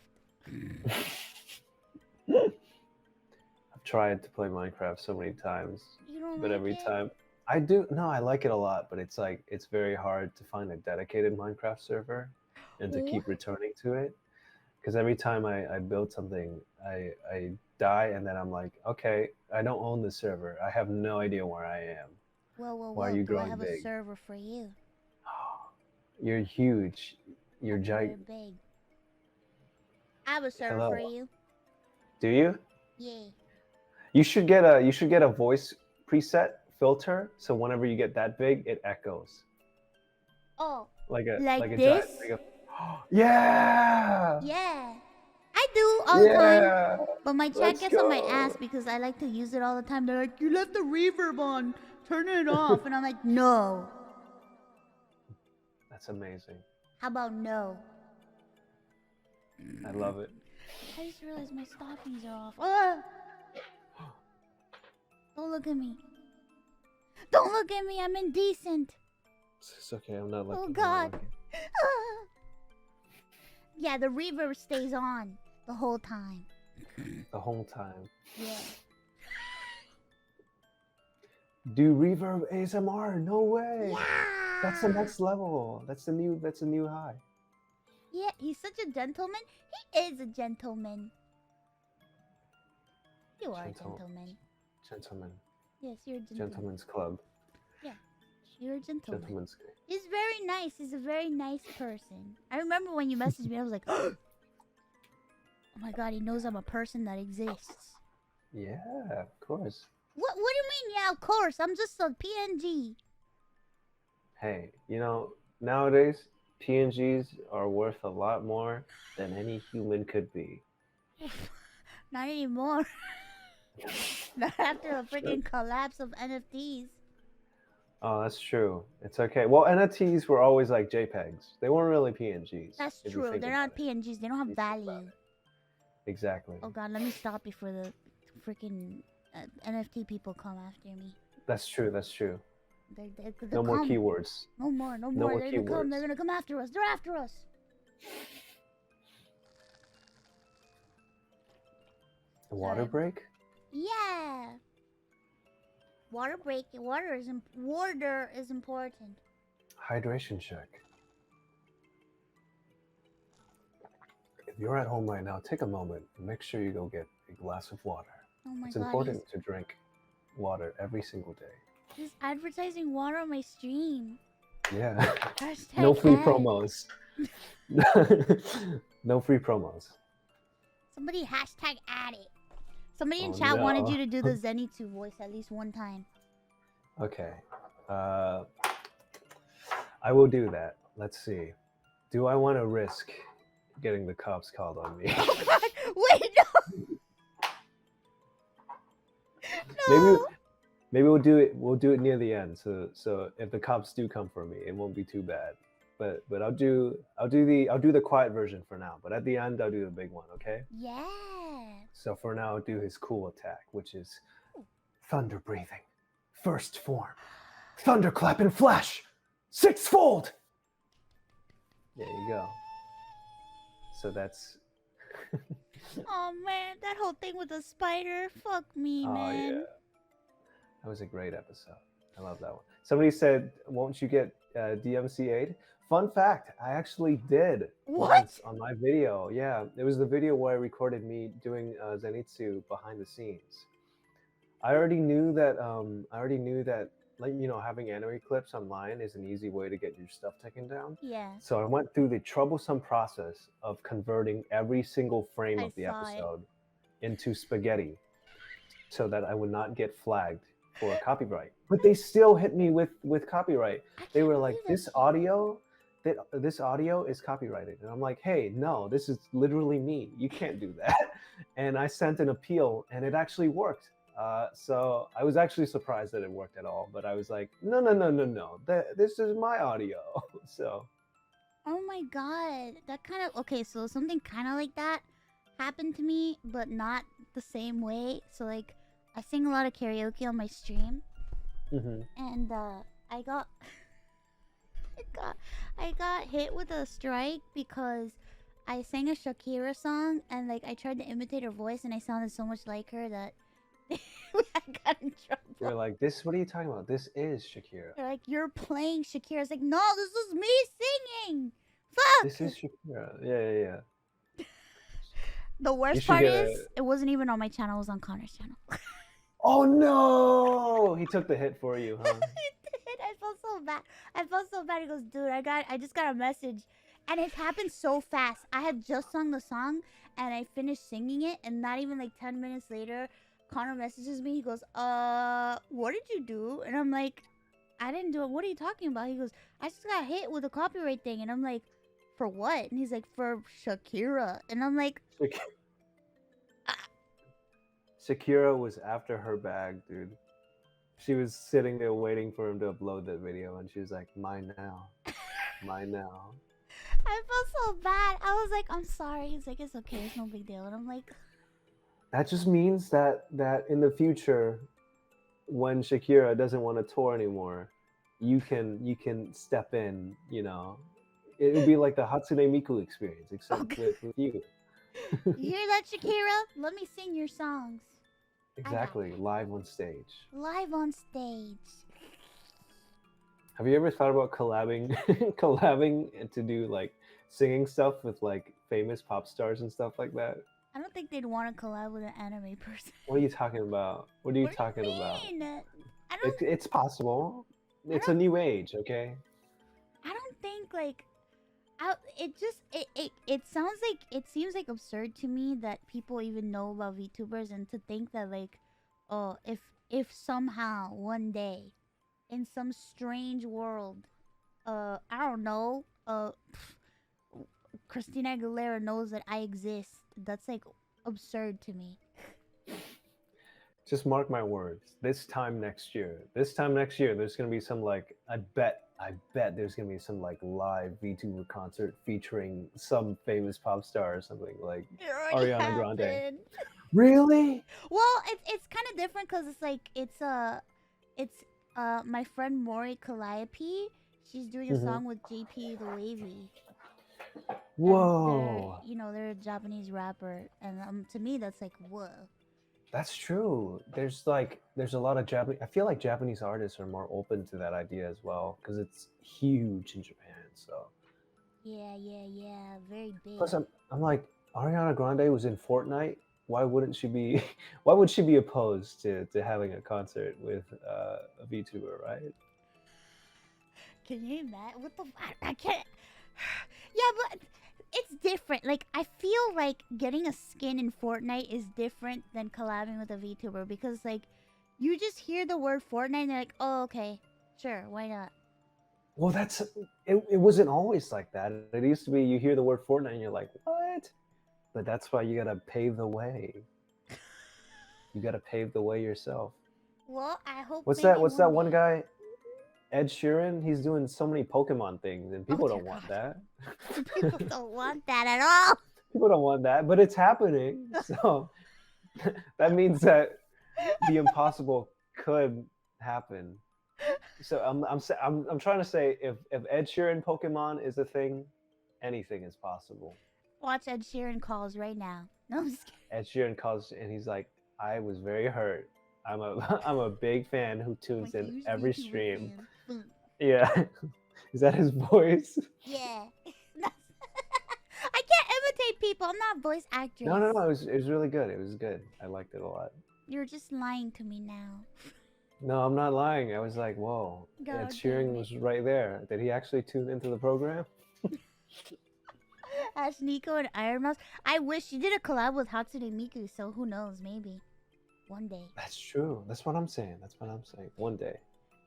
I've tried to play Minecraft so many times, You don't but like every it? time I do. No, I like it a lot, but it's like it's very hard to find a dedicated Minecraft server and to keep returning to it. Because every time I build something, I die, and then I'm like, okay, I don't own the server. I have no idea where I am. Well, Why are you do I growing have big? a server for you? You're huge. You're Very giant. big. I have a server Hello. for you. Do you? Yeah. You should get a voice preset filter, so whenever you get that big, it echoes. Oh. Like this? giant, yeah. Yeah. I do all the time. But my chat gets on my ass because I like to use it all the time. They're like, you left the reverb on. Turn it off. And I'm like, no. That's amazing. How about no? I love it. I just realized my stockings are off. Ah! Don't look at me. Don't look at me. I'm indecent. It's okay. I'm not looking. Oh, God. Ah! Yeah, the reverb stays on the whole time. The whole time. Yeah. Do reverb ASMR? No way. Yeah. That's the next level. That's a new high. Yeah, he's such a gentleman. He is a gentleman. You are a gentleman. Gentleman. Yes, you're a gentleman. Gentleman's club. Yeah, you're a gentleman. Gentleman's. He's very nice. He's a very nice person. I remember when you messaged me, I was like, oh my God, he knows I'm a person that exists. Yeah, of course. What do you mean, yeah, of course? I'm just a PNG. Hey, nowadays, PNGs are worth a lot more than any human could be. Not anymore. Not after a freaking collapse of NFTs. Oh, that's true. It's okay. Well, NFTs were always like JPEGs. They weren't really PNGs. That's true. They're not PNGs. They don't have value. Exactly. Oh God, let me stop before the freaking NFT people come after me. That's true. That's true. They'll no more come. keywords. No more. No more They're keywords. gonna come. They're gonna come after us. They're after us. The water Sorry. break? Yeah. Water break. Water is important. Hydration check. If you're at home right now, take a moment and make sure you go get a glass of water. Oh my It's God. important to drink water every single day. He's advertising water on my stream. Yeah. Hashtag No free ad. promos. No free promos. Somebody hashtag add it. Somebody in Oh, chat wanted no. you to do the Zenitsu voice at least one time. Okay. I will do that. Let's see. Do I want to risk getting the cops called on me? Oh God! Wait, no. No. Maybe we'll do it. We'll do it near the end. So if the cops do come for me, it won't be too bad. But I'll do the quiet version for now. But at the end, I'll do the big one. Okay. Yeah. So for now, I'll do his cool attack, which is thunder breathing, first form, thunderclap and flash, sixfold. There you go. So that's. Oh man, that whole thing with the spider. Fuck me, man. Yeah. That was a great episode. I love that one. Somebody said, "Won't you get DMCA'd?" Fun fact: I actually did once on my video. Yeah, it was the video where I recorded me doing Zenitsu behind the scenes. I already knew that. Like having anime clips online is an easy way to get your stuff taken down. Yeah, So I went through the troublesome process of converting every single frame I of the saw it. episode into spaghetti so that I would not get flagged for copyright. But they still hit me with copyright. I They can't were believe like, that "This shit. audio, this audio is copyrighted," and I'm like, "Hey, no, this is literally me. You can't do that." And I sent an appeal, and it actually worked. So I was actually surprised that it worked at all. But I was like, "No, no, no, no, no. This is my audio." So Oh my god, that kind of okay. So something kind of like that happened to me, but not the same way. So like, I sing a lot of karaoke on my stream, mhm. and I got, I got hit with a strike because I sang a Shakira song, and like I tried to imitate her voice, and I sounded so much like her that I got in You're trouble. like, "This? What are you talking about? This is Shakira. They're like, "You're playing Shakira." I was like, "No, this is me singing." This Fuck. is Shakira." Yeah, yeah, yeah. The You worst should part get is, a. it wasn't even on my channel. It was on Connor's channel. Oh no! He took the hit for you, huh? I felt so bad. I felt so bad. He goes, "Dude, I just got a message," and it happened so fast. I had just sung the song, and I finished singing it, and not even like 10 minutes later, Connor messages me. He goes, what did you do?" And I'm like, "I didn't do it. What are you talking about?" He goes, "I just got hit with a copyright thing," and I'm like, "For what?" And he's like, "For Shakira," and I'm like, Shak- Shakira was after her bag, dude. She was sitting there waiting for him to upload that video, and she was like, "Mine now, mine now." I felt so bad. I was like, "I'm sorry." He's like, "It's okay. It's no big deal." And I'm like, That just means that in the future, when Shakira doesn't want to tour anymore, you can step in. It would be like the Hatsune Miku experience, except "Okay." with you. You hear that, Shakira? Let me sing your songs. Exactly, live on stage. Live on stage. Have you ever thought about collabing, collabing to do like singing stuff with like famous pop stars and stuff like that? I don't think they'd want to collab with an anime person. What are you talking about? What are you What do talking you about? mean? I don't. It's possible. I It's a don't. new age, okay? I don't think like. It just it sounds like it seems like absurd to me that people even know about VTubers, and to think that like, oh, if somehow one day, in some strange world, I don't know, Christina Aguilera knows that I exist. That's like absurd to me. Just mark my words. This time next year, there's gonna be some like I bet there's gonna be some like live VTuber concert featuring some famous pop star or something like It already Ariana Grande. happened. Really? Well, it's kind of different because it's like it's my friend Mori Calliope. She's doing a Mhm. song with JP the Wavy. And Whoa, they're a Japanese rapper, and to me that's like whoa. that's true. There's a lot of Japanese. I feel like Japanese artists are more open to that idea as well because it's huge in Japan. So Yeah, very big. plus, I'm like Ariana Grande was in Fortnite. Why wouldn't she be? Why would she be opposed to having a concert with a VTuber, right? Can you imagine? What the? I can't. Yeah, but it's different. Like I feel like getting a skin in Fortnite is different than collabing with a VTuber, because like you just hear the word Fortnite and they're like, "Oh, okay, sure, why not?" Well, it wasn't always like that. It used to be you hear the word Fortnite and you're like, what? But that's why you gotta pave the way. You gotta pave the way yourself. Well, I hope. What's maybe that? What's that one one day. guy? Ed Sheeran. He's doing so many Pokemon things, and people dear don't want God. that. People don't want that at all. People don't want that, but it's happening. So that means that the impossible could happen. So I'm trying to say if Ed Sheeran Pokemon is a thing, anything is possible. Watch Ed Sheeran calls right now. No, I'm just kidding. Ed Sheeran calls and he's like, I was very hurt. I'm a I'm a big fan who tunes Like, in huge every VTuber stream. fan. Yeah. Is that his voice? Yeah. I can't imitate people. I'm not a voice actress. No, no, no. It was really good. It was good. I liked it a lot. You're just lying to me now. No, I'm not lying. I was like, whoa. God Ed Sheeran damn it. was right there. Did he actually tune into the program? Ash Nico and Ironmouse. I wish you did a collab with Hatsune Miku, so who knows, maybe. One day. That's true. That's what I'm saying. That's what I'm saying. One day.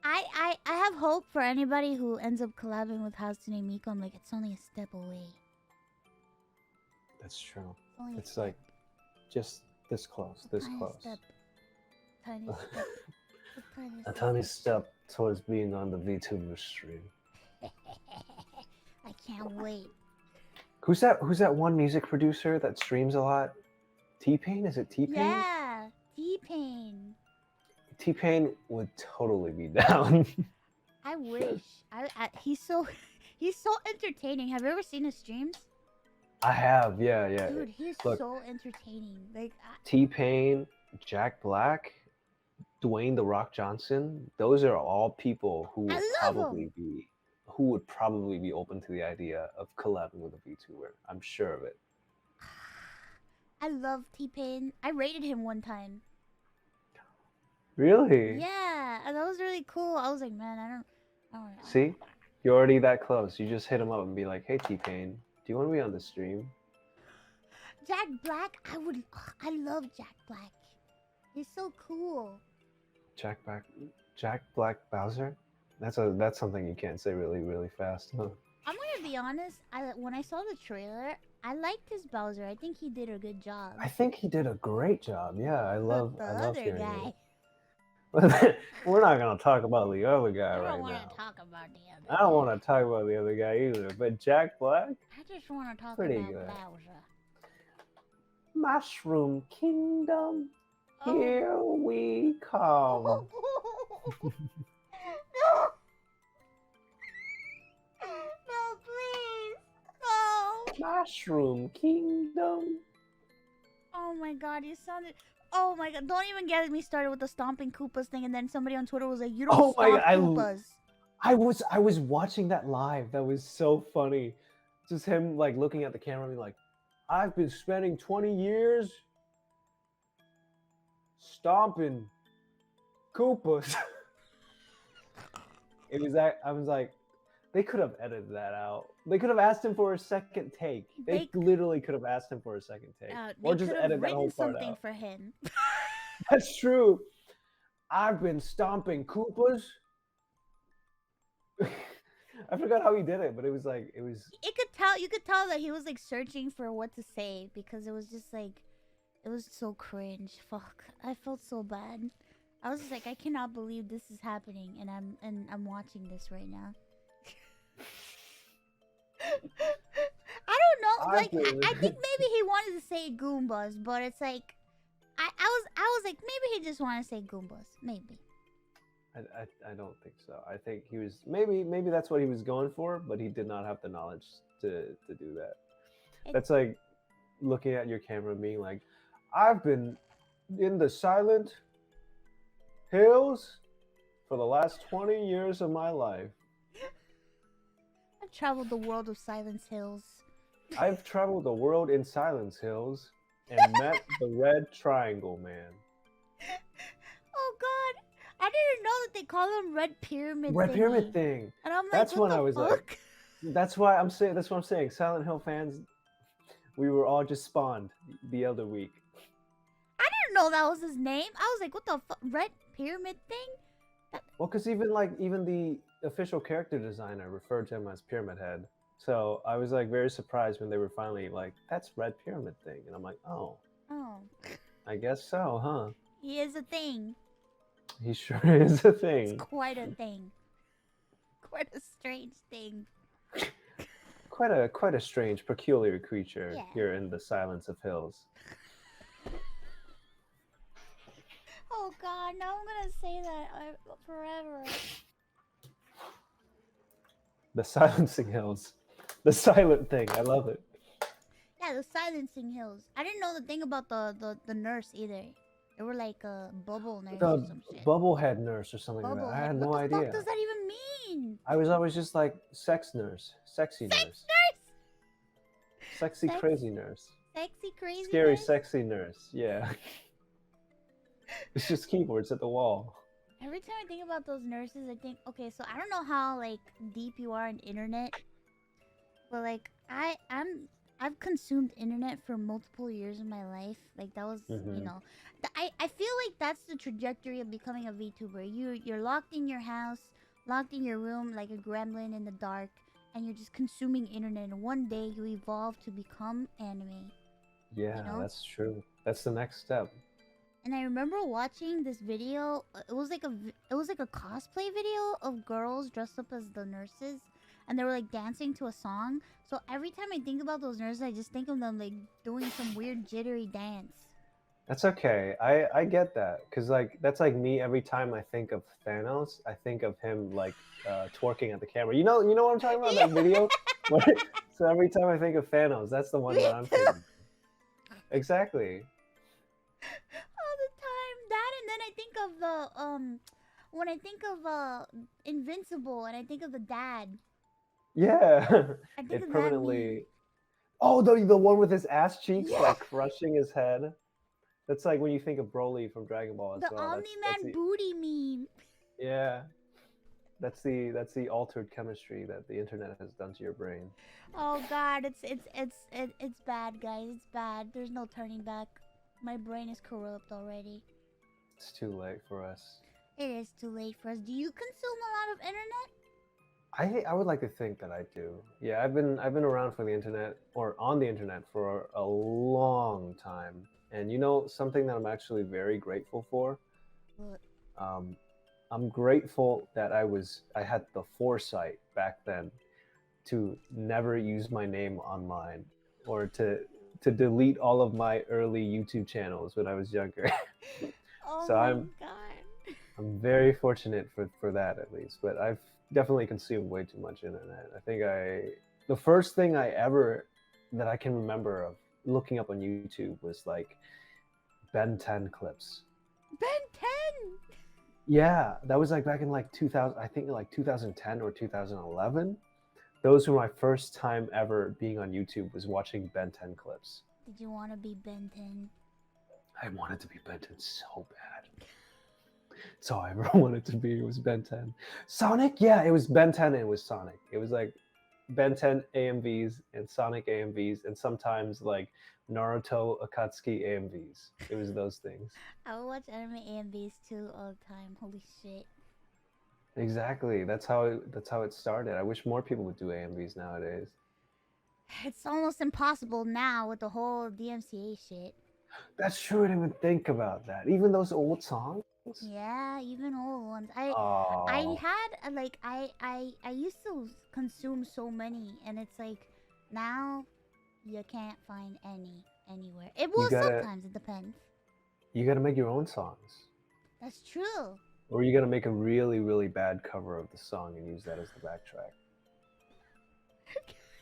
I have hope for anybody who ends up collabing with Hatsune Miku. I'm like, it's only a step away. That's true. Only It's like just this close, this tiny close. step. Tiny step. A tiny step towards being on the Vtuber stream. I can't wait. Who's that one music producer that streams a lot? T-Pain? Is it T-Pain? Yeah, T-Pain. T-Pain would totally be down. I wish. He's so entertaining. Have you ever seen his streams? I have, yeah. Dude, he's Look, so entertaining. Like T-Pain, Jack Black, Dwayne The Rock Johnson, those are all people who would probably be open to the idea of collabing with a VTuber. I'm sure of it. I love T-Pain. I rated him one time. Really? Yeah, and that was really cool. I was like, man, I don't know. See? You're already that close. You just hit him up and be like, hey T-Pain, do you want to be on the stream? Jack Black, I love Jack Black. He's so cool. Jack Black Bowser? That's something you can't say really, really fast. Huh? I'm gonna be honest. When I saw the trailer, I liked his Bowser. I think he did a good job. I think he did a great job. Yeah, I love other hearing guy. it. We're not gonna talk about the other guy right now. I don't want to talk about the other. I don't want to talk about the other guy either. But Jack Black, I just want to talk pretty about good. Bowser. Mushroom Kingdom, Oh. here we come. No. No, please. No. Mushroom Kingdom. Oh my god, you sounded. Oh my god, don't even get me started with the stomping Koopas thing, and then somebody on Twitter was like, you don't stomp Koopas. I was watching that live. That was so funny. Just him like looking at the camera and being like, I've been spending 20 years stomping Koopas. I was like, they could have edited that out. They could have asked him for a second take. They literally could have asked him for a second take. Or just edit that whole part something out. for him. That's true. I've been stomping Koopas. I forgot how he did it, but it was. You could tell that he was like searching for what to say because it was just like, it was so cringe. Fuck, I felt so bad. I was just like, I cannot believe this is happening, and I'm watching this right now. I don't know. Like, I think maybe he wanted to say Goombas, but it's like, I was like, maybe he just wanted to say Goombas, maybe. I don't think so. I think he was maybe that's what he was going for, but he did not have the knowledge to do that. That's like looking at your camera and being like, I've been in the Silent Hills for the last 20 years of my life. I've traveled the world of Silence Hills. I've traveled the world in Silence Hills and met the Red Triangle Man. Oh God, I didn't know that they call him Red Pyramid. Red Pyramid thing. And I'm like, that's what when the I was fuck? like, that's what I'm saying. Silent Hill fans, we were all just spawned the other week. I didn't know that was his name. I was like, what the fuck? Red Pyramid thing? Well, because even the official character designer referred to him as Pyramid Head. So I was like very surprised when they were finally like, that's Red Pyramid thing. And I'm like, oh. Oh. I guess so, huh? He is a thing. He sure is a thing. It's quite a thing. Quite a strange thing. Quite a strange, peculiar creature here in the Silence of Hills. Oh God, now I'm gonna say that forever. The Silencing Hills. The silent thing. I love it. Yeah, the Silencing Hills. I didn't know the thing about the nurse either. They were like a bubble nurse or some shit. Bubblehead nurse or something like that. I had no idea. What the fuck does that even mean? I was always just like sex nurse. Sexy nurse. Sexy crazy nurse. Sexy crazy Scary nurse? sexy nurse. Yeah. It's just keyboards at the wall. Every time I think about those nurses, I think, okay, so I don't know how like deep you are in internet, but like I've consumed internet for multiple years of my life. Like that was, you know, I feel like that's the trajectory of becoming a VTuber. You're locked in your house, locked in your room like a gremlin in the dark, and you're just consuming internet. And one day you evolve to become anime. Yeah, You know? that's true. That's the next step. And I remember watching this video. It was like a cosplay video of girls dressed up as the nurses, and they were like dancing to a song. So every time I think about those nurses, I just think of them like doing some weird jittery dance. That's okay. I get that because like that's like me every time I think of Thanos. I think of him like twerking at the camera. You know what I'm talking about? That video. So every time I think of Thanos, that's the one Me that I'm too. thinking. Exactly. All the time. That, and then I think of the when I think of Invincible, and I think of the dad. Yeah. I think It of that permanently. meme. Oh, the one with his ass cheeks Yeah. like crushing his head. That's like when you think of Broly from Dragon Ball as The well. Omni-Man booty meme. Yeah. That's the altered chemistry that the internet has done to your brain. Oh god, it's bad, guys. It's bad. There's no turning back. My brain is corrupt already. It's too late for us. It is too late for us. Do you consume a lot of internet? I would like to think that I do. Yeah, I've been around for the internet or on the internet for a long time. And you know something that I'm actually very grateful for? What? I'm grateful that I had the foresight back then to never use my name online or to delete all of my early YouTube channels when I was younger. Oh So my I'm god. very fortunate for that at least, but I've definitely consumed way too much internet. I think the first thing I ever that I can remember of looking up on YouTube was like Ben 10 clips. Ben 10. Yeah, that was like back in like 2000, I think like 2010 or 2011. Those were my first time ever being on YouTube was watching Ben 10 clips. Did you want to be Ben 10? I wanted to be Ben 10 so bad. That's all I ever wanted to be was Ben 10. Sonic? Yeah, it was Ben 10 and it was Sonic. It was like Ben 10 AMVs and Sonic AMVs and sometimes like Naruto Akatsuki AMVs. It was those things. I would watch anime AMVs too all the time. Holy shit. Exactly. That's how it started. I wish more people would do AMVs nowadays. It's almost impossible now with the whole DMCA shit. That's true. I didn't even think about that. Even those old songs. Yeah, even old ones. I Oh, had like I used to consume so many, and it's like now you can't find any anywhere. It will sometimes. It depends. you gotta make your own songs, That's true. or you gotta make a really really bad cover of the song and use that as the backtrack.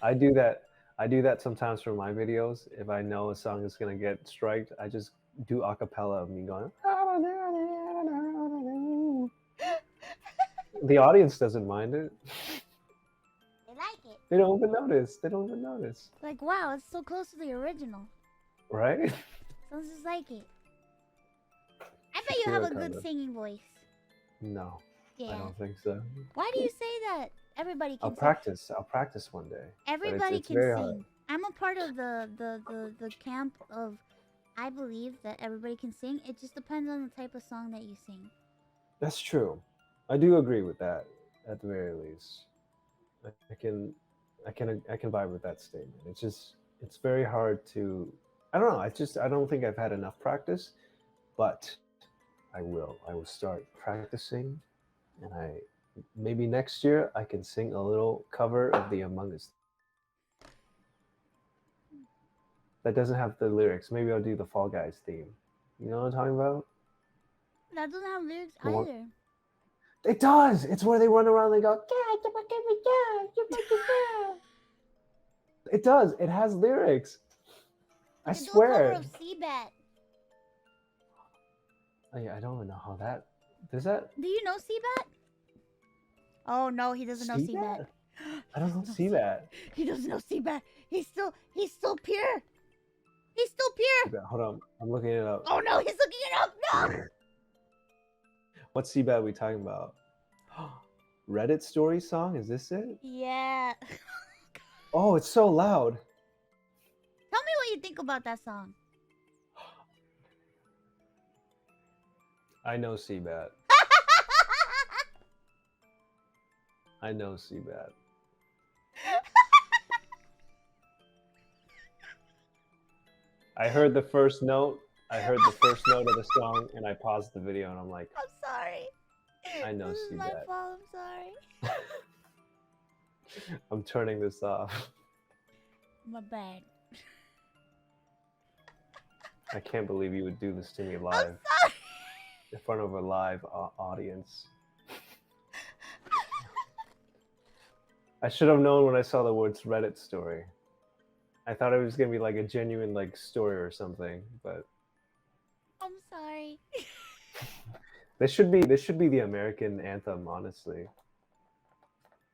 I do that sometimes for my videos. If I know a song is gonna get striked, I just do a cappella of me going. The audience doesn't mind it. They like it. They don't even notice. They don't even notice. Like, wow, it's so close to the original. Right? Sounds just like it. I bet you have a good singing voice. No, Yeah. I don't think so. Why do you say that? Everybody can I'll sing. practice. I'll practice one day. Everybody it's can very sing. hard. I'm a part of the camp of I believe that everybody can sing. It just depends on the type of song that you sing. That's true. I do agree with that. At the very least, I can vibe with that statement. It's very hard to. I don't know. I don't think I've had enough practice, but I will start practicing, and maybe next year I can sing a little cover of the Among Us. That doesn't have the lyrics. Maybe I'll do the Fall Guys theme. You know what I'm talking about? That doesn't have lyrics The one- either. It does. It's where they run around and they go. It does. It has lyrics. I You can do a swear. cover of Seabat. Oh, yeah, I don't even know how that. Does that? Do you know Seabat? Oh no, he doesn't know See Seabat. that? I don't see that. He doesn't know Seabat. He's still pure. He's still pure. Hold on. I'm looking it up. Oh no, he's looking it up. No. What Seabed are we talking about? Reddit story song? Is this it? Yeah. Oh, it's so loud. Tell me what you think about that song. I know Seabed. I know Seabed. I heard the first note. I heard the first note of the song, and I paused the video, and I'm like, I'm sorry. I know This is my Seabed. fault. I'm sorry. I'm turning this off. My bad. I can't believe you would do this to me I'm live sorry. in front of a live audience. I should have known when I saw the words Reddit story. I thought it was gonna be like a genuine like story or something, but I'm sorry. this should be the American anthem, honestly.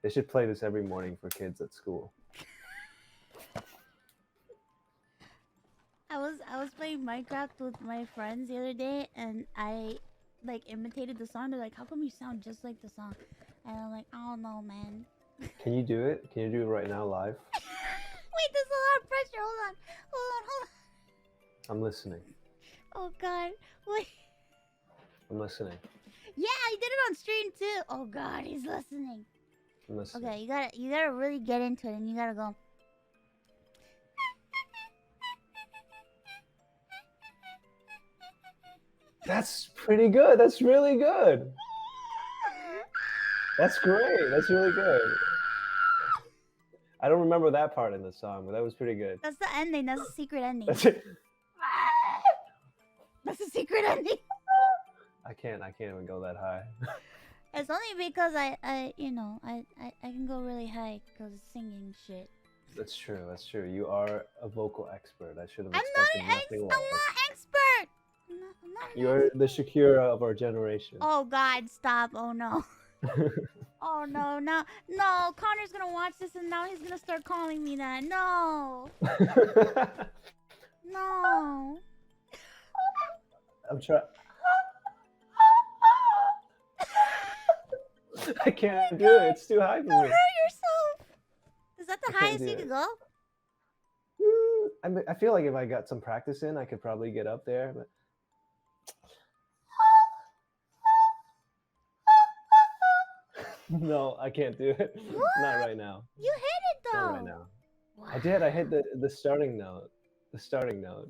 They should play this every morning for kids at school. I was playing Minecraft with my friends the other day, and I like imitated the song. They're like, "How come you sound just like the song?" And I'm like, "I don't know, man." Can you do it? Can you do it right now live? Wait, there's a lot of pressure. Hold on. I'm listening. Oh God. Wait. I'm listening. Yeah, I did it on stream too. Oh God, he's listening. I'm listening. Okay, you gotta really get into it, and you gotta go. That's pretty good. That's really good. That's great. That's really good. I don't remember that part in the song, but that was pretty good. That's the ending. That's the secret ending. That's it. That's the secret ending. I can't even go that high. It's only because I can go really high because singing shit. That's true. That's true. You are a vocal expert. I should have I'm expected not nothing less. I'm not expert. I'm not an You're expert. the Shakira of our generation. Oh God, stop! Oh no. Oh no, no, no! Connor's gonna watch this and now he's gonna start calling me that. No, no. I'm trying. I can't do it. It's too high for Don't me. hurt yourself. Is that the I can't highest do you it. could go? I feel like if I got some practice in, I could probably get up there. But no, I can't do it. What? Not right now. You hit it though. Not right now. I did. I hit the starting note. The starting note.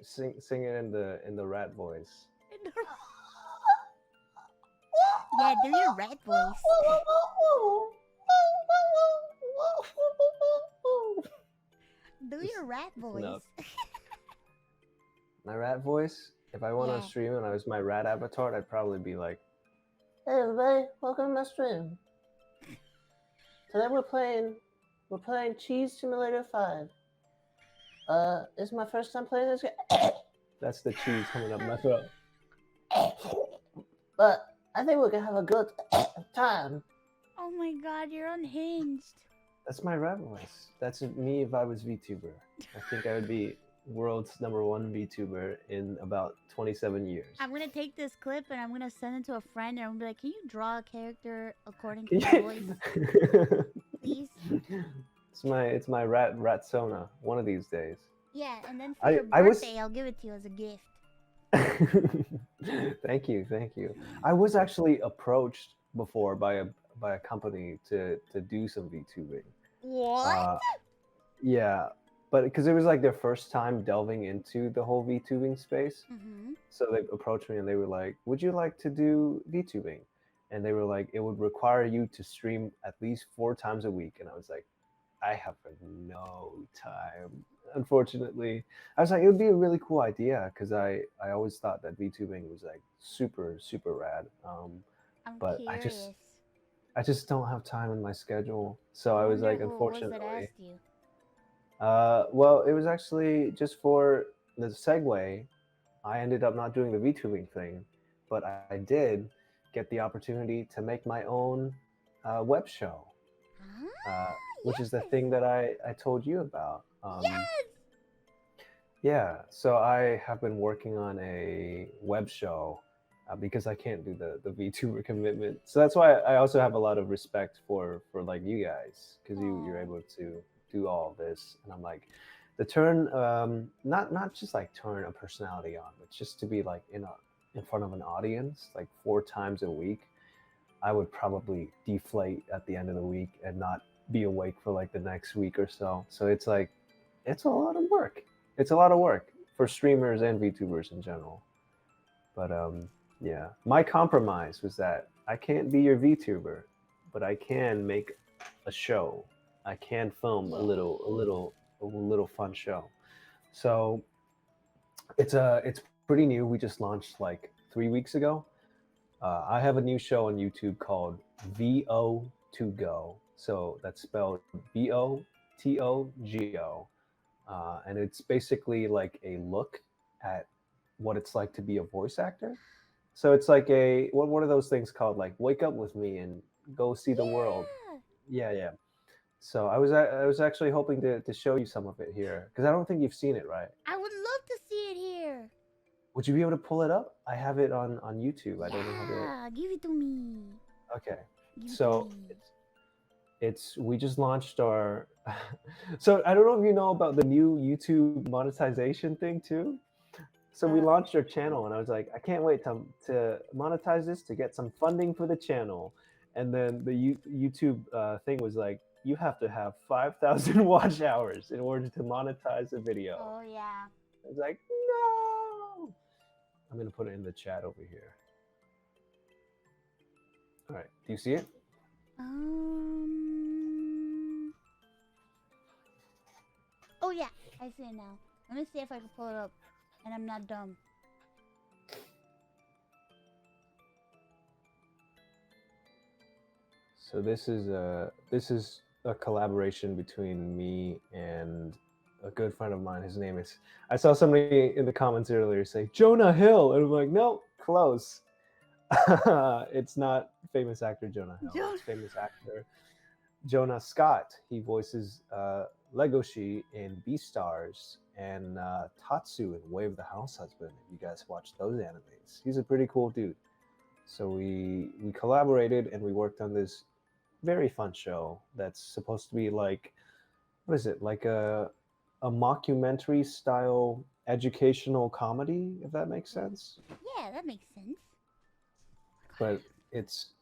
Sing it in the rat voice. Yeah, do your rat voice. Do your rat voice. No. My rat voice. If I went on Yeah. stream and I was my rat avatar, I'd probably be like, "Hey everybody, welcome to my stream. Today we're playing Cheese Simulator 5. It's my first time playing this game." That's the cheese coming up my throat. But I think we're gonna have a good time. Oh my God, you're unhinged. That's my rat voice. That's me if I was VTuber. I think I would be world's #1 VTuber in about 27 years. I'm gonna take this clip and I'm gonna send it to a friend and I'm gonna be like, "Can you draw a character according to your voice, please?" It's my ratsona. One of these days. Yeah, and then for I- your I was- birthday, I'll give it to you as a gift. Thank you. I was actually approached before by a company to do some VTubing. What? Yeah, but because it was like their first time delving into the whole VTubing space, Mm-hmm. so they approached me and they were like, "Would you like to do VTubing?" And they were like, "It would require you to stream at least 4 times a week." And I was like, "I have no time." Unfortunately, I was like, it would be a really cool idea because I always thought that VTubing was like super rad. I'm But curious. I just don't have time in my schedule. So I was wonder like, who it was that unfortunately. asked you. Well, it was actually just for the segue. I ended up not doing the VTubing thing, but I did get the opportunity to make my own web show, which is the yes. thing that I told you about. Yes. Yeah, so I have been working on a web show because I can't do the VTuber commitment. So that's why I also have a lot of respect for like you guys, because you're able to do all of this, and I'm like, the turn not just like turn a personality on, but just to be like in front of an audience like 4 times a week, I would probably deflate at the end of the week and not be awake for like the next week or so. So it's like, it's a lot of work. It's a lot of work for streamers and VTubers in general. But yeah, my compromise was that I can't be your VTuber, but I can make a show. I can film a little fun show. So it's pretty new. We just launched like 3 weeks ago. I have a new show on YouTube called VO2Go. So that's spelled VOTOGO. And it's basically like a look at what it's like to be a voice actor. So it's like what are those things called? Like wake up with me and go see the world. Yeah. So I was actually hoping to show you some of it here, because I don't think you've seen it, right? I would love to see it here. Would you be able to pull it up? I have it on YouTube. I don't know how to. Yeah, give it to me. Okay. Give it So to me. it's we just launched our. So I don't know if you know about the new YouTube monetization thing too. So we launched our channel, and I was like, I can't wait to monetize this, to get some funding for the channel. And then the YouTube thing was like, you have to have 5,000 watch hours in order to monetize a video. Oh yeah. I was like, no. I'm gonna put it in the chat over here. All right, do you see it? Oh yeah, I see it now. Let me see if I can pull it up, and I'm not dumb. So this is a collaboration between me and a good friend of mine. His name is. I saw somebody in the comments earlier say Jonah Hill, and I'm like, no, close. It's not famous actor Jonah Hill. It's famous actor Jonah Scott. He voices Legoshi in Beastars and Tatsu in Way of the House Husband. If you guys watch those animes, he's a pretty cool dude. So we collaborated and we worked on this very fun show that's supposed to be like, what is it, like a mockumentary style educational comedy, if that makes sense. Yeah, that makes sense. But it's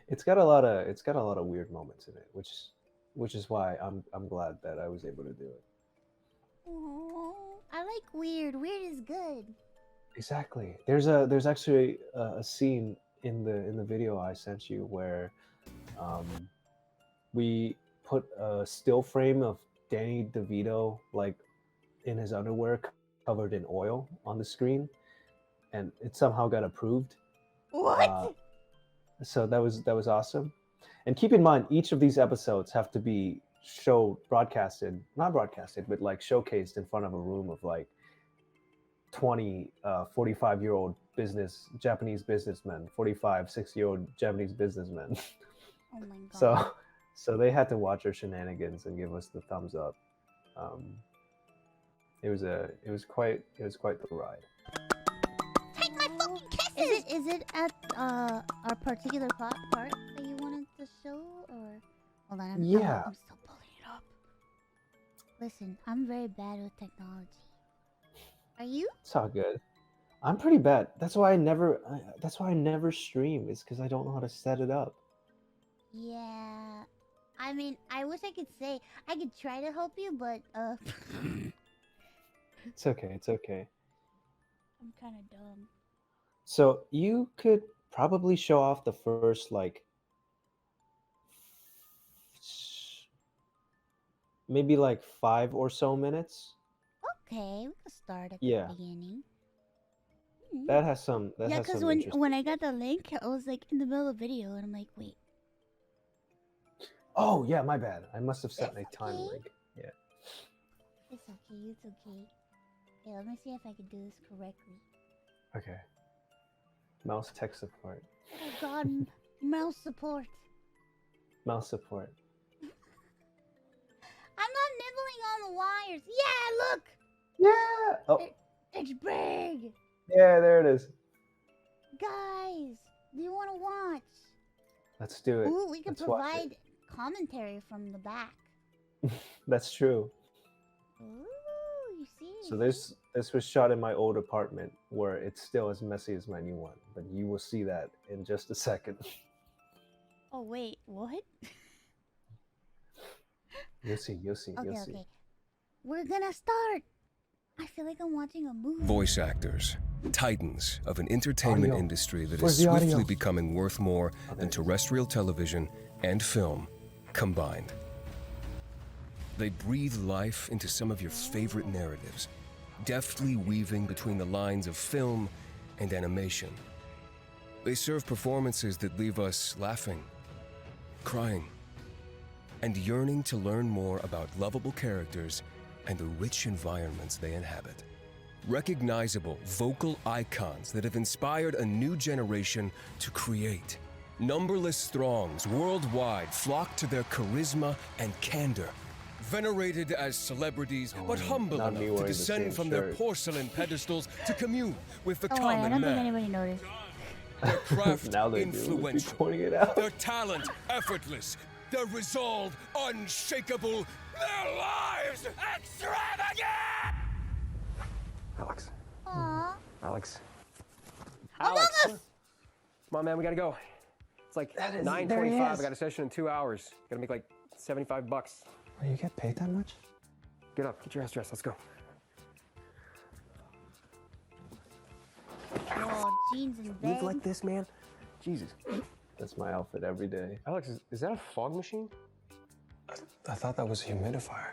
it's got a lot of weird moments in it, which is why I'm glad that I was able to do it. Oh, I like weird. Weird is good. Exactly. There's actually a scene in the video I sent you where we put a still frame of Danny DeVito like in his underwear covered in oil on the screen, and it somehow got approved. What? So that was awesome. And keep in mind, each of these episodes have to be not broadcasted, but like showcased in front of a room of like 20 45-year-old Japanese businessmen, 45 6-year-old Japanese businessmen. Oh my god. So they had to watch our shenanigans and give us the thumbs up. It was quite the ride. Take my fucking kisses. Is it at our particular part that you wanted to show, or hold on? I'm still pulling it up. Listen, I'm very bad with technology. Are you? It's all good. I'm pretty bad. That's why I never stream. Is because I don't know how to set it up. Yeah. I mean, I wish I could say I could try to help you, but It's okay. It's okay. I'm kind of dumb. So you could probably show off the first like maybe like 5 or so minutes. Okay, we can start at the beginning. That has some. Yeah, because when I got the link, I was like in the middle of the video, and I'm like, wait. Oh yeah, my bad. I must have set a time link. Yeah. It's okay. It's okay. Okay, let me see if I can do this correctly. Okay. Mouse tech support. Oh god, mouse support. Mouse support. I'm not nibbling on the wires. Yeah, look. Yeah. Oh. It's big. Yeah, there it is. Guys, do you want to watch? Let's do it. Ooh, we can Let's watch provide commentary from the back. it. That's true. Ooh, you see? So this was shot in my old apartment where it's still as messy as my new one, but you will see that in just a second. Oh wait, what? You'll see, you'll see, Okay, you'll see. okay. We're gonna start. I feel like I'm watching a movie. Voice actors, titans of an entertainment Audio. industry that Where's is the audio? swiftly becoming worth more there than it is. terrestrial television and film combined. They breathe life into some of your favorite narratives, deftly weaving between the lines of film and animation. They serve performances that leave us laughing, crying, and yearning to learn more about lovable characters and the rich environments they inhabit. Recognizable vocal icons that have inspired a new generation to create. Numberless throngs worldwide flock to their charisma and candor. Venerated as celebrities, but humble not me enough to wearing the descend same from their shirt. porcelain pedestals to commune with the Oh, I common don't think man. anybody noticed. Their craft Now they do. Let's be influential. pointing it out. Their talent effortless. Their resolve unshakable. Their lives extravagant! Alex. Aww. Alex. Among Alex. Us! Come on, man, we gotta go. It's like That is- 9:25. there he I is. got a session in 2 hours. Gotta make like $75. Oh, you get paid that much? Get up, get your ass dressed. Let's go. Oh, jeans and Live bag. like this, man. Jesus. That's my outfit every day. Alex, is that a fog machine? I thought that was a humidifier.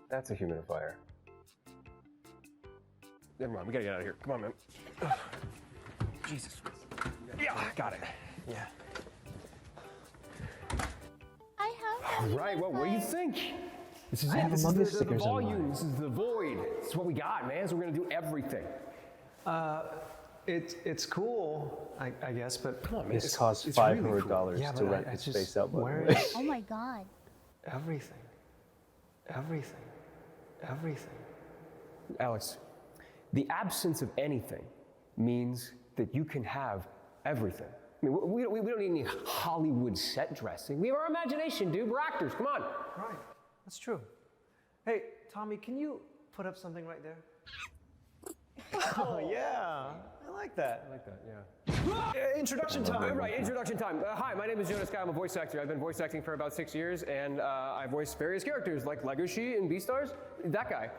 That's a humidifier. Never mind, we gotta get out of here. Come on, man. Ugh. Jesus. Yeah, got it. Yeah. I have. All right, what do you think? This is I it. have This is mother the stickers in volume. mine. This is the void. This is what we got, man. So we're gonna do everything. It's cool, I guess, but Come on, man. This costs it's really $500 cool. Yeah, to but rent I this just- space out. by the where way. is- Oh my god. everything. Everything. Everything. Alex, the absence of anything means that you can have everything. I mean, we don't need any Hollywood set dressing. We have our imagination, dude. We're actors. Come on. Right. That's true. Hey, Tommy, can you put up something right there? Oh, yeah. I like that. I like that, yeah. Introduction time. Right, introduction time. Hi, my name is Jonas Guy. I'm a voice actor. I've been voice acting for about 6 years, and I voiced various characters like Legoshi in Beastars, that guy.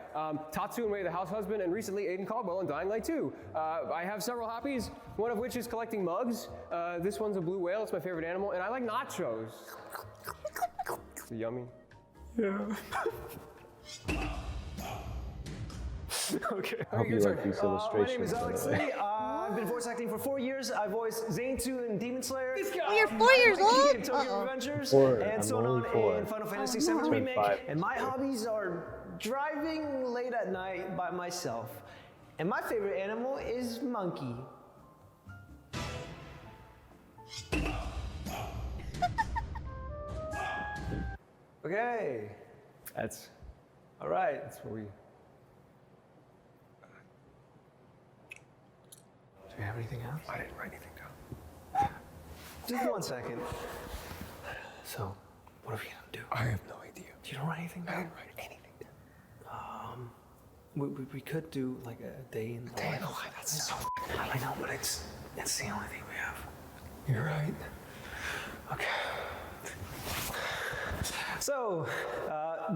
Tatsu in Way of the House Husband, and recently Aiden Caldwell in Dying Light 2. I have several hobbies, one of which is collecting mugs. This one's a blue whale. It's my favorite animal, and I like nachos. Is it yummy? Okay. I hope you like these My illustrations. name is by the Alex way. Lee. I've been voice acting for 4 years. I voiced Zenitsu in Demon Slayer. Oh, you're 4 years old? In Tokyo Uh-oh. Adventures, 4. and I'm so only on 4. in Final Fantasy Oh, VII no. Remake. 5. And my hobbies are driving late at night by myself. And my favorite animal is monkey. Okay. That's All right. what we. Do we have anything else? I didn't write anything down. Just 1 second. So, what are we gonna do? I have no idea. You don't write anything I down? didn't write anything down. We could do like a day in the life. That's so. I know, but it's the only thing we have. You're right. Okay. So,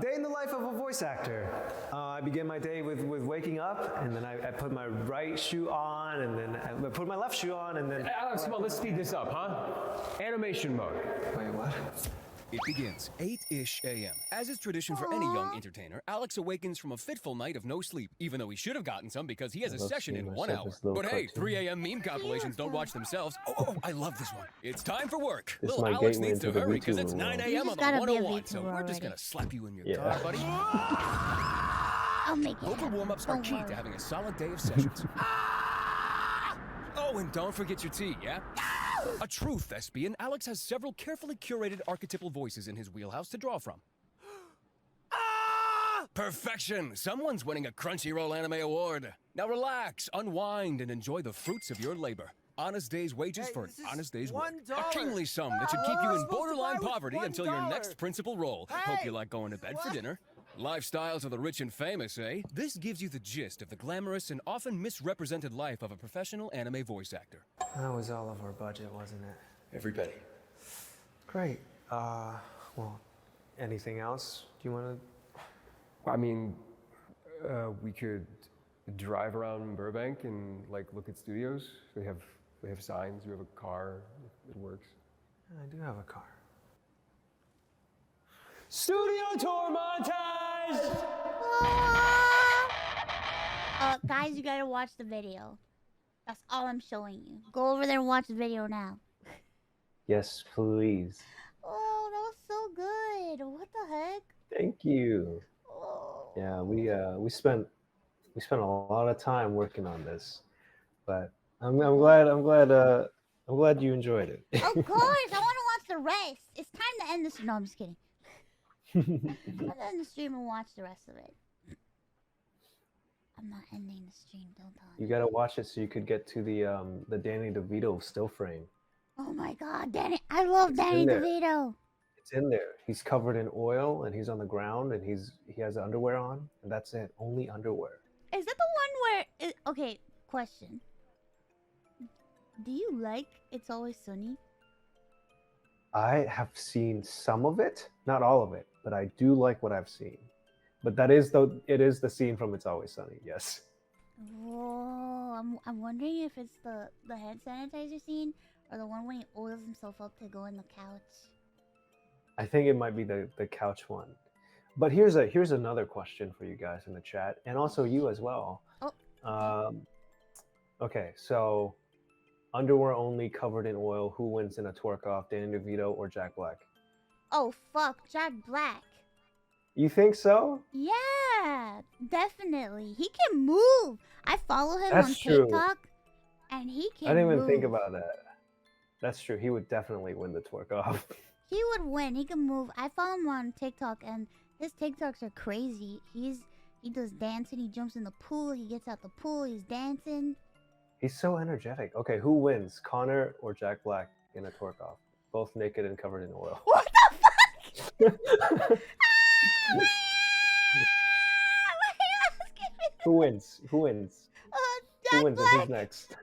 day in the life of a voice actor. I begin my day with waking up, and then I put my right shoe on, and then I put my left shoe on, and then. Alex, come on, let's speed this up, huh? Animation mode. Wait, what? It begins 8-ish a.m. As is tradition for any young entertainer, Alex awakens from a fitful night of no sleep, even though he should have gotten some because he has a love session in seeing 1 myself hour. as little But hey, cartoon. 3 a.m. meme compilations don't watch themselves. Oh, I love this one. It's time for work. This is Little my Alex gateway needs to into the hurry because Vtuber it's 9 world. a.m. You on just the gotta be a 101, so VTuber we're just already. gonna slap you in your Yeah. car, buddy. I'll make it. Vocal happen. warm-ups are Don't key worry. to having a solid day of sessions. Oh, and don't forget your tea, yeah? A true thespian, Alex has several carefully curated archetypal voices in his wheelhouse to draw from. Perfection! Someone's winning a Crunchyroll Anime Award. Now relax, unwind, and enjoy the fruits of your labor. Honest day's wages for an this is honest day's work. $1. A kingly sum that should What keep am you I in supposed to borderline buy with poverty until your $1? next principal roll. Hope you like going to bed for what? dinner. Lifestyles of the rich and famous, eh? This gives you the gist of the glamorous and often misrepresented life of a professional anime voice actor. That was all of our budget, wasn't it? Every penny. Great. Well, anything else? Do you want to? I mean, we could drive around Burbank and like look at studios. They have signs. You have a car. It works. I do have a car. Studio tour montage. Guys, you gotta watch the video. That's all I'm showing you. Go over there and watch the video now. Yes, please. Oh, that was so good. What the heck? Thank you. Oh. Yeah, we spent a lot of time working on this, but I'm glad you enjoyed it. Of course, I want to watch the rest. It's time to end this. No, I'm just kidding. I'm gonna end the stream and watch the rest of it. I'm not ending the stream. Don't talk. You gotta watch it so you could get to the Danny DeVito still frame. Oh my God, Danny! I love Danny in there. DeVito. It's in there. He's covered in oil and he's on the ground and he has underwear on and that's it. Only underwear. Is that the one where? Okay, question. Do you like It's Always Sunny? I have seen some of it, not all of it, but I do like what I've seen. But it is the scene from It's Always Sunny. Yes. Whoa! I'm wondering if it's the hand sanitizer scene or the one when he oils himself up to go in the couch. I think it might be the couch one. But here's another question for you guys in the chat and also you as well. Oh. Okay, so underwear only covered in oil. Who wins in a twerk off, Danny DeVito or Jack Black? Oh fuck, Jack Black. You think so? Yeah, definitely. He can move. I follow him That's on true. TikTok, and he can. I didn't even move. think about that. That's true. He would definitely win the twerk off. He would win. He can move. I follow him on TikTok, and his TikToks are crazy. He does dancing. He jumps in the pool. He gets out the pool. He's dancing. He's so energetic. Okay, who wins, Connor or Jack Black in a twerk off? Both naked and covered in oil. What the fuck? Who wins? Who wins? Jack Who wins? Black. And who's next?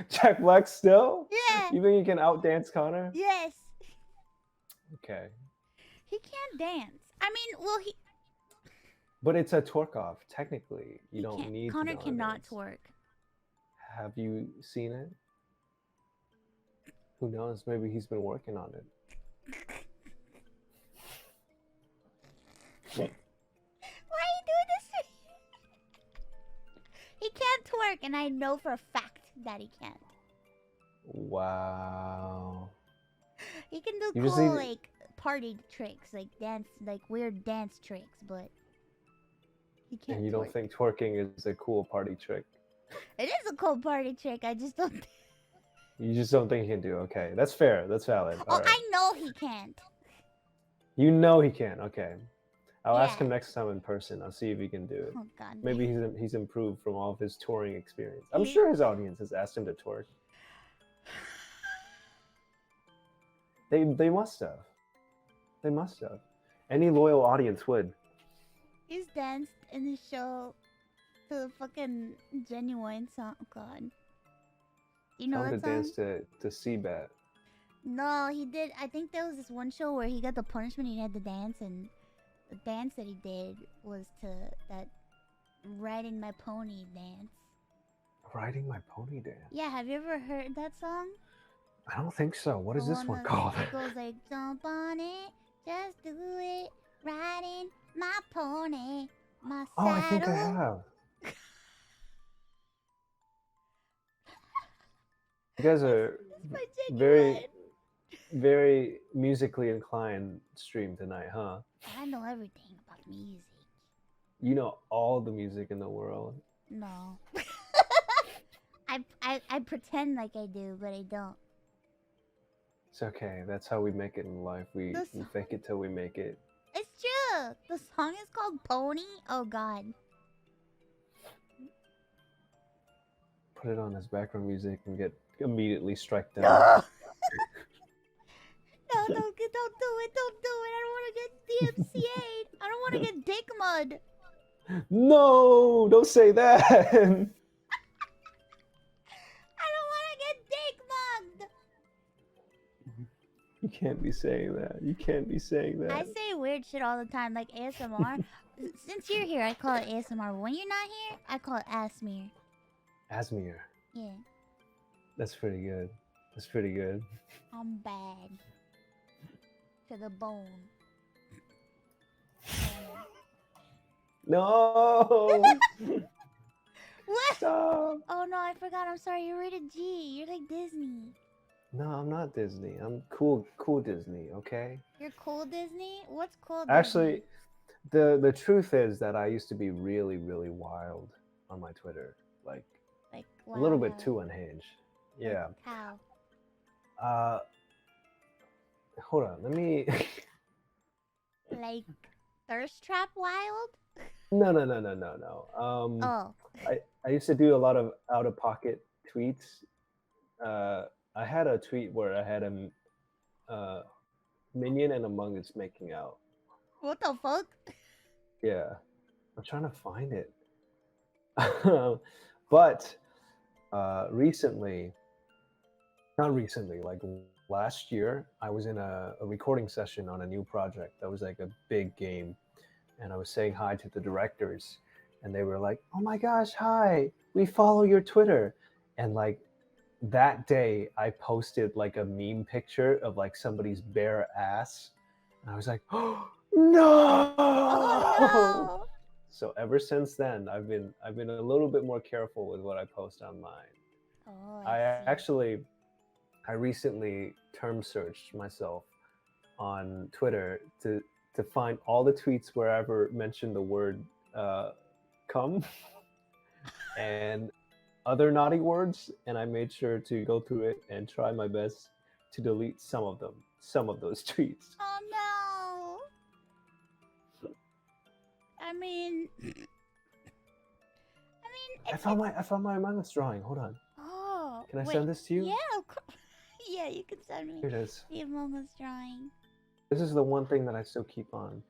Jack Black still? Yeah. You think he can outdance Connor? Yes. Okay. He can't dance. I mean, well, he. But it's a twerk off. Technically, you he don't can't. need Connor to know how to cannot dance. twerk. Have you seen it? Who knows? Maybe he's been working on it. Why are you doing this to me? He can't twerk, and I know for a fact that he can't. Wow. He can do You just cool, need- like, party tricks, like dance, like weird dance tricks, but he can't And you twerk. don't think twerking is a cool party trick? It is a cool party trick, I just don't... You just don't think he can do. Okay, that's fair. That's valid. Oh, All right. I know he can't. You know he can. Okay. I'll ask Yeah. him next time in person. I'll see if he can do it. Oh, God. Maybe he's improved from all of his touring experience. I'm He- sure his audience has asked him to twerk. They must have. They must have. Any loyal audience would. He's danced in the show to the fucking Genuine song. Oh, God. You know I that would song? dance to Seabat. No, he did. I think there was this one show where he got the punishment. He had to dance, and the dance that he did was to that riding my pony dance. Riding my pony dance. Yeah, have you ever heard that song? I don't think so. What is The this one that- called? It goes like, jump on it, just do it, riding my pony, my Oh, I think I saddle. have. You guys are My very, Genuine. very musically inclined stream tonight, huh? I know everything about music. You know all the music in the world. No. I pretend like I do, but I don't. It's okay. That's how we make it in life. We The fake it till we make it. It's true. The song is called Pony. Oh God. put it on as background music and get immediately struck down. No! No, don't do it. Don't do it. I don't want to get DMCA'd. I don't want to get dick mud. No, don't say that. I don't want to get dick mugged. You can't be saying that. You can't be saying that. I say weird shit all the time, like ASMR. Since you're here, I call it ASMR. But when you're not here, I call it Asmir. Asmir. Yeah, That's pretty good. That's pretty good. I'm bad. To the bone. No. What? Stop. Oh no, I forgot. I'm sorry. You're rated G. You're like Disney. No, I'm not Disney. I'm cool Disney, okay? You're cool Disney? What's cool Actually, the truth is that I used to be really, really wild on my Twitter. Like Disney? Like a little wow, bit too unhinged. Yeah. How? Hold on. Let me Like thirst trap wild? No. Oh. I used to do a lot of out of pocket tweets. I had a tweet where I had a Minion and Among Us making out. What the fuck? Yeah, I'm trying to find it. But not recently, like last year, I was in a recording session on a new project that was like a big game, and I was saying hi to the directors, and they were like, "Oh my gosh, hi! We follow your Twitter," and like that day, I posted like a meme picture of like somebody's bare ass, and I was like, "Oh no!" Oh no! So ever since then, I've been a little bit more careful with what I post online. Oh, I see. I recently term searched myself on Twitter to find all the tweets where I ever mentioned the word "cum" and other naughty words, and I made sure to go through it and try my best to delete some of those tweets. Oh no! I mean, I found my Among Us drawing. Hold on. Oh. Can I wait. send this to you? Yeah, of course. Yeah, you can send me Here it is. the Among Us drawing. This is the one thing that I still keep on.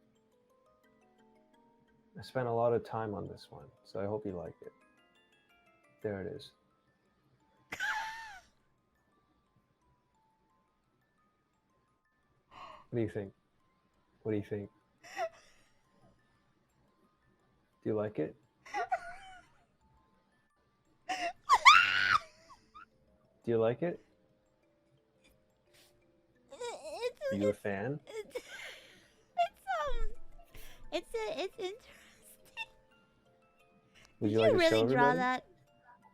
I spent a lot of time on this one, so I hope you like it. There it is. What do you think? What do you think? Do you like it? Do you like it? Are you a fan? It's interesting. Would Did like you to show really draw everybody? that?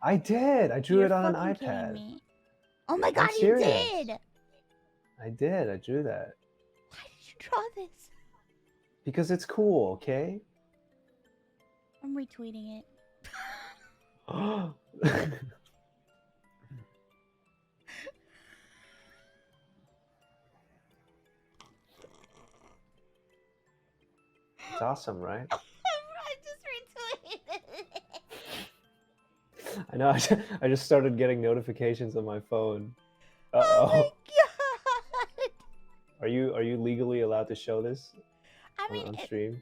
I did. I drew You're it on an fucking kidding iPad. me. Oh my god, you serious. did! I did. I drew that. Why did you draw this? Because it's cool, okay? I'm retweeting it. It's awesome, right? I just retweeted it. I know. I just started getting notifications on my phone. Oh Uh-oh. my god! Are you legally allowed to show this I mean, on stream?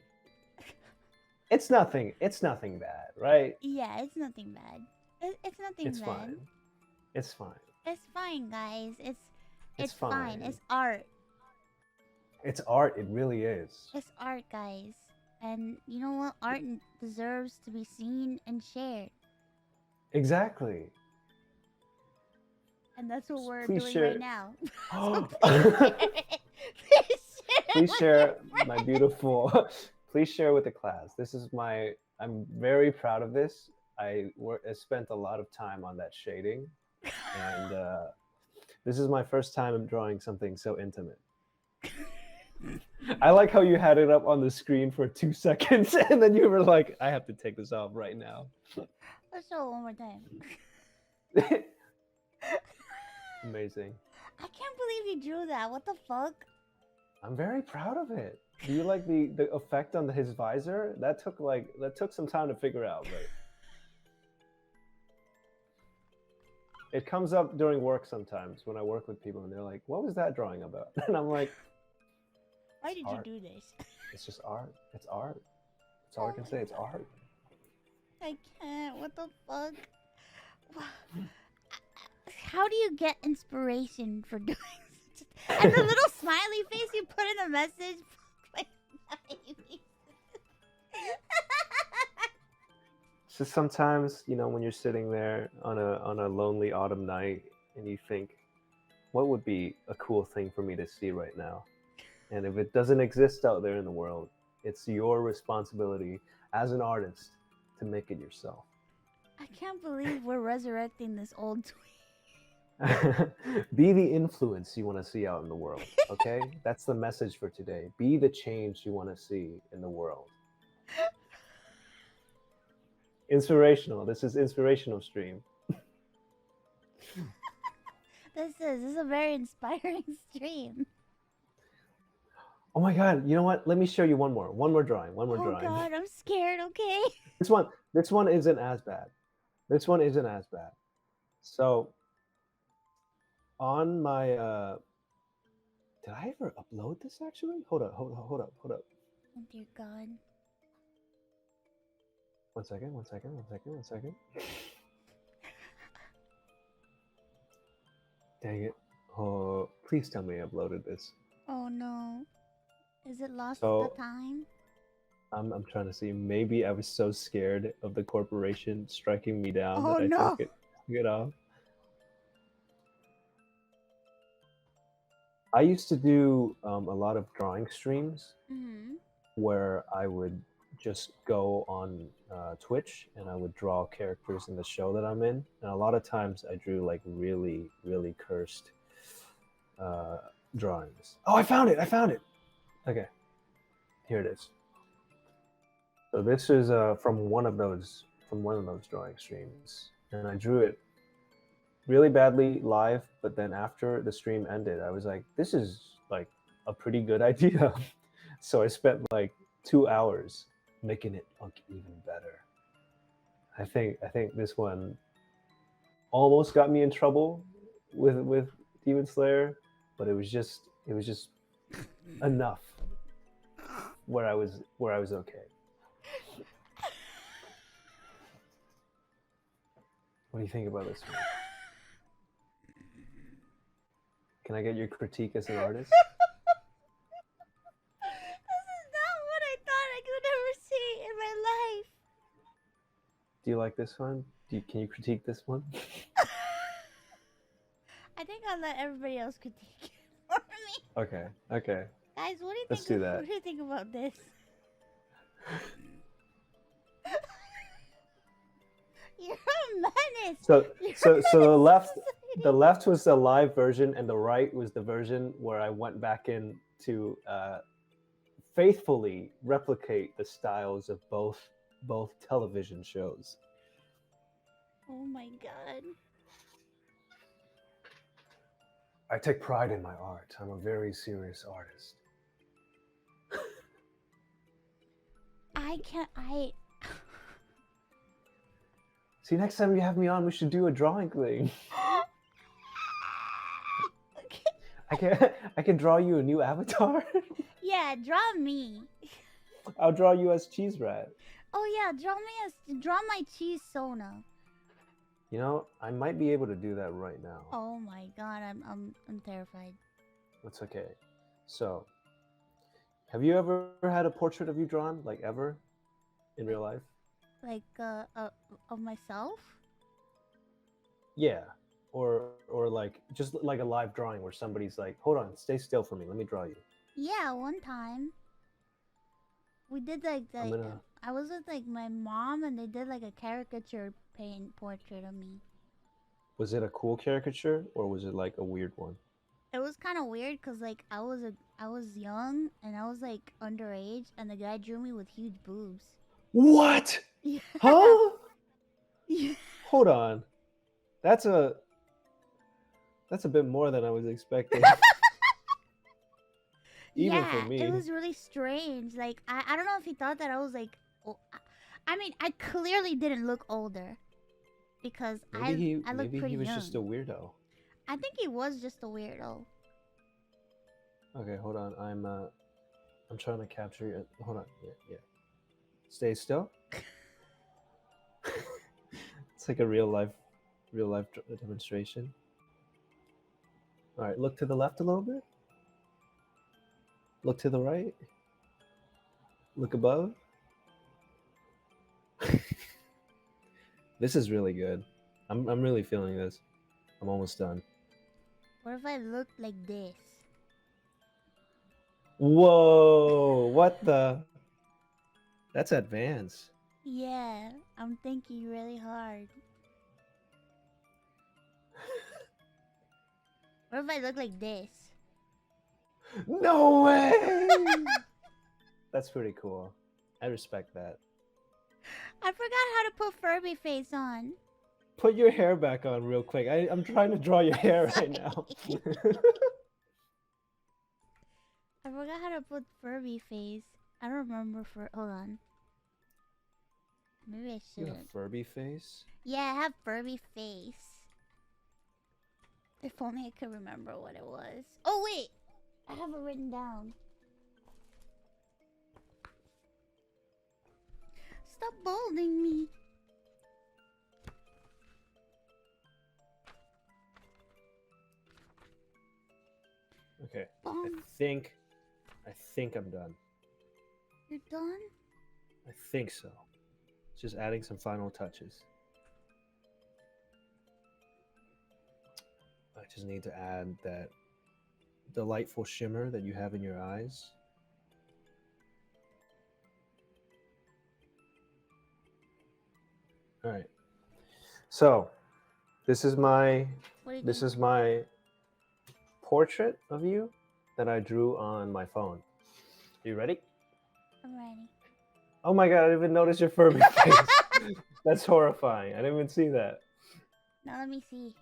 It's nothing bad, right? yeah, it's nothing bad. It's nothing It's bad. fine. It's fine. It's fine, guys. It's It's fine. fine. It's art. It's art. It really is. It's art, guys. And you know what? Art deserves to be seen and shared. Exactly. And that's what we're Please doing share. right now. Please share my beautiful. Please share with the class. This is my. I'm very proud of this. I spent a lot of time on that shading, and this is my first time drawing something so intimate. I like how you had it up on the screen for 2 seconds, and then you were like, "I have to take this off right now." Let's show it one more time. Amazing. I can't believe you drew that. What the fuck? I'm very proud of it. Do you like the effect on his visor? That took some time to figure out, but It comes up during work sometimes when I work with people, and they're like, "What was that drawing about?" And I'm like, Why did art. you do this? "It's just art. It's art. That's all I can say. It's art." I can't. What the fuck? How do you get inspiration for doing such a... And the little smiley face you put in a message. It's just sometimes, when you're sitting there on a lonely autumn night, and you think, what would be a cool thing for me to see right now? And if it doesn't exist out there in the world, it's your responsibility as an artist to make it yourself. I can't believe we're resurrecting this old tweet. Be the influence you want to see out in the world, okay? That's the message for today. Be the change you want to see in the world. Inspirational. This is inspirational stream. This is a very inspiring stream. Oh my god, you know what? Let me show you one more drawing. One more drawing. Oh god, I'm scared, okay? This one isn't as bad. So on my did I ever upload this actually? Hold up. Oh dear god. One second. Dang it. Oh, please tell me I uploaded this. Oh no. Is it lost So- at the time? I'm trying to see. Maybe I was so scared of the corporation striking me down Oh, that I no. took it off. I used to do a lot of drawing streams Mm-hmm. where I would just go on Twitch and I would draw characters in the show that I'm in. And a lot of times I drew like really, really cursed drawings. Oh, I found it. Okay, here it is. So this is from one of those drawing streams, and I drew it really badly live. But then after the stream ended, I was like, "This is like a pretty good idea." So I spent like 2 hours making it look even better. I think this one almost got me in trouble with Demon Slayer, but it was just enough where I was okay. What do you think about this one? Can I get your critique as an artist? This is not what I thought I could ever see in my life. Do you like this one? Can you critique this one? I think I'll let everybody else critique it for me. Okay. Guys, what do you Let's think? do that. What do you think about this? You're a menace. So You're so a so the menace left to society. the left was the live version, and the right was the version where I went back in to faithfully replicate the styles of both television shows. Oh my god. I take pride in my art. I'm a very serious artist. I See, next time you have me on, we should do a drawing thing. Okay. I can draw you a new avatar. Yeah, draw me. I'll draw you as Cheese Rat. Oh yeah, draw my cheese Sona. You know, I might be able to do that right now. Oh my god, I'm terrified. That's okay. So, have you ever had a portrait of you drawn, like ever, in real life? Like of myself? Yeah, or like just like a live drawing where somebody's like, "Hold on, stay still for me. Let me draw you." Yeah, one time. We did like I'm gonna- I was with like my mom and they did like a caricature paint portrait of me. Was it a cool caricature or was it like a weird one? It was kind of weird because like I was young and I was like underage and the guy drew me with huge boobs. What? Yeah. Huh? Yeah. Hold on. That's a bit more than I was expecting. Even Yeah, for me. it was really strange. Like I don't know if he thought that I was like I mean, I clearly didn't look older. because Maybe I look maybe pretty he was young. just a weirdo. I think he was just a weirdo. Okay, hold on. I'm trying to capture your. Hold on. Yeah. Stay still. It's like a real life demonstration. All right, look to the left a little bit. Look to the right. Look above. This is really good. I'm really feeling this. I'm almost done. What if I looked like this? Whoa! What the? That's advanced. Yeah, I'm thinking really hard. What if I look like this? No way! That's pretty cool. I respect that. I forgot how to put Furby face on. Put your hair back on real quick. I'm trying to draw your hair right now. I forgot how to put Furby face. I don't remember hold on. Maybe I You have shouldn't. Furby face? Yeah, I have Furby face. If only I could remember what it was. Oh wait! I have it written down. Stop bolding me. Okay. Bonk. I think I'm done. You're done? I think so. Just adding some final touches. I just need to add that delightful shimmer that you have in your eyes. All right. So, this is my portrait of you that I drew on my phone. You ready? I'm ready. Oh my god, I didn't even notice your Furby face. That's horrifying. I didn't even see that. Now let me see.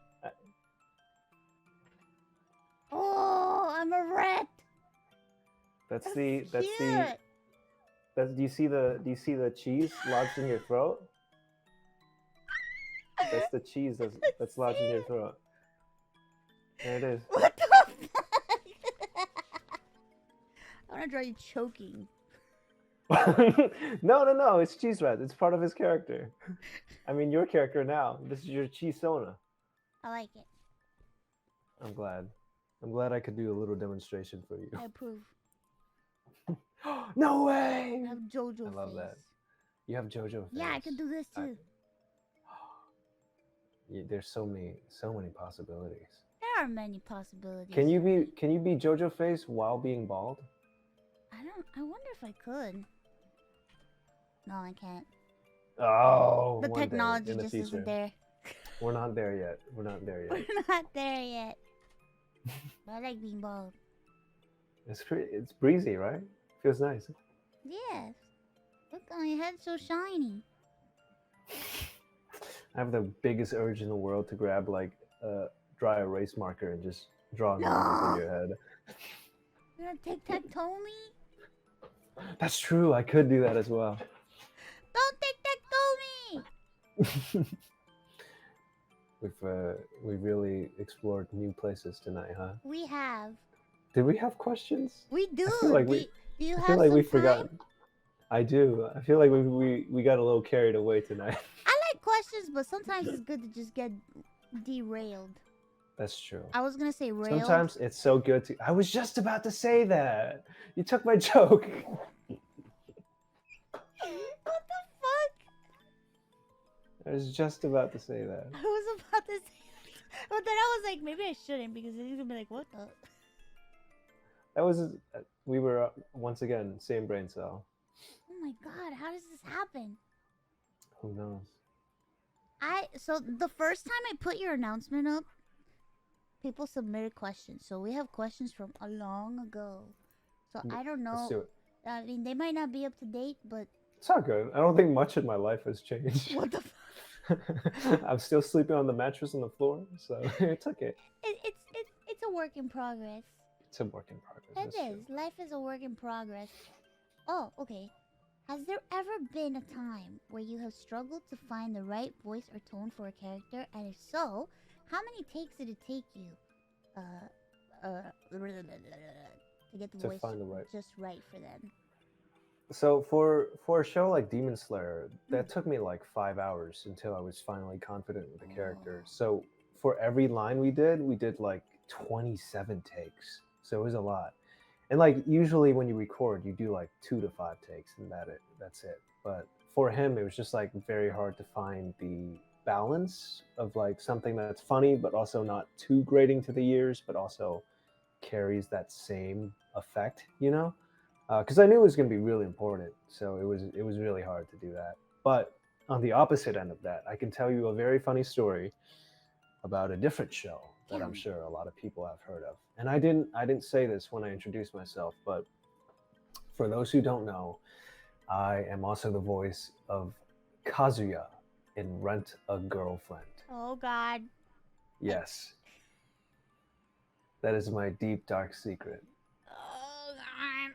Oh, I'm a rat. That's cute. do you see the cheese lodged in your throat? That's the cheese that's lodged in your throat. There it is. What the fuck? I want to draw you choking. No, it's cheese rat. It's part of his character. I mean, your character now. This is your cheese sona. I like it. I'm glad I could do a little demonstration for you. I approve. No way! I have JoJo I love face. that. You have JoJo face. Yeah, I can do this too. There's so many possibilities. There are many possibilities. Can you be JoJo face while being bald? I wonder if I could. No, I can't. Oh, The one day technology in the just future. isn't there. We're not there yet. We're not there yet. We're not there yet. But I like being bald. It's breezy, right? Feels nice. Yes. Look, my head's so shiny. I have the biggest urge in the world to grab like a dry erase marker and just draw numbers in your head. You're gonna tic-tac-toe me? That's true. I could do that as well. Don't tic-tac-toe me! We've really explored new places tonight, huh? We have. Did we have questions? We do. I feel like do you I have feel like some we time? forgot. I do. I feel like we got a little carried away tonight. I like questions, but sometimes it's good to just get derailed. That's true. I was gonna say railed. Sometimes it's so good to. I was just about to say that. You took my joke. What the fuck? I was just about to say that. I was about to say that. But then I was like, maybe I shouldn't because he's gonna be like, what the? That was. We were once again same brain cell. Oh my god, how does this happen? Who knows? So the first time I put your announcement up, people submitted questions. So we have questions from a long ago. So I don't know. Let's do it. I mean, they might not be up to date, but It's all good. I don't think much in my life has changed. what the? I'm still sleeping on the mattress on the floor, so it's okay. It's a work in progress. It's a work in progress. It is. Life is a work in progress. Oh, okay. Has there ever been a time where you have struggled to find the right voice or tone for a character? And if so, how many takes did it take you to get the To voice find the right. just right for them? So for a show like Demon Slayer, that took me like 5 hours until I was finally confident with the character. So for every line we did like 27 takes. So it was a lot. And like usually when you record, you do like 2 to 5 takes, and that's it. But for him, it was just like very hard to find the balance of like something that's funny, but also not too grating to the ears, but also carries that same effect, you know? Because I knew it was going to be really important, so it was really hard to do that. But on the opposite end of that, I can tell you a very funny story about a different show that I'm sure a lot of people have heard of. And I didn't say this when I introduced myself, but for those who don't know, I am also the voice of Kazuya in Rent a Girlfriend. Oh God. Yes. That is my deep dark secret. Oh God.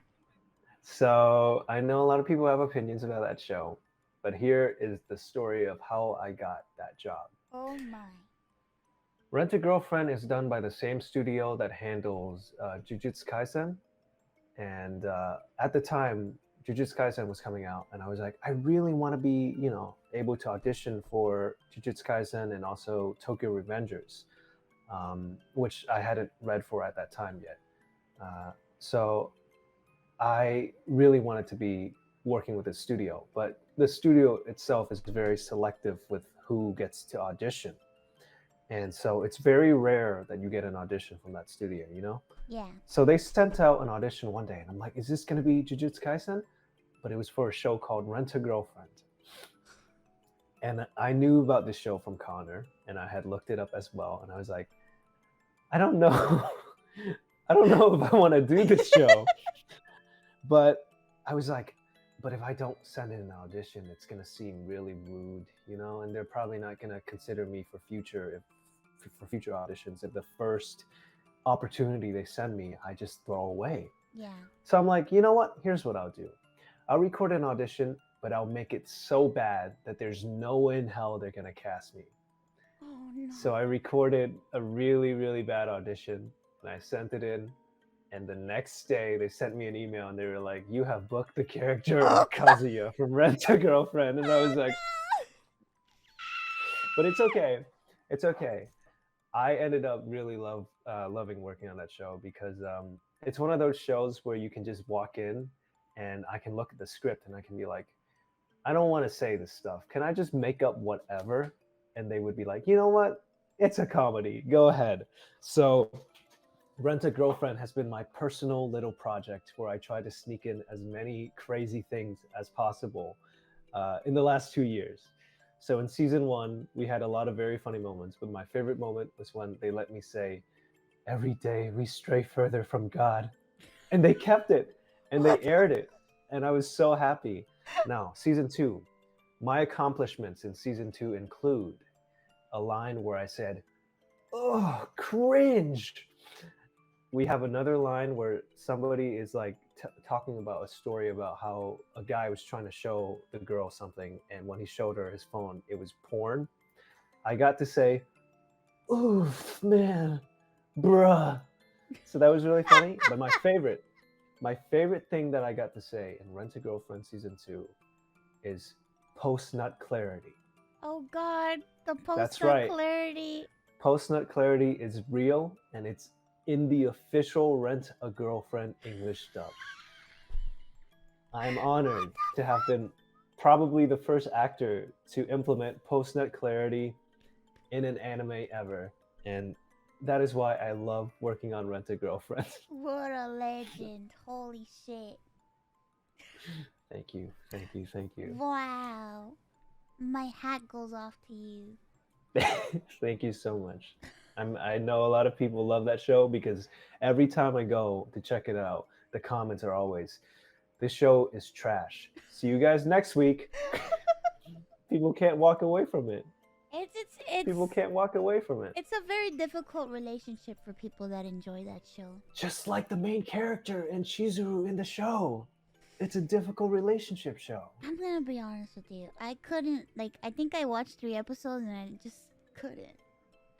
So I know a lot of people have opinions about that show, but here is the story of how I got that job. Oh my. Rent a Girlfriend is done by the same studio that handles Jujutsu Kaisen. And at the time, Jujutsu Kaisen was coming out, and I was like, I really want to be, able to audition for Jujutsu Kaisen and also Tokyo Revengers, which I hadn't read for at that time yet. So I really wanted to be working with the studio, but the studio itself is very selective with who gets to audition. And so it's very rare that you get an audition from that studio, you know? Yeah. So they sent out an audition one day, and I'm like, is this going to be Jujutsu Kaisen? But it was for a show called Rent a Girlfriend. And I knew about this show from Connor, and I had looked it up as well. And I was like, I don't know. I don't know if I want to do this show. But I was like, but if I don't send in an audition, it's going to seem really rude, you know? And they're probably not going to consider me for future auditions if the first opportunity they send me, I just throw away. Yeah. So I'm like, you know what? Here's what I'll do. I'll record an audition, but I'll make it so bad that there's no way in hell they're going to cast me. Oh no. So I recorded a really, really bad audition, and I sent it in. And the next day, they sent me an email, and they were like, you have booked the character of Kazuya from Rent a Girlfriend. And I was like, but it's okay. It's okay. I ended up really loving working on that show because it's one of those shows where you can just walk in and I can look at the script and I can be like, I don't want to say this stuff. Can I just make up whatever? And they would be like, you know what? It's a comedy. Go ahead. So Rent a Girlfriend has been my personal little project where I try to sneak in as many crazy things as possible in the last 2 years. So in season 1, we had a lot of very funny moments, but my favorite moment was when they let me say, every day we stray further from God. And they kept it, and they aired it, and I was so happy. Now, season 2, my accomplishments in season 2 include a line where I said, oh, cringe. We have another line where somebody is like talking about a story about how a guy was trying to show the girl something, and when he showed her his phone, it was porn. I got to say, oof, man, bruh. So that was really funny. But my favorite thing that I got to say in Rent a Girlfriend season 2 is post-nut clarity. Oh God, the That's post-nut right. clarity. Post-nut clarity is real, and it's in the official Rent a Girlfriend English dub. I'm honored to have been probably the first actor to implement post-nut clarity in an anime ever. And that is why I love working on Rent a Girlfriend. What a legend. Holy shit. Thank you. Thank you. Thank you. Wow. My hat goes off to you. Thank you so much. I know a lot of people love that show because every time I go to check it out, the comments are always, this show is trash. See you guys next week. People can't walk away from it. People can't walk away from it. It's a very difficult relationship for people that enjoy that show. Just like the main character and Chizuru in the show. it's a difficult relationship show. I'm gonna be honest with you. I couldn't, like, I think I watched 3 episodes and I just couldn't.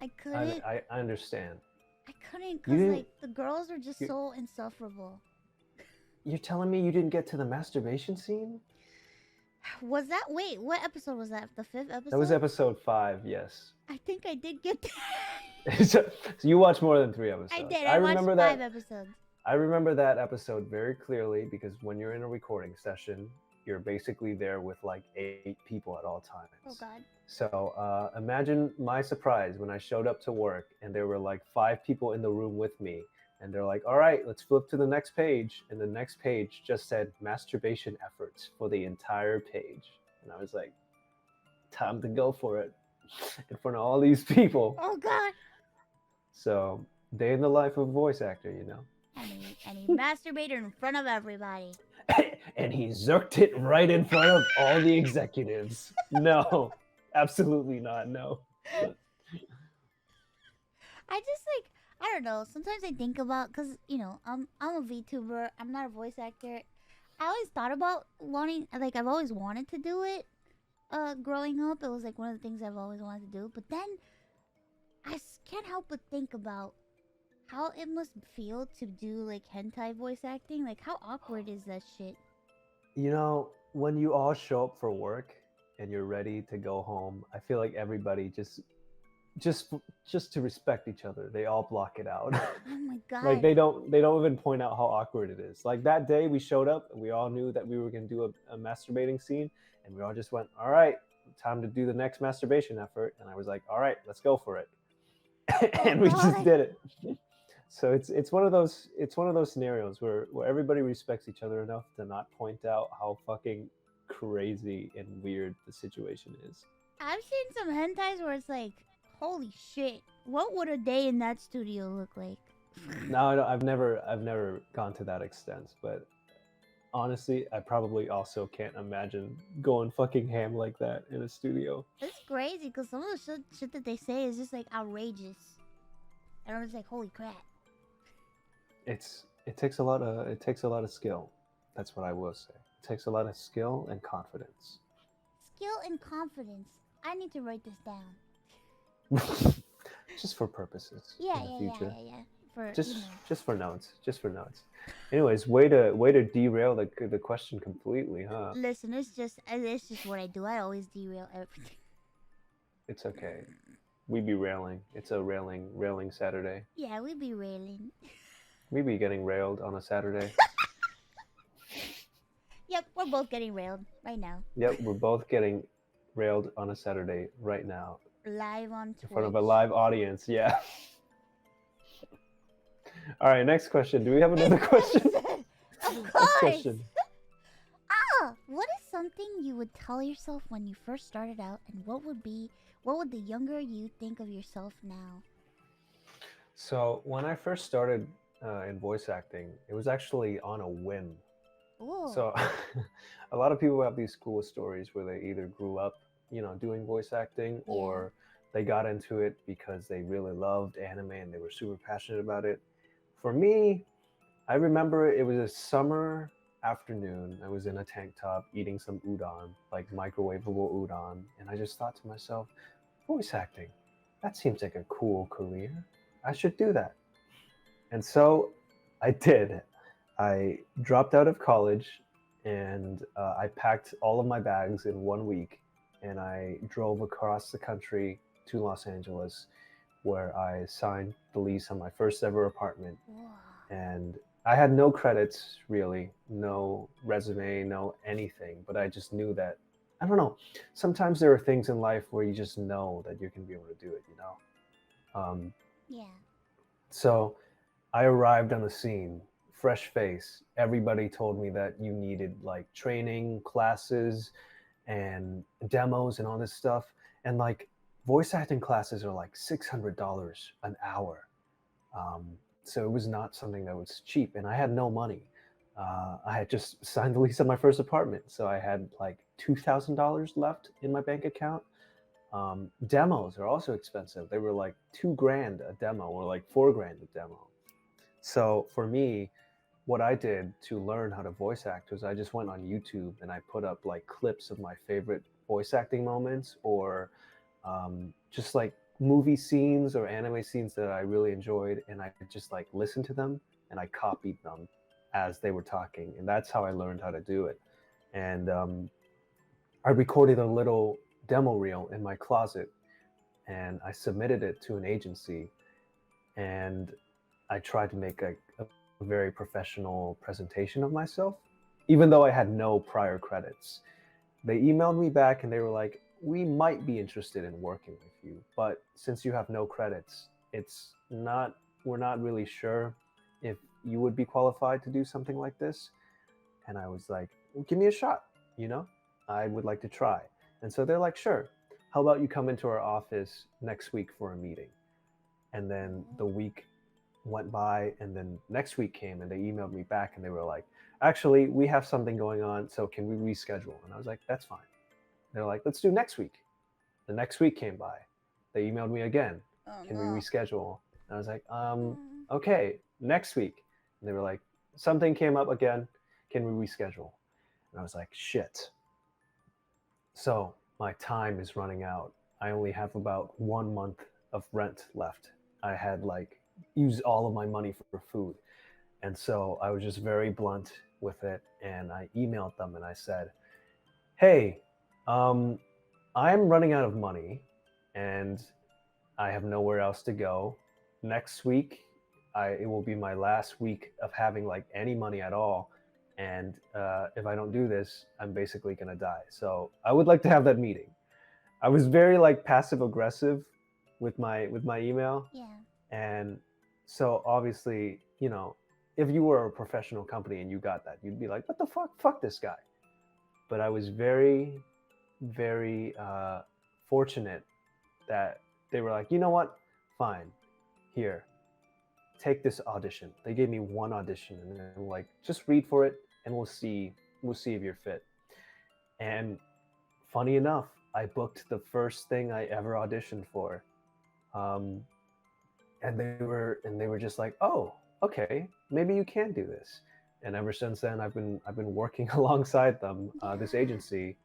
I couldn't. I understand. I couldn't You because, didn't- like, the girls were just you- so insufferable. You're telling me you didn't get to the masturbation scene? Was that, wait, what episode was that? The 5th episode? That was episode 5, yes. I think I did get that. so you watched more than 3 episodes. I did. I watched remember 5 that. episodes. I remember that episode very clearly because when you're in a recording session, you're basically there with like 8 people at all times. Oh, God. So imagine my surprise when I showed up to work and there were like 5 people in the room with me. And they're like, all right, let's flip to the next page. And the next page just said masturbation efforts for the entire page. And I was like, time to go for it in front of all these people. Oh, God. So day in the life of a voice actor, you know. And he masturbated in front of everybody. And he zerked it right in front of all the executives. No, absolutely not. No. I just, like, I don't know. Sometimes I think about, because, you know, I'm a VTuber. I'm not a voice actor. I always thought about wanting, like, I've always wanted to do it growing up. It was, like, one of the things I've always wanted to do. But then I can't help but think about how it must feel to do, like, hentai voice acting. Like, how awkward is that shit? You know, when you all show up for work and you're ready to go home, I feel like everybody just to respect each other, they all block it out. Oh my God. Like they don't even point out how awkward it is. Like that day we showed up and we all knew that we were going to do a masturbating scene, and we all just went, all right, time to do the next masturbation effort. And I was like, all right, let's go for it. And we just did it. So it's one of those scenarios where everybody respects each other enough to not point out how fucking crazy and weird the situation is. I've seen some hentais where it's like, holy shit, what would a day in that studio look like? No, I've never gone to that extent, but honestly, I probably also can't imagine going fucking ham like that in a studio. It's crazy because some of the shit that they say is just like outrageous. And I was like, holy crap. It takes a lot of skill. That's what I will say. It takes a lot of skill and confidence. Skill and confidence. I need to write this down. Just for purposes. Yeah, in the yeah, future. yeah. For, Just you know. just for notes. Anyways, way to derail the question completely, huh? Listen, it's just what I do. I always derail everything. It's okay. We be railing. It's a railing Saturday. Yeah, we be railing. We be getting railed on a Saturday. Yep, we're both getting railed right now. Yep, we're both getting railed on a Saturday right now. Live on Twitch. In front of a live audience, yeah. All right, next question. Do we have another question? Of Next course. question. What is something you would tell yourself when you first started out, and what would the younger you think of yourself now? So when I first started in voice acting, it was actually on a whim. Ooh. So a lot of people have these cool stories where they either grew up, doing voice acting, or they got into it because they really loved anime and they were super passionate about it. For me, I remember it was a summer afternoon. I was in a tank top eating some udon, like microwavable udon, and I just thought to myself, voice acting, that seems like a cool career. I should do that. And so I did. I dropped out of college and I packed all of my bags in 1 week, and I drove across the country to Los Angeles, where I signed the lease on my first ever apartment. Whoa. And I had no credits, really, no resume, no anything, but I just knew that, I don't know, sometimes there are things in life where you just know that you're going to be able to do it, Yeah. So I arrived on the scene, fresh face. Everybody told me that you needed like training, classes, and demos and all this stuff. And like voice acting classes are like $600 an hour. So it was not something that was cheap, and I had no money. I had just signed the lease on my first apartment, so I had like $2,000 left in my bank account. Demos are also expensive. They were like $2,000 a demo, or like $4,000 a demo. So for me, what I did to learn how to voice act was I just went on YouTube and I put up like clips of my favorite voice acting moments, or just like movie scenes or anime scenes that I really enjoyed, and I just like listened to them and I copied them as they were talking, and that's how I learned how to do it. And I recorded a little demo reel in my closet, and I submitted it to an agency, and I tried to make a very professional presentation of myself, even though I had no prior credits. They emailed me back and they were like, we might be interested in working with you, but since you have no credits, we're not really sure if you would be qualified to do something like this. And I was like, well, give me a shot, I would like to try. And so they're like, sure, how about you come into our office next week for a meeting? And then the week went by, and then next week came and they emailed me back and they were like, actually, we have something going on, so can we reschedule? And I was like, that's fine. They're like, let's do next week. The next week came by. They emailed me again. Can we reschedule? And I was like, okay, next week. And they were like, something came up again. Can we reschedule? And I was like, shit. So my time is running out. I only have about 1 month of rent left. I had like used all of my money for food. And so I was just very blunt with it. And I emailed them and I said, hey, I'm running out of money and I have nowhere else to go. Next week, it will be my last week of having like any money at all. And if I don't do this, I'm basically gonna die. So I would like to have that meeting. I was very like passive aggressive with my email. Yeah. And so obviously, if you were a professional company and you got that, you'd be like, what the fuck? Fuck this guy. But I was very, very fortunate that they were like, you know what? Fine. Here, take this audition. They gave me one audition and they're like, just read for it and we'll see if you're fit. And funny enough, I booked the first thing I ever auditioned for. And they were just like, oh, okay, maybe you can do this. And ever since then, I've been working alongside them, this agency,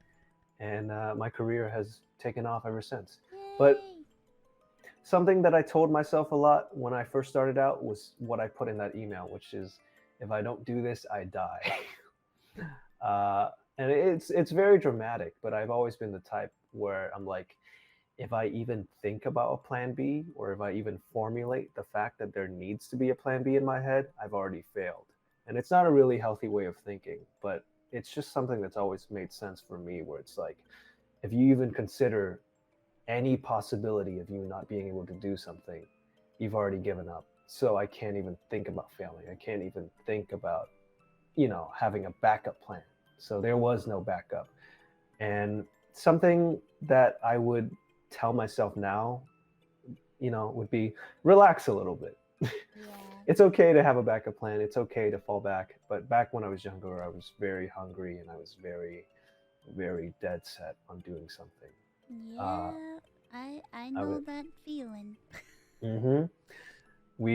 and my career has taken off ever since. But something that I told myself a lot when I first started out was what I put in that email, which is, if I don't do this, I die. And it's very dramatic, but I've always been the type where I'm like, if I even think about a plan B, or if I even formulate the fact that there needs to be a plan B in my head, I've already failed. And it's not a really healthy way of thinking, but it's just something that's always made sense for me, where it's like, if you even consider any possibility of you not being able to do something, you've already given up. So I can't even think about failing. I can't even think about, having a backup plan. So there was no backup. And something that I would tell myself now, would be relax a little bit. Yeah. It's okay to have a backup plan. It's okay to fall back. But back when I was younger, I was very hungry and I was very, very dead set on doing something. Yeah, I know that feeling. Mm-hmm. We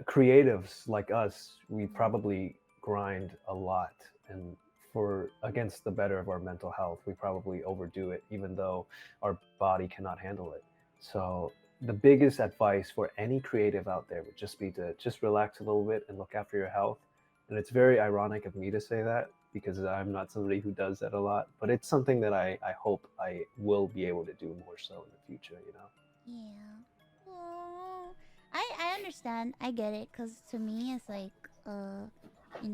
creatives like us, we probably grind a lot, and against the better of our mental health, we probably overdo it, even though our body cannot handle it. So the biggest advice for any creative out there would just be to just relax a little bit and look after your health. And it's very ironic of me to say that, because I'm not somebody who does that a lot, but it's something that I hope I will be able to do more so in the future, Yeah. Oh, I understand. I get it. Because to me, it's like,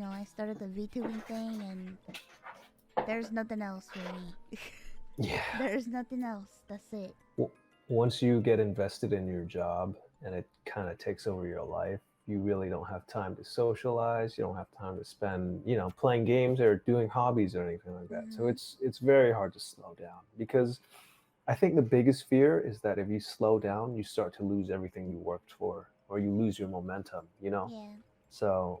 I started the VTubing thing and there's nothing else really. Yeah. There's nothing else. That's it. Once you get invested in your job and it kind of takes over your life, you really don't have time to socialize. You don't have time to spend, playing games or doing hobbies or anything like that. So it's very hard to slow down, because I think the biggest fear is that if you slow down, you start to lose everything you worked for, or you lose your momentum, Yeah. So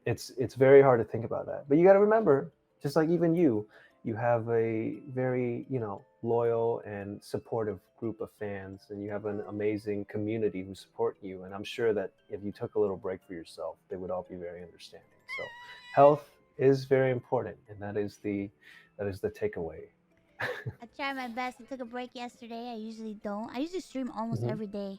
it's very hard to think about that. But you got to remember, just like even you have a very, loyal and supportive group of fans, and you have an amazing community who support you. And I'm sure that if you took a little break for yourself, they would all be very understanding. So, health is very important, and that is the takeaway. I tried my best. I took a break yesterday. I usually don't. I usually stream almost Mhm. every day.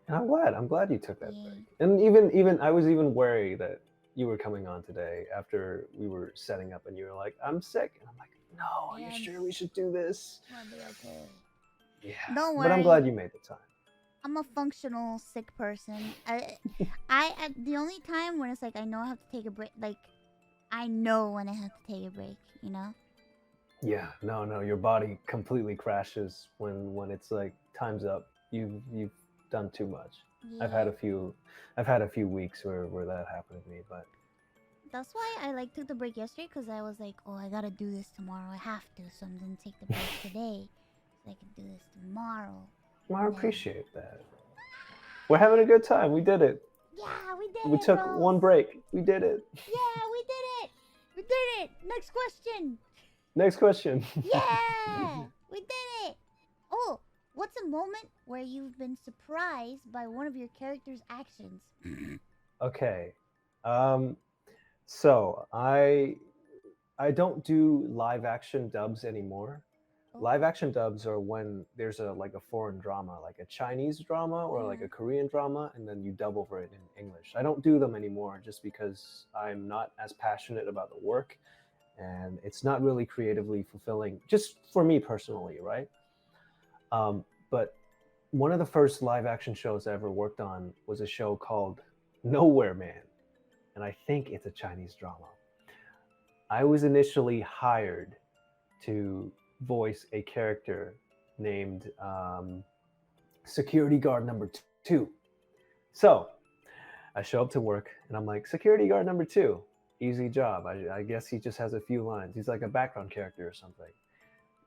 And I'm glad. I'm glad you took that Yeah. break. And even I was even wary that you were coming on today after we were setting up, and you were like, "I'm sick," and I'm like, "No, are Yeah, you I'm sure we should do this?" I'll be okay. Yeah. Don't But I'm worry. glad you made the time. I'm a functional sick person. The only time when it's like I know I have to take a break, like I know when I have to take a break, you know? Yeah. No. Your body completely crashes when it's like time's up. You've done too much. I've had Yeah. a few weeks where that happened to me, but That's why I like took the break yesterday because I was like, oh, I gotta do this tomorrow. I have to, so I'm gonna take the break today so I can do this tomorrow. well, I And then, appreciate that. We're having a good time. We did it. yeah, we did We it, took bros. one break. We did it. Yeah, we did it. We did it. Next question. Next question. Yeah, we did it. Oh, what's a moment where you've been surprised by one of your character's actions? Okay. So I don't do live action dubs anymore. Live Oh. action dubs are when there's a foreign drama, like a Chinese drama or like a Korean drama, and then you dub over it in English. I don't do them anymore just because I'm not as passionate about the work, and it's not really creatively fulfilling, just for me personally, right? But one of the first live action shows I ever worked on was a show called Nowhere Man, and I think it's a Chinese drama. I was initially hired to voice a character named Security Guard Number Two. So I show up to work and I'm like, Security Guard Number Two, easy job. I guess he just has a few lines. He's like a background character or something.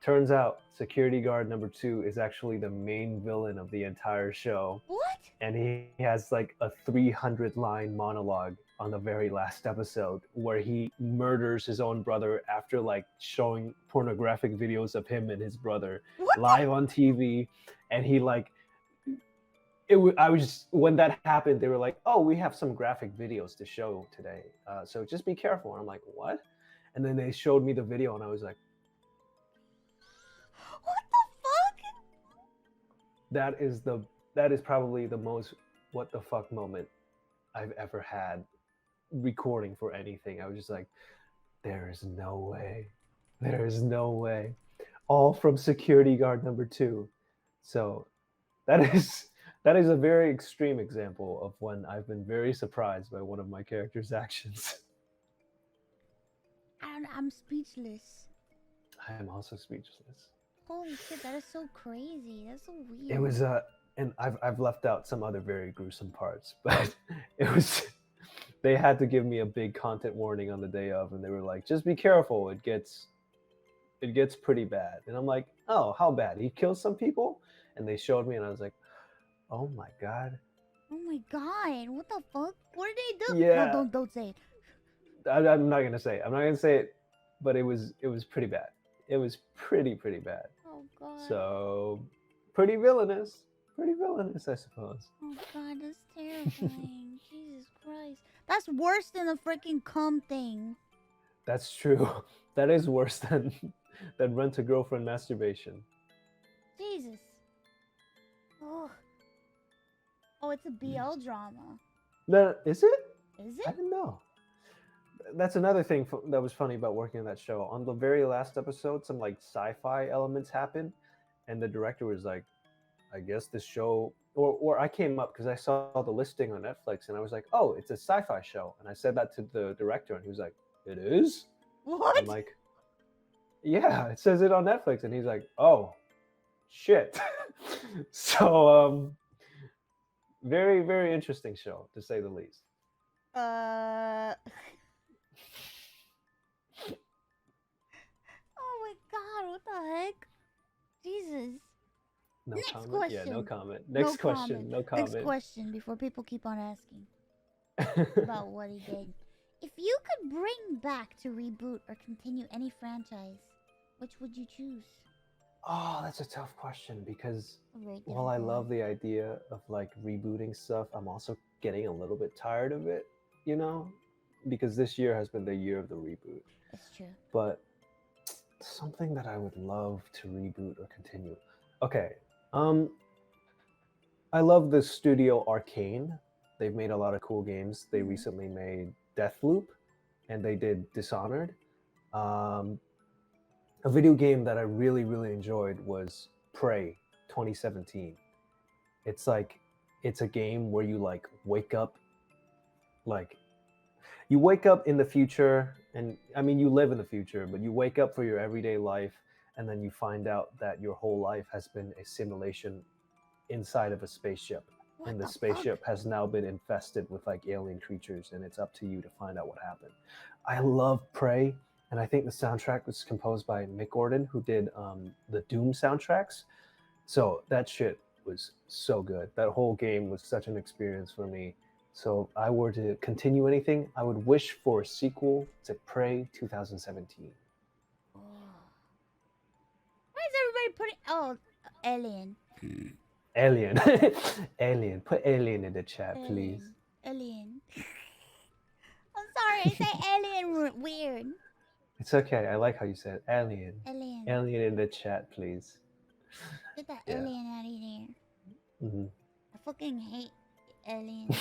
Turns out Security Guard Number Two is actually the main villain of the entire show. What? And he has like a 300-line monologue on the very last episode where he murders his own brother after like showing pornographic videos of him and his brother What? live on TV. And he like I was just, when that happened, they were like, "Oh, we have some graphic videos to show today, so just be careful." And I'm like, "What?" And then they showed me the video, and I was like, What the fuck? that is probably the most what the fuck moment I've ever had recording for anything. I was just like, there is no way. There is no way. All from Security Guard Number Two. So that is a very extreme example of when I've been very surprised by one of my character's actions. I'm speechless. I am also speechless. Holy shit, that is so crazy. That's so weird. It was and I've left out some other very gruesome parts, but it was they had to give me a big content warning on the day of, and they were like, just be careful, it gets pretty bad. And I'm like, oh, how bad? He kills some people? And they showed me, and I was like, oh my god. Oh my god, what the fuck? What did they do? Yeah. No, don't say it. I'm not gonna say it. I'm not gonna say it, but it was pretty bad. It was pretty bad. Oh god. So pretty villainous, I suppose. Oh god, that's terrifying. Jesus Christ. That's worse than a freaking cum thing. That's true. That is worse than rent a girlfriend masturbation. Jesus. Oh. Oh, it's a BL drama. No, is it? Is I it? didn't know. That's another thing that was funny about working on that show. On the very last episode, some like sci-fi elements happened, and the director was like, I guess this show, or I came up because I saw the listing on Netflix, and I was like, oh, it's a sci-fi show. And I said that to the director, and he was like, it is? What? I'm like, yeah, it says it on Netflix. And he's like, oh, shit. So, very, very interesting show, to say the least. Oh my god, what the heck? Jesus. No Next comment? question. Yeah, no comment. Next question. Comment. No comment. Next question before people keep on asking about what he did. If you could bring back to reboot or continue any franchise, Which would you choose? Oh, that's a tough question because Right, while I love the idea of like rebooting stuff, I'm also getting a little bit tired of it, you know? Because this year has been the year of the reboot. That's true. But something that I would love to reboot or continue. Okay. I love the studio Arcane. They've made a lot of cool games. They recently made Deathloop and they did Dishonored. A video game that I really, really enjoyed was Prey 2017. It's like, it's a game where you like wake up, like, you wake up in the future, and I mean, you live in the future, but you wake up for your everyday life, and then you find out that your whole life has been a simulation inside of a spaceship. What And the the spaceship has now been infested with like alien creatures, and it's up to you to find out what happened. I love Prey, and I think the soundtrack was composed by Mick Gordon, who did the Doom soundtracks. So that shit was so good. That whole game was such an experience for me. So if I were to continue anything, I would wish for a sequel to Prey 2017. Oh. Why is everybody putting? Oh, Alien. Alien. Alien. Put Alien in the chat, please. Alien. I'm sorry, I say alien weird. It's okay. I like how you said Alien. Alien. Alien in the chat, please. Get that Yeah. alien out of here. Hmm. I fucking hate aliens.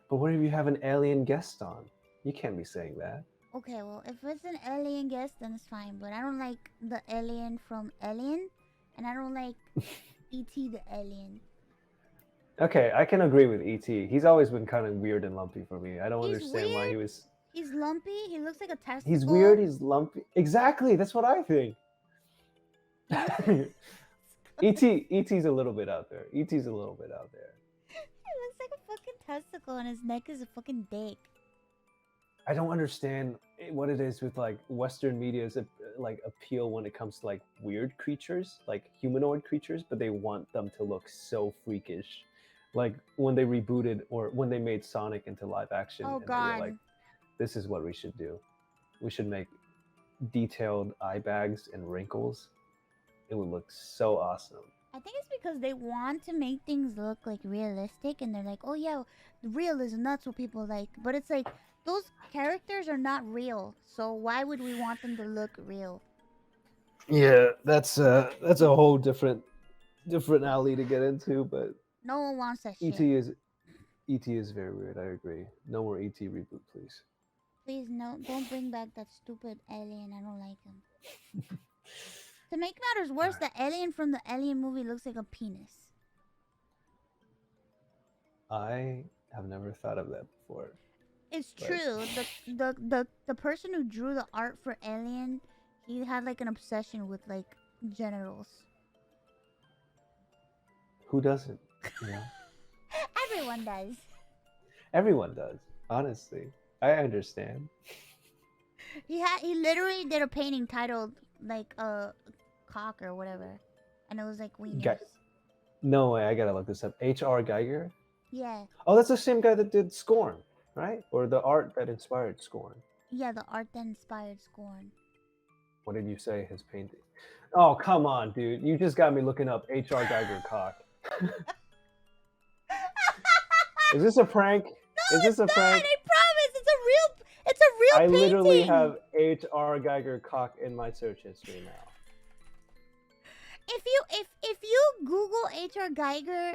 But what if you have an alien guest on? You can't be saying that. Okay, well, if it's an alien guest, then it's fine. But I don't like the alien from Alien, and I don't like E.T. the alien. Okay, I can agree with E.T. He's always been kind of weird and lumpy for me. I don't He's understand why he weird. was... He's lumpy. He looks like a testicle. He's weird, he's lumpy. Exactly, that's what I think. E.T.'s a little bit out there. E.T.'s a little bit out there. He looks like a fucking testicle, and his neck is a fucking dick. I don't understand what it is with like Western media's like appeal when it comes to like weird creatures, like humanoid creatures, but they want them to look so freakish. Like when they rebooted or when they made Sonic into live action, Oh and god. they were like, this is what we should do. We should make detailed eye bags and wrinkles. It would look so awesome. I think it's because they want to make things look like realistic, and they're like, oh yeah, realism, that's what people like. But it's like, those characters are not real, so why would we want them to look real? Yeah, that's a whole different alley to get into, but No one wants that shit. E.T. is very weird. I agree. No more E.T. reboot, please. Please, no, don't bring back that stupid alien. I don't like him. To make matters worse, the alien from the Alien movie looks like a penis. I have never thought of that before. It's But- true. The person who drew the art for Alien, he had like an obsession with like genitals. Who doesn't? You know? Everyone does. Everyone does. Honestly, I understand. He literally did a painting titled like a cock or whatever, and it was like wieners. Guy- No way. I gotta look this up. H.R. Geiger. Yeah, Oh, that's the same guy that did Scorn, right? Or the art that inspired Scorn. yeah, the art that inspired Scorn. What did you say? His painting. Oh, come on, dude. You just got me looking up H.R. Geiger cock. Is this a prank? No, Is this it's a not. prank? I promise, it's a real I painting. literally have H.R. Geiger cock in my search history now. If you Google H.R. Geiger,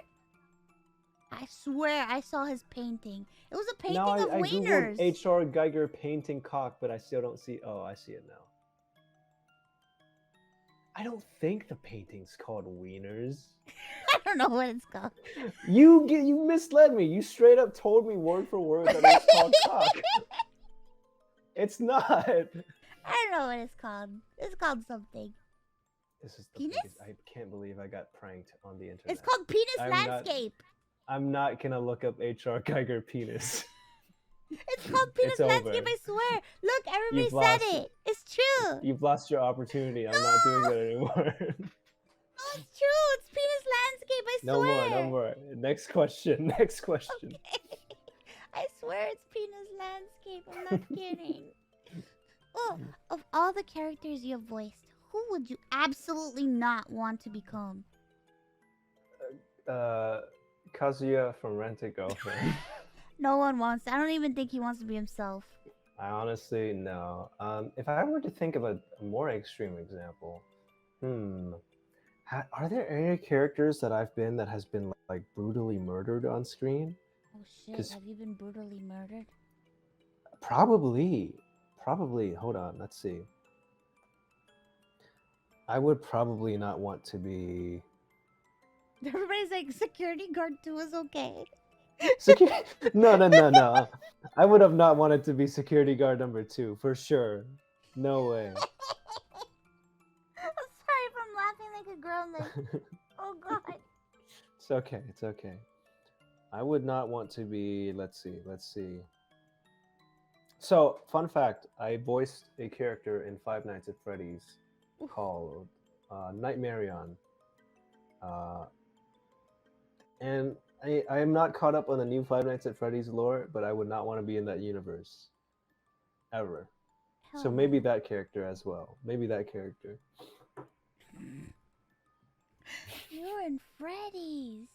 I swear I saw his painting. It was a painting Now of I wieners. googled H.R. Geiger painting cock, but I still don't see. Oh, I see it now. I don't think the painting's called Wieners. I don't know what it's called. You misled me. You straight up told me word for word that it's called cock. It's not. I don't know what it's called. It's called something. This is the Penis? biggest. I can't believe I got pranked on the internet. It's called Penis I'm not- Landscape. I'm not gonna look up H.R. Geiger penis. It's called Penis It's over. Landscape, I swear. Look, everybody You've said lost it. It's true. You've lost your opportunity. I'm not doing that anymore. No, it's true. It's Penis Landscape, I No swear. more, no more. Next question. Next question. Okay. I swear it's Penis Landscape. I'm not kidding. Oh, of all the characters you have voiced, who would you absolutely not want to become? Kazuya from Rent a Girlfriend. No one wants. I don't even think he wants to be himself. I honestly no. If I were to think of a more extreme example, are there any characters that I've been that has been like brutally murdered on screen? Oh shit! Have you been brutally murdered? Probably. Hold on, let's see. I would probably not want to be. Everybody's like, security guard 2 is okay. No. I would have not wanted to be security guard number 2 for sure. No way. I'm sorry if I'm laughing like a girl. I'm like, oh god. It's okay. I would not want to be. Let's see. So, fun fact: I voiced a character in Five Nights at Freddy's called Nightmarion. And I am not caught up on the new Five Nights at Freddy's lore, but I would not want to be in that universe. Ever. So maybe that character as well. Maybe that character. You're in Freddy's.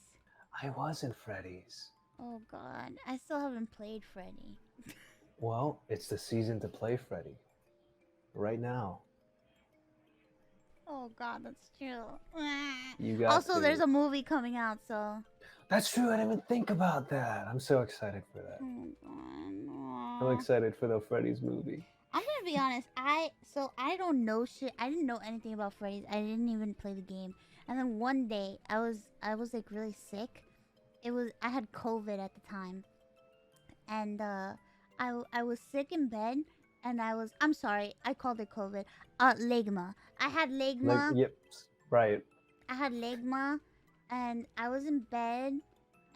I was in Freddy's. Oh god. I still haven't played Freddy. Well, it's the season to play Freddy. Right now. Oh god, that's true. You got also, to. there's a movie coming out, so. That's true. I didn't even think about that. I'm so excited for that. Oh god. I'm excited for the Freddy's movie. I'm gonna be honest. I don't know shit. I didn't know anything about Freddy's. I didn't even play the game. And then one day, I was like really sick. I had COVID at the time, and I was sick in bed. And I'm sorry, I called it COVID. Legma. I had legma. Yep, right. I had legma, and I was in bed,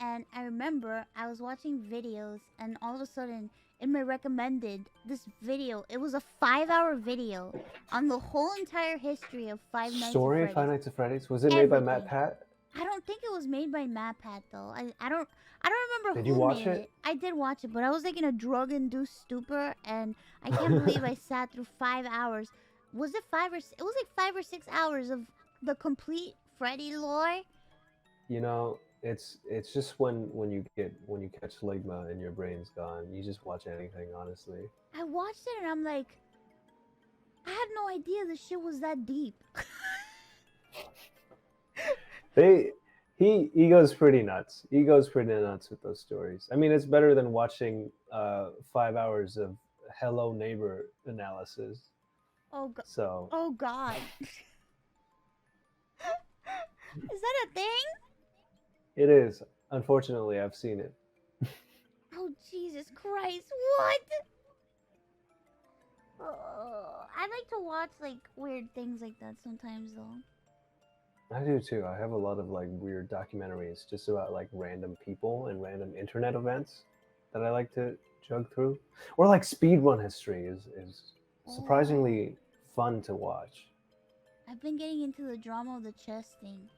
and I remember I was watching videos, and all of a sudden, in my recommended, this video, it was a 5-hour video on the whole entire history of Five Nights at Freddy's. Story of Five Nights at Freddy's? Was it made by Matt Pat? I don't think it was made by Matt Pat though. I don't remember Did who you watch made it? I did watch it, but I was like in a drug-induced stupor, and I can't believe I sat through 5 hours. Was it 5 or? It was like 5 or 6 hours of the complete Freddy lore. You know, it's just when you catch ligma and your brain's gone, you just watch anything. Honestly. I watched it and I'm like, I had no idea this shit was that deep. He goes pretty nuts. He goes pretty nuts with those stories. I mean, it's better than watching 5 hours of Hello Neighbor analysis. Oh god. So. Oh god. Is that a thing? It is. Unfortunately, I've seen it. Oh Jesus Christ! What? I like to watch like weird things like that sometimes, though. I do too. I have a lot of like weird documentaries just about like random people and random internet events that I like to jug through. Or like speedrun history is surprisingly fun to watch. I've been getting into the drama of the chess thing.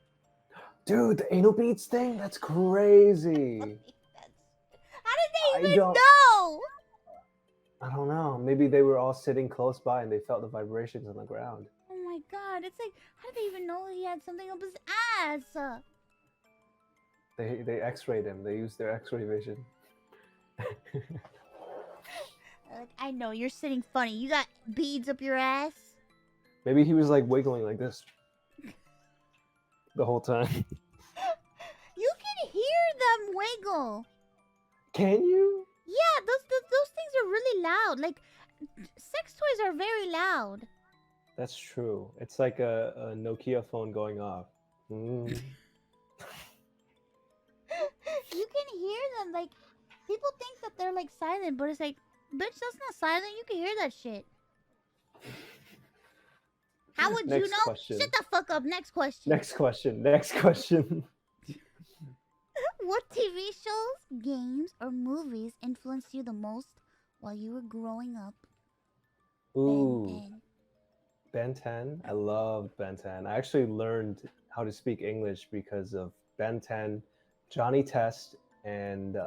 Dude, the anal beats thing? That's crazy. How did they even know? I don't know. Maybe they were all sitting close by and they felt the vibrations on the ground. Oh my god, it's like, how did they even know he had something up his ass? They x-rayed him. They used their x-ray vision. Like, I know, you're sitting funny. You got beads up your ass? Maybe he was like wiggling like this the whole time. You can hear them wiggle. Can you? Yeah, those things are really loud. Like, sex toys are very loud. That's true. It's like a Nokia phone going off. Mm. You can hear them. Like, people think that they're like silent, but it's like, bitch, that's not silent. You can hear that shit. How would you know? Question. Shut the fuck up. Next question. Next question. What TV shows, games, or movies influenced you the most while you were growing up? Ooh. Ben 10. I loved Ben 10. I actually learned how to speak English because of Ben 10, Johnny Test, and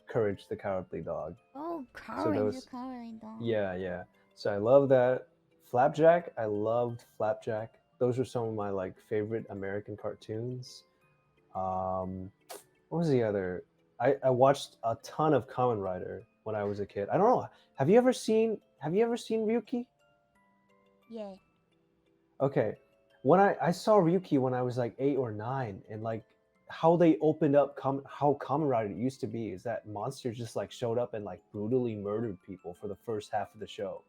Courage the Cowardly Dog. Oh, Courage the Cowardly Dog. Yeah. So I love that. Flapjack, I loved Flapjack. Those were some of my like favorite American cartoons. What was the other? I watched a ton of Kamen Rider when I was a kid. I don't know. Have you ever seen Ryuki? Yeah. Okay. When I saw Ryuki when I was like 8 or 9, and like how they opened up how Kamen Rider used to be is that monsters just like showed up and like brutally murdered people for the first half of the show.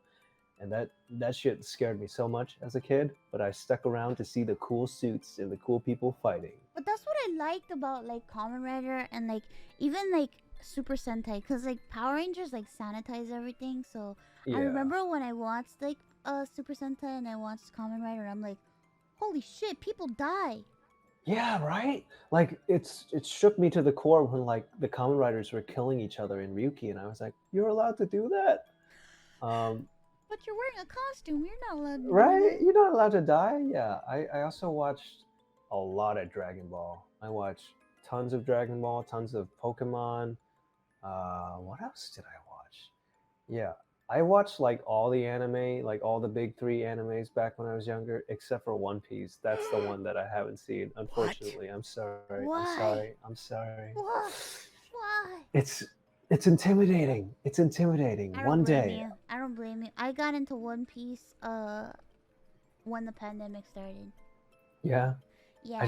And that shit scared me so much as a kid, but I stuck around to see the cool suits and the cool people fighting. But that's what I liked about like Kamen Rider and like even like Super Sentai, cause like Power Rangers like sanitize everything. So I Yeah. remember when I watched like Super Sentai and I watched Kamen Rider, I'm like, holy shit, people die. Yeah, right? Like it shook me to the core when like the Kamen Riders were killing each other in Ryuki, and I was like, you're allowed to do that? But you're wearing a costume. You're not allowed to do Right? that. You're not allowed to die? Yeah. I also watched a lot of Dragon Ball. I watched tons of Dragon Ball, tons of Pokemon. What else did I watch? Yeah. I watched like all the anime, like all the big three animes back when I was younger, except for One Piece. That's the one that I haven't seen, unfortunately. I'm sorry. I'm Why? sorry. I'm sorry. What? Why? It's intimidating. It's intimidating. I don't One blame day. you. I don't blame you. I got into One Piece when the pandemic started. Yeah. Yeah.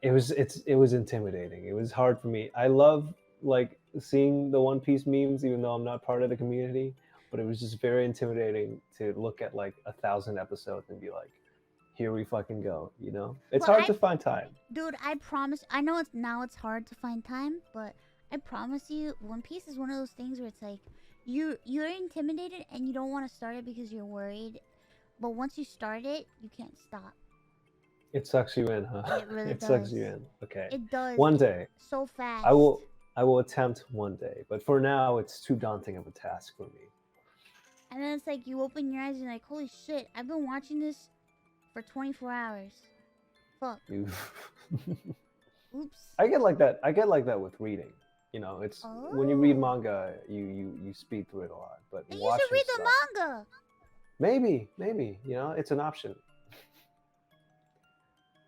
It was intimidating. It was hard for me. I love like seeing the One Piece memes, even though I'm not part of the community. But it was just very intimidating to look at like 1,000 episodes and be like, here we fucking go. You know, it's But hard to find time. Dude, I promise. I know it's hard to find time, but I promise you, One Piece is one of those things where it's like you're intimidated and you don't want to start it because you're worried, but once you start it, you can't stop. It sucks you in, huh? It really It does. sucks you in. Okay. It does. One day. So fast. I will attempt one day, but for now it's too daunting of a task for me. And then it's like you open your eyes and you're like, holy shit, I've been watching this for 24 hours. Fuck. Oops. I get like that. I get like that with reading. You know, it's when you read Oh. manga, you speed through it a lot. But And you watching should read stuff, the manga. maybe, you know, it's an option.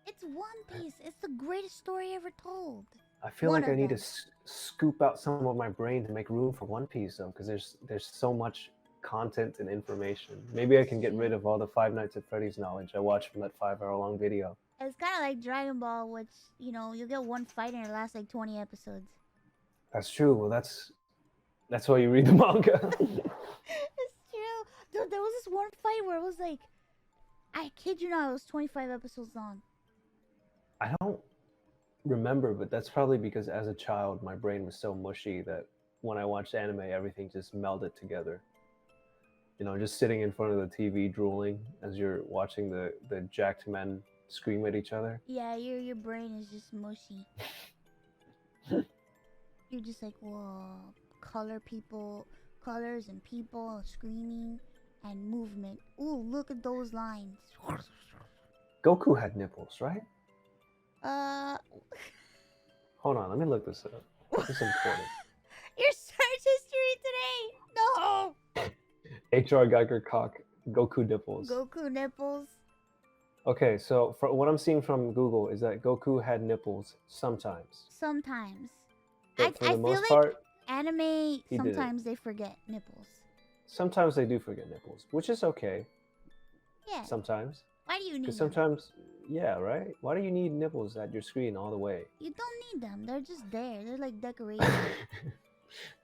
It's One Piece. It's the greatest story ever told. I feel One like I of need to them. scoop out some of my brain to make room for One Piece though, because there's so much content and information. Maybe I can get rid of all the Five Nights at Freddy's knowledge I watched from that 5-hour long video. It's kind of like Dragon Ball, which, you know, you'll get one fight and it lasts like 20 episodes. That's true. Well, that's why you read the manga. It's true. Dude, there was this one fight where it was like, I kid you not, it was 25 episodes long. I don't remember, but that's probably because as a child my brain was so mushy that when I watched anime everything just melded together. You know, just sitting in front of the TV drooling as you're watching the jacked men scream at each other. Yeah, your brain is just mushy. You're just like, whoa, colors and people screaming and movement. Ooh, look at those lines. Goku had nipples, right? Hold Hold on, let me look this up. This is important. Your search history today. No. HR Geiger cock, Goku nipples. Goku nipples. Okay, so what I'm seeing from Google is that Goku had nipples sometimes. Sometimes. But for I the feel most like part, anime, he did it. sometimes they forget nipples. sometimes they do forget nipples, which is okay. Yeah. Sometimes. Why do you need Because them? sometimes, yeah, right? Why do you need nipples at your screen all the way? You don't need them. They're just there. They're like decoration.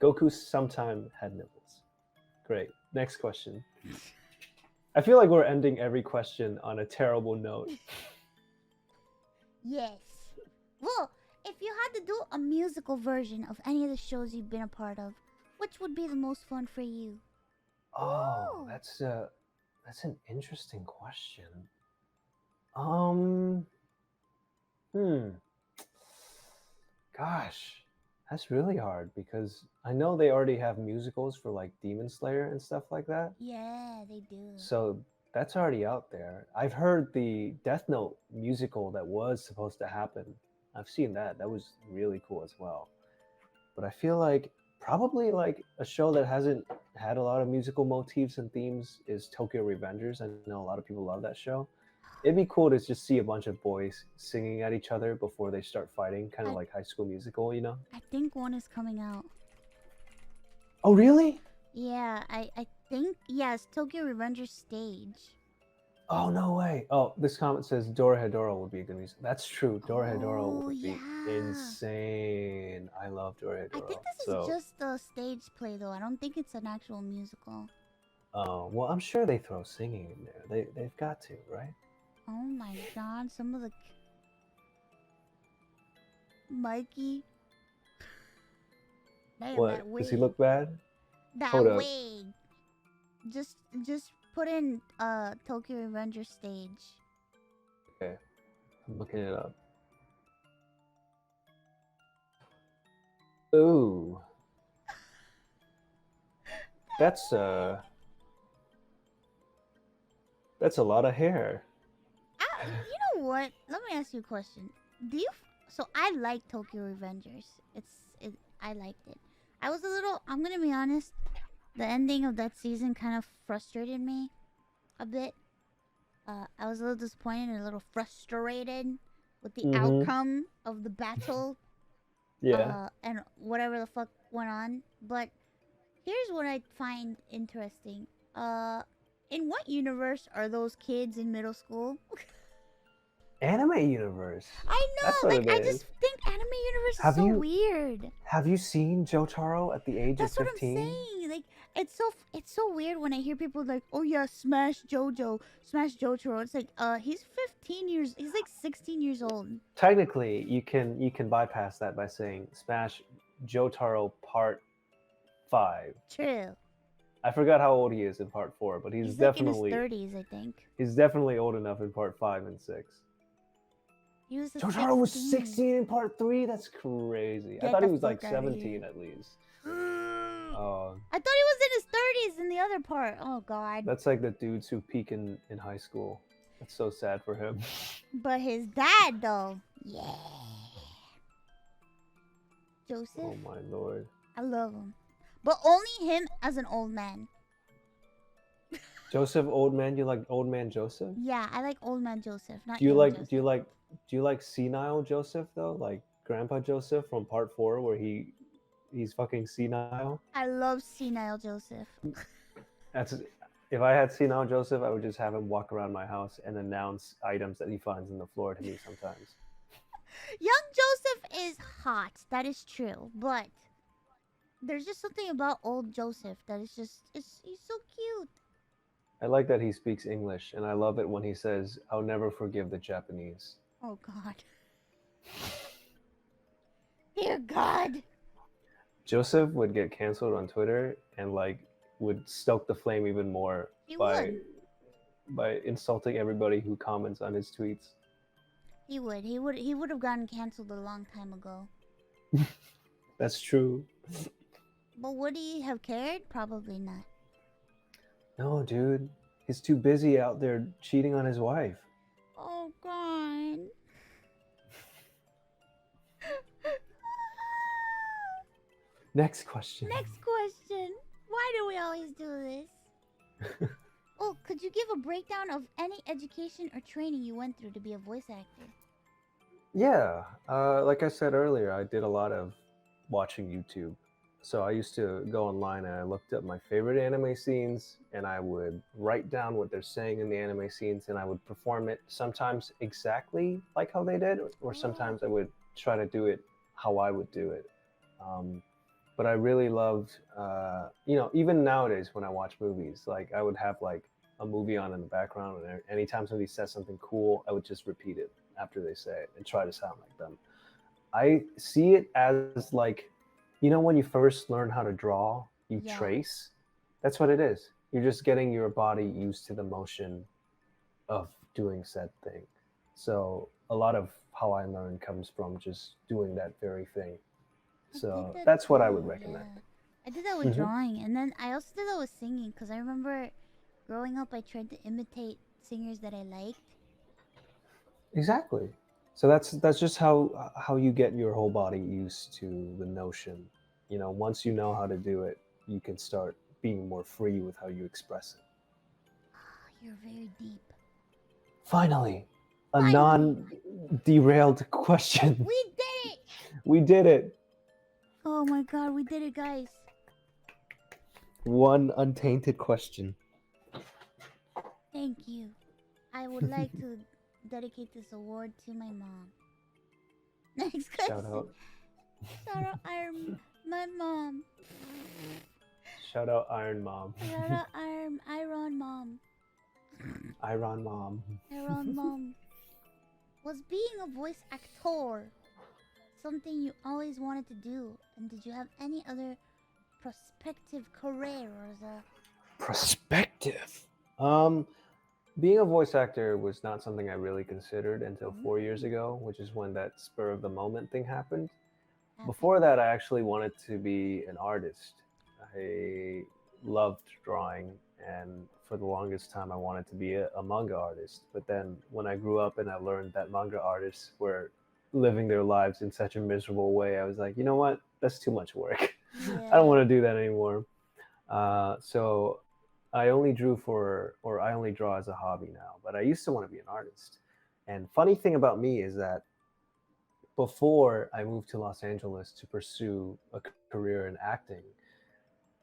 Goku sometime had nipples. Great. Next question. I feel like we're ending every question on a terrible note. Yes. Well, if you had to do a musical version of any of the shows you've been a part of, which would be the most fun for you? Oh, Ooh. that's an interesting question. Gosh, that's really hard because I know they already have musicals for like Demon Slayer and stuff like that. Yeah, they do. So that's already out there. I've heard the Death Note musical that was supposed to happen. I've seen that. That was really cool as well. But I feel like probably like a show that hasn't had a lot of musical motifs and themes is Tokyo Revengers. I know a lot of people love that show. It'd be cool to just see a bunch of boys singing at each other before they start fighting, kind of like High School Musical, you know? I think one is coming out. Oh, really? Yeah, I think yes, Tokyo Revengers stage. Oh, no way. Oh, this comment says Dorohedoro would be a good music. That's true. Dorohedoro Oh, would be yeah. insane. I love Dorohedoro. I think this is just a stage play though. I don't think it's an actual musical. Oh, well, I'm sure they throw singing in there. They've got to, right? Oh my god, some of the Mikey. Damn, What? that wig. Does he look bad? That Hold up. wig. Just put in Tokyo Revengers stage. Okay. I'm looking it up. Ooh. That's a lot of hair. You know what? Let me ask you a question. Do you? So I like Tokyo Revengers. I liked it. I was a little. I'm gonna be honest. The ending of that season kind of frustrated me a bit. I was a little disappointed and a little frustrated with the outcome of the battle. Yeah. And whatever the fuck went on. But here's what I find interesting. In what universe are those kids in middle school? Anime universe. I That's know, what like it I is. just think anime universe Have is so you- weird. Have you seen Jotaro at the age That's of what I'm 15? saying. Like it's so weird when I hear people like, "Oh yeah, smash JoJo, smash Jotaro." It's like, he's like 16 years old. Technically, you can bypass that by saying Smash Jotaro Part 5. True. I forgot how old he is in Part 4, but he's like definitely in his 30s, I think. he's definitely old enough in Part 5 and 6. He was Jotaro was 16. 16 in Part 3? That's crazy. I Get thought he the was like fuck outta 17 here. at least. I thought he was in his 30s in the other part. Oh god. That's like the dudes who peak in high school. That's so sad for him. But his dad though, yeah. Joseph, Oh my lord. I love him, but only him as an old man. Joseph, old man, you like old man Joseph? Yeah, I like old man Joseph. Not Do you young like Joseph. do you like senile Joseph though? Like Grandpa Joseph from Part 4 where he's fucking senile? I love senile Joseph. That's if I had senile Joseph, I would just have him walk around my house and announce items that he finds on the floor to me sometimes. Young Joseph is hot. That is true, but there's just something about old Joseph that is just he's so cute. I like that he speaks English, and I love it when he says, "I'll never forgive the Japanese." Oh god. Dear God. Joseph would get canceled on Twitter and like would stoke the flame even more He by would. by insulting everybody who comments on his tweets. He would have gotten canceled a long time ago. That's true. But would he have cared? Probably not. No, dude. He's too busy out there cheating on his wife. Oh god. Next question. Next question. Why do we always do this? Oh, could you give a breakdown of any education or training you went through to be a voice actor? Yeah, like I said earlier, I did a lot of watching YouTube. So I used to go online and I looked up my favorite anime scenes and I would write down what they're saying in the anime scenes and I would perform it sometimes exactly like how they did, or sometimes I would try to do it how I would do it. But I really loved, even nowadays when I watch movies, like I would have like a movie on in the background and anytime somebody says something cool, I would just repeat it after they say it and try to sound like them. I see it as like, when you first learn how to draw, you trace. That's what it is. You're just getting your body used to the motion of doing said thing. So a lot of how I learn comes from just doing that very thing. So that's what I would recommend. Yeah. I did that with drawing, and then I also did that with singing, because I remember growing up I tried to imitate singers that I liked. Exactly. So that's just how you get your whole body used to the notion. Once you know how to do it, you can start being more free with how you express it. You're very deep. Finally, a Finally. non-derailed question. We did it! We did it. Oh my god, we did it, guys. One untainted question. Thank you. I would like to dedicate this award to my mom. Next question. Shout out. Shout out my mom. Shout out Iron Mom. Shout out Iron Mom. Iron Mom. Iron Mom. Was being a voice actor something you always wanted to do? And did you have any other prospective career as a... Perspective. Being a voice actor was not something I really considered until 4 years ago, which is when that spur of the moment thing happened. Before that, I actually wanted to be an artist. I loved drawing, and for the longest time, I wanted to be a manga artist. But then when I grew up and I learned that manga artists were living their lives in such a miserable way, I was like, you know what? That's too much work. Yeah. I don't want to do that anymore. So I only I only draw as a hobby now, but I used to want to be an artist. And funny thing about me is that before I moved to Los Angeles to pursue a career in acting,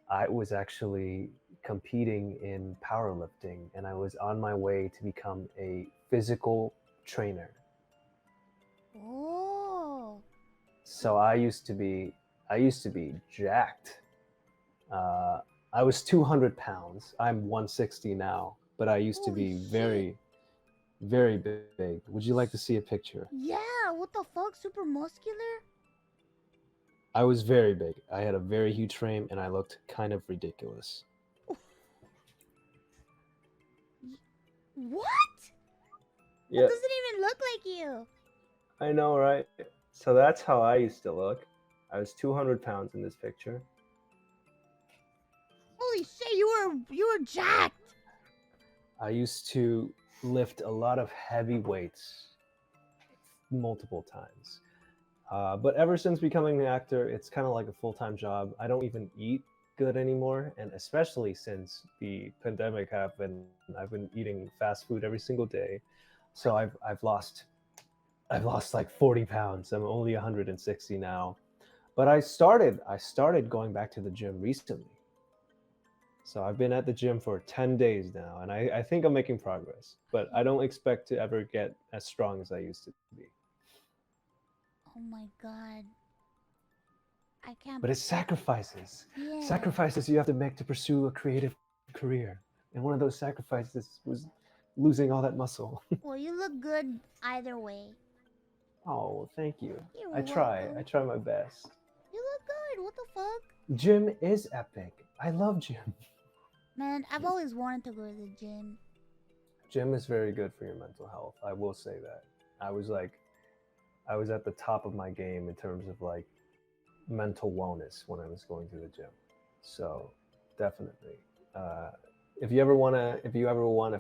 I was actually competing in powerlifting, and I was on my way to become a physical trainer. Oh. So I used to be jacked. I was 200 pounds. I'm 160 now, but I used to be Holy shit. very, very big. Would you like to see a picture? Yeah, what the fuck? Super muscular? I was very big. I had a very huge frame, and I looked kind of ridiculous. What? Yeah, That doesn't even look like you. I know, right? So that's how I used to look. I was 200 pounds in this picture. Holy shit, you were jacked. I used to lift a lot of heavy weights multiple times. But ever since becoming an actor, it's kind of like a full-time job. I don't even eat good anymore, and especially since the pandemic happened, I've been eating fast food every single day. So I've lost like 40 pounds. I'm only 160 now. But I started going back to the gym recently. So I've been at the gym for 10 days now, and I think I'm making progress. But I don't expect to ever get as strong as I used to be. Oh my god. I can't. But it's sacrifices. Yeah. Sacrifices you have to make to pursue a creative career. And one of those sacrifices was losing all that muscle. Well, you look good either way. Oh, thank you. You're I try. welcome. I try my best. You look good. What the fuck? Gym is epic. I love gym. Man, I've always wanted to go to the gym. Gym is very good for your mental health. I will say that. I was at the top of my game in terms of like mental wellness when I was going to the gym. So definitely, if you ever wanna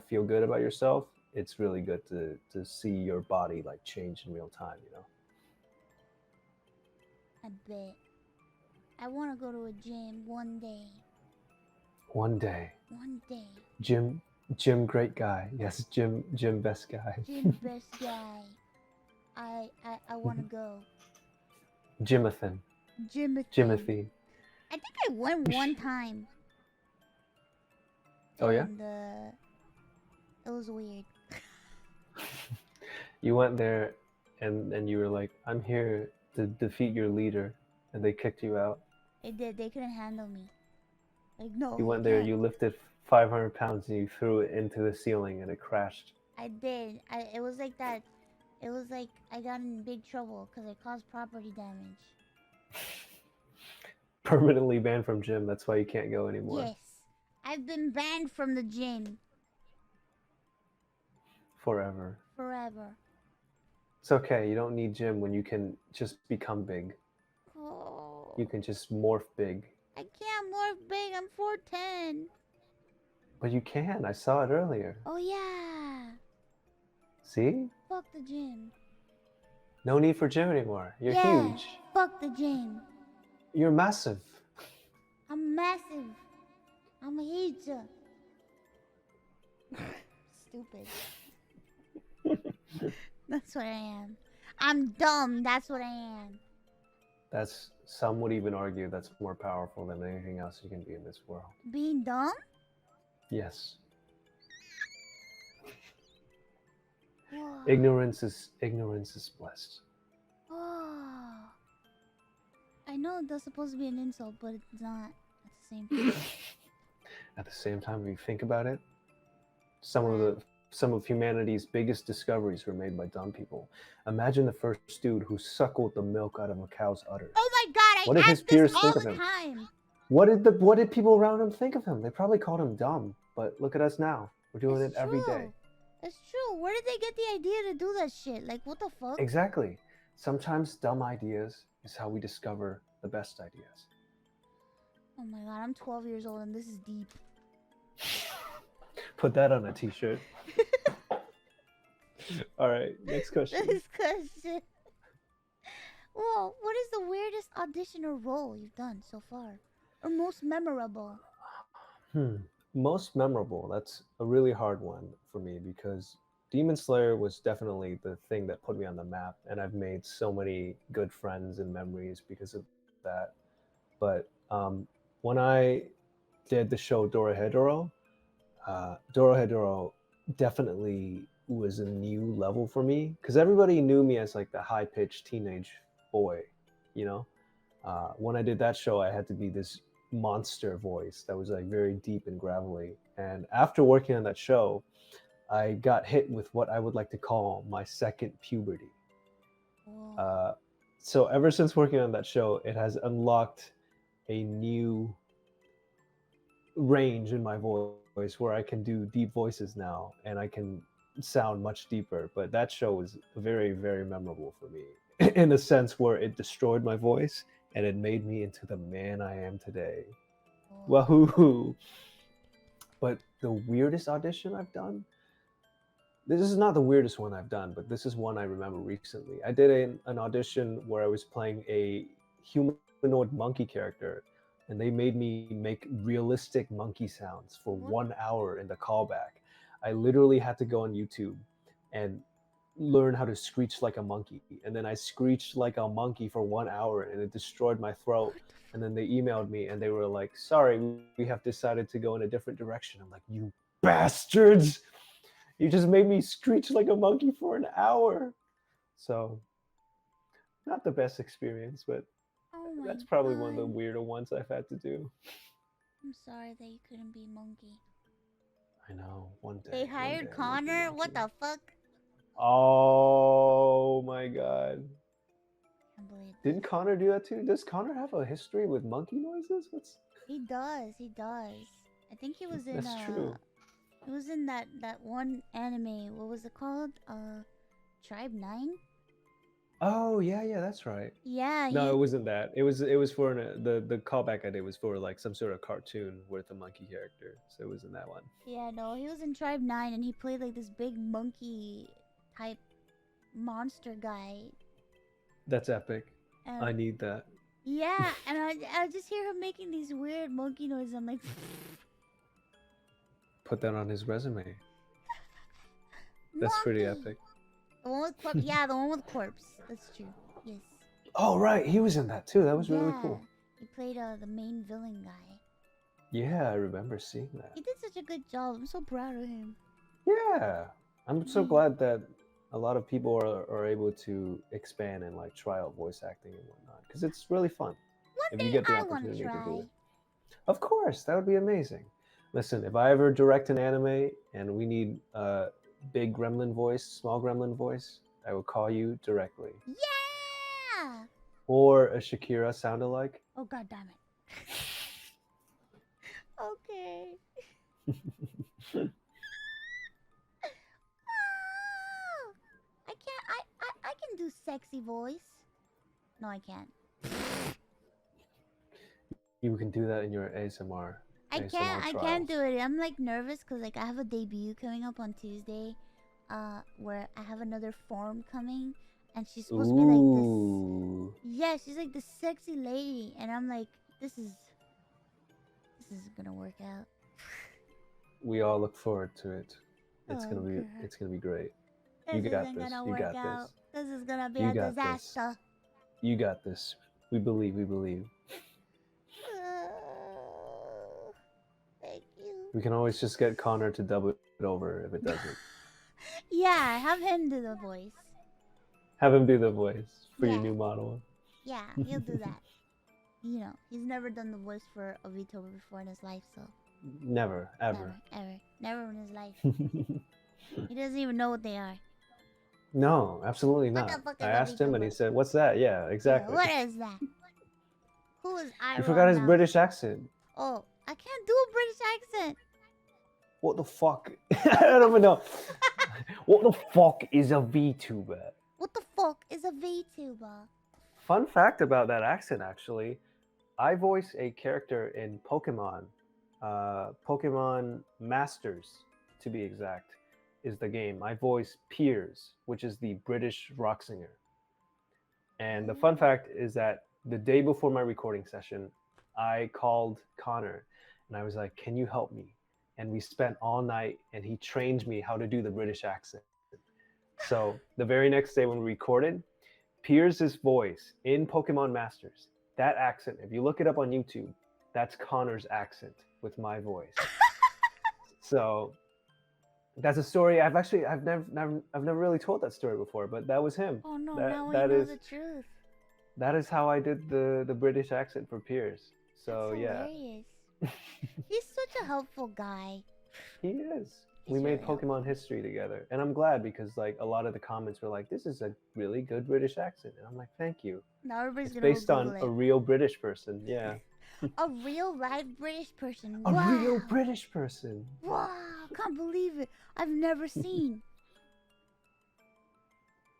feel good about yourself, it's really good to see your body like change in real time. You know. I bet. I want to go to a gym one day. One day. One day. Jim, great guy. Yes, Jim, best guy. Jim, best guy. I want to go. Jimathan. Jimothy. I think I went one time. Oh yeah? And, it was weird. You went there and you were like, I'm here to defeat your leader, and they kicked you out. They did. They couldn't handle me. Like, no. You went there, you lifted 500 pounds and you threw it into the ceiling and it crashed. I did. It was like that. It was like I got in big trouble because I caused property damage. Permanently banned from gym. That's why you can't go anymore. Yes. I've been banned from the gym. Forever. Forever. It's okay. You don't need gym when you can just become big. Oh. You can just morph big. I can't morph big. I'm 4'10". But you can. I saw it earlier. Oh, yeah. See? Fuck the gym. No need for gym anymore. You're Yeah. huge. Fuck the gym. You're massive. I'm massive. I'ma hate ya. Stupid. That's what I am. I'm dumb. That's what I am. That's, some would even argue that's more powerful than anything else you can be in this world. Being dumb? Yes. Whoa. Ignorance is blessed. Oh. I know that's supposed to be an insult, but it's not at the same time. At the same time, if you think about it, some of humanity's biggest discoveries were made by dumb people. Imagine the first dude who suckled the milk out of a cow's udder. Oh my god, What I did his ask this peers all think the of him? time. What did people around him think of him? They probably called him dumb, but look at us now. We're doing it every day. It's true. Where did they get the idea to do that shit? Like, what the fuck? Exactly. Sometimes dumb ideas is how we discover the best ideas. Oh my god, I'm 12 years old and this is deep. Put that on a t-shirt. All right, next question. This question. Well, what is the weirdest audition or role you've done so far? Or most memorable? Most memorable. That's a really hard one for me because Demon Slayer was definitely the thing that put me on the map, and I've made so many good friends and memories because of that. But when I did the show Dorohedoro, Dorohedoro definitely was a new level for me because everybody knew me as like the high-pitched teenage boy, you know. When I did that show, I had to be this monster voice that was like very deep and gravelly. And after working on that show, I got hit with what I would like to call my second puberty. So ever since working on that show, it has unlocked a new range in my voice where I can do deep voices now and I can sound much deeper. But that show was very, very memorable for me in a sense where it destroyed my voice and it made me into the man I am today. Wahoo! But the weirdest audition I've done, this is not the weirdest one I've done, but this is one I remember recently. I did an audition where I was playing a humanoid monkey character, and they made me make realistic monkey sounds for 1 hour in the callback. I literally had to go on YouTube and learn how to screech like a monkey, and then I screeched like a monkey for 1 hour and it destroyed my throat. And then they emailed me and they were like, sorry, we have decided to go in a different direction. I'm like, you bastards, you just made me screech like a monkey for an hour. So not the best experience, but that's probably one of the weirder ones I've had to do. I'm sorry that you couldn't be monkey. I know, one day. They hired Connor? What the fuck? Oh my god. I believe Didn't Connor do that too? Does Connor have a history with monkey noises? He does. I think he was in That's true. He was in that one anime. What was it called? Tribe 9? Oh yeah, that's right. Yeah. No, it wasn't that. It was for the callback I did was for like some sort of cartoon with a monkey character. So it wasn't that one. Yeah, no, he was in Tribe 9 and he played like this big monkey type monster guy. That's epic. I need that. Yeah, and I just hear him making these weird monkey noises. I'm like, Put that on his resume. That's pretty epic. The one with corpse. Yeah, the one with corpse. That's true. Yes. Oh right, he was in that too. That was really Yeah, cool. He played the main villain guy. Yeah, I remember seeing that. He did such a good job. I'm so proud of him. Yeah, I'm so glad that a lot of people are able to expand and like try out voice acting and whatnot because it's really fun. If you get the opportunity to do it. Of course, that would be amazing. Listen, if I ever direct an anime and we need a big gremlin voice, small gremlin voice, I will call you directly. Yeah. Or a Shakira sound-alike. Oh god damn it. Okay. I can do sexy voice. No, I can't. You can do that in your ASMR. I can't do it. I'm like nervous because like I have a debut coming up on Tuesday, where I have another form coming, and she's supposed to be like this. Yeah, she's like this sexy lady, and I'm like, this is gonna work out. We all look forward to it. Oh, God. It's gonna be great. This You got isn't this. gonna You work got out. this. This is gonna be You a got this. disaster. You got this. We believe. We believe. Thank you. We can always just get Connor to dub it over if it doesn't. Yeah, have him do the voice. Have him do the voice for Yeah. your new model. Yeah, he'll do that. You know, he's never done the voice for a Vtuber before in his life, so Never, ever. never in his life. He doesn't even know what they are. No, absolutely What not. the fuck is I a asked him and he VTuber? said, "What's that?" Yeah, exactly. What is that? Who is Ironmouse? You forgot his British accent. Oh, I can't do a British accent. What the fuck? I don't even know. What the fuck is a VTuber? What the fuck is a VTuber? Fun fact about that accent, actually. I voice a character in Pokemon. Pokemon Masters, to be exact, is the game. I voice Piers, which is the British rock singer. And the fun fact is that the day before my recording session, I called Connor and I was like, "Can you help me?" And we spent all night and he trained me how to do the British accent. So the very next day when we recorded, Piers' voice in Pokemon Masters, that accent, if you look it up on YouTube, that's Connor's accent with my voice. So that's a story I've never really told that story before, but that was him. Oh no, That- now we that know is- the truth. That is how I did the British accent for Piers. So That's yeah, hilarious. He's such a helpful guy. he is. He's We made really helpful. Pokemon history together, and I'm glad because like a lot of the comments were like, "This is a really good British accent," and I'm like, "Thank you." Now everybody's It's gonna go based on Google a it. real British person. Yeah, A real live British person. a Wow. real British person. Wow, can't believe it. I've never seen.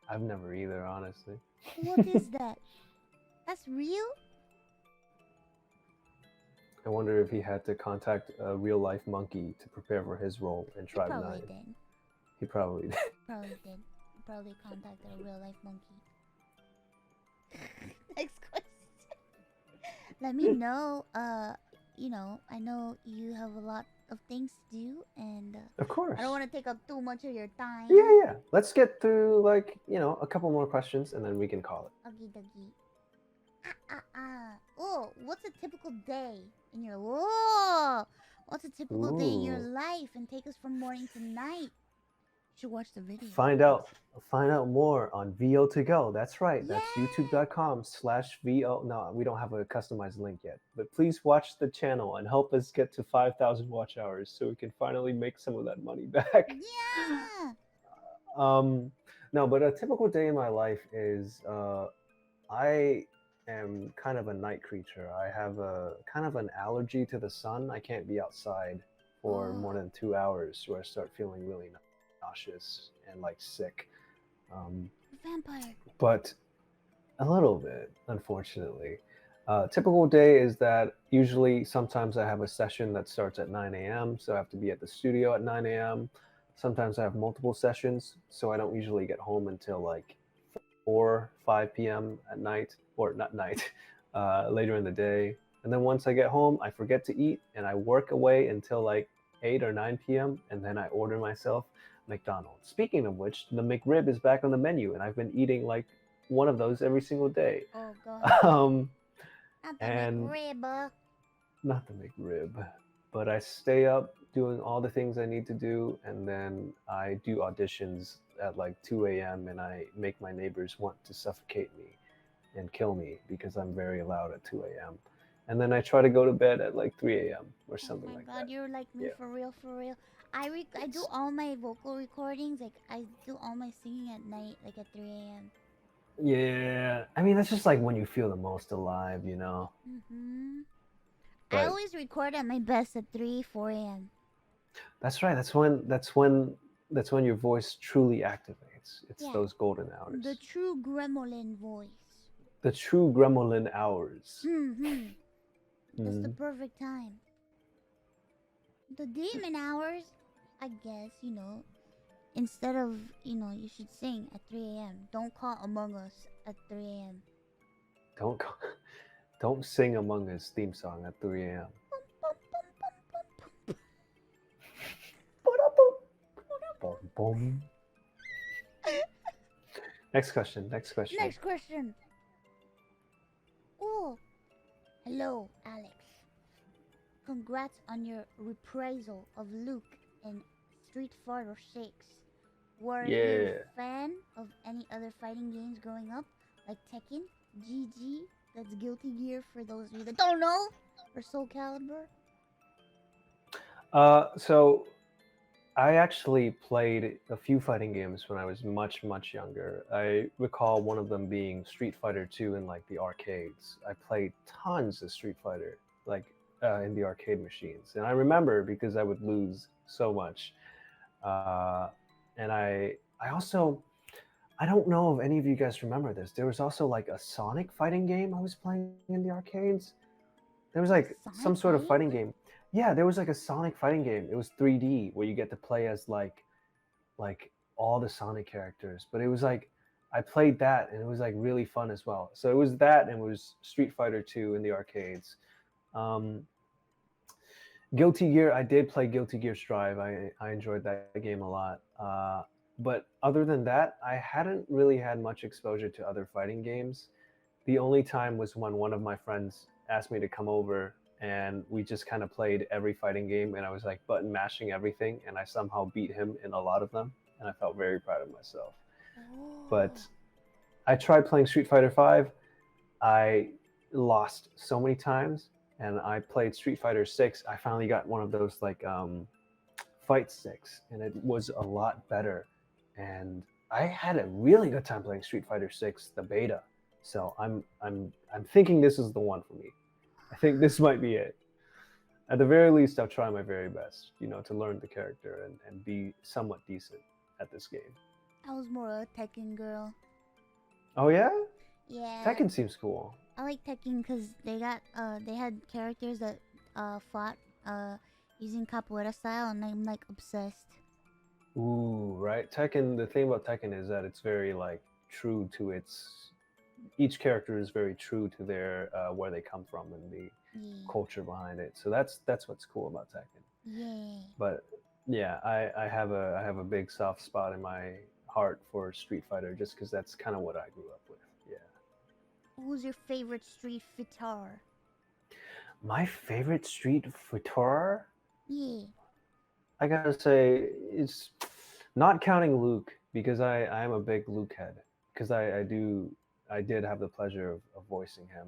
I've never either, honestly. What is that? That's real? I wonder if he had to contact a real life monkey to prepare for his role in He Tribe probably 9. did. He probably did. Probably did. He probably contacted a real life monkey. Next question. Let me know. You know, I know you have a lot of things to do, and Of course. I don't want to take up too much of your time. Yeah. Let's get through like, a couple more questions and then we can call it. Okie dokie. Oh, what's a typical day in your what's a typical day in your Ooh. life, and take us from morning to night? You should watch the video. Find out more on VO to go. That's right. That's Yay! youtube.com/VO. No, we don't have a customized link yet. But please watch the channel and help us get to 5,000 watch hours so we can finally make some of that money back. Yeah. No, but a typical day in my life is I am kind of a night creature. I have a kind of an allergy to the sun. I can't be outside for more than 2 hours or I start feeling really nauseous and like sick. Vampire. But a little bit, unfortunately. Typical day is that usually sometimes I have a session that starts at 9 a.m. So I have to be at the studio at 9 a.m. Sometimes I have multiple sessions, so I don't usually get home until like 5 p.m. at night, or not night, later in the day. And then once I get home, I forget to eat and I work away until like 8 or 9 p.m. and then I order myself McDonald's. Speaking of which, the McRib is back on the menu and I've been eating like one of those every single day. Oh god. Not the and- McRib. Not the McRib, but I stay up doing all the things I need to do, and then I do auditions at like 2 a.m. and I make my neighbors want to suffocate me and kill me because I'm very loud at 2 a.m. And then I try to go to bed at like 3 a.m. or something Oh my like god, that. you're like me, Yeah. for real, for real. I do all my vocal recordings, like I do all my singing at night, like at 3 a.m. Yeah, I mean that's just like when you feel the most alive, you know. I But- always record at my best at 3, 4 a.m. That's right. That's when your voice truly activates. It's Yeah. those golden hours. The true gremlin voice. The true gremlin hours. That's the Mhm. perfect time. The demon hours, I guess, instead of, you should sing at 3 a.m. Don't call Among Us at 3 a.m. Don't sing Among Us theme song at 3 a.m. Boom, boom. Next question. Next question. Oh, hello, Alex. Congrats on your reprisal of Luke in Street Fighter 6. Were you Yeah. a fan of any other fighting games growing up, like Tekken, GG, that's Guilty Gear for those of you that don't know, or Soul Calibur? So I actually played a few fighting games when I was much, much younger. I recall one of them being Street Fighter 2 in like the arcades. I played tons of Street Fighter, like in the arcade machines, and I remember because I would lose so much. And I also, I don't know if any of you guys remember this. There was also like a Sonic fighting game I was playing in the arcades. There was like Sonic some sort of fighting? fighting game. Yeah, there was like a Sonic fighting game. It was 3D where you get to play as like all the Sonic characters. But it was like I played that and it was like really fun as well. So it was that and it was Street Fighter 2 in the arcades. Um, Guilty Gear, I did play Guilty Gear Strive. I enjoyed that game a lot. But other than that, I hadn't really had much exposure to other fighting games. The only time was when one of my friends asked me to come over and we just kind of played every fighting game and I was like button mashing everything and I somehow beat him in a lot of them and I felt very proud of myself. But I tried playing Street Fighter 5. I lost so many times and I played Street Fighter 6. I finally got one of those like fight sticks and it was a lot better. And I had a really good time playing Street Fighter 6, the beta. So I'm thinking this is the one for me. I think this might be it. At the very least, I'll try my very best, to learn the character and be somewhat decent at this game. I was more a Tekken girl. Oh yeah? Yeah. Tekken seems cool. I like Tekken because they had characters that fought using capoeira style, and I'm like obsessed. Ooh, right. Tekken, the thing about Tekken is that it's very like true to each character is very true to their where they come from and the culture behind it. So that's what's cool about Tekken. Yeah. But yeah, I have a big soft spot in my heart for Street Fighter just because that's kind of what I grew up with. Yeah. Who's your favorite Street Fighter? My favorite Street Fighter? Yeah. I gotta say, it's not counting Luke because I am a big Luke head because I did have the pleasure of voicing him.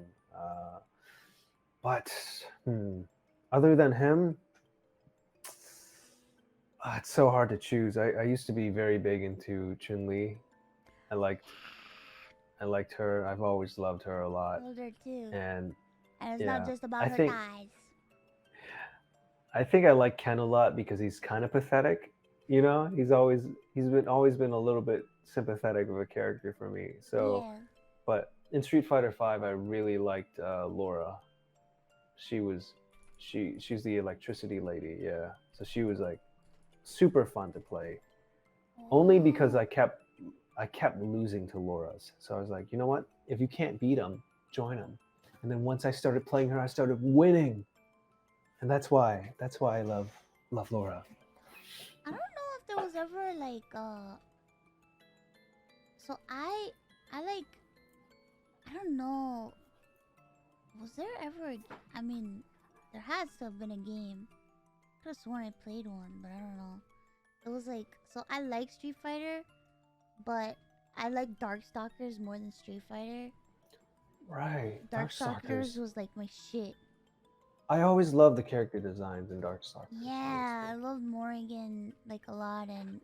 But other than him, it's so hard to choose. I used to be very big into Chun-Li. I liked her. I've always loved her a lot. I loved her too. And it's yeah, not just about I her think- thighs. I think I like Ken a lot because he's kind of pathetic. He's always been a little bit sympathetic of a character for me. So, Yeah. but in Street Fighter 5, I really liked Laura. She's the electricity lady. Yeah. So she was like super fun to play. Only because I kept losing to Laura's. So I was like, you know what? If you can't beat them, join them. And then once I started playing her, I started winning. And that's why I love Laura. I don't know if there was ever like so I like, I don't know, was there ever I mean, there has to have been a game. I could have sworn I played one, but I don't know. It was like, so I like Street Fighter, but I like Darkstalkers more than Street Fighter. Right. Darkstalkers was like my shit. I always loved the character designs in Darkstalkers. Yeah, I loved Morrigan like a lot, and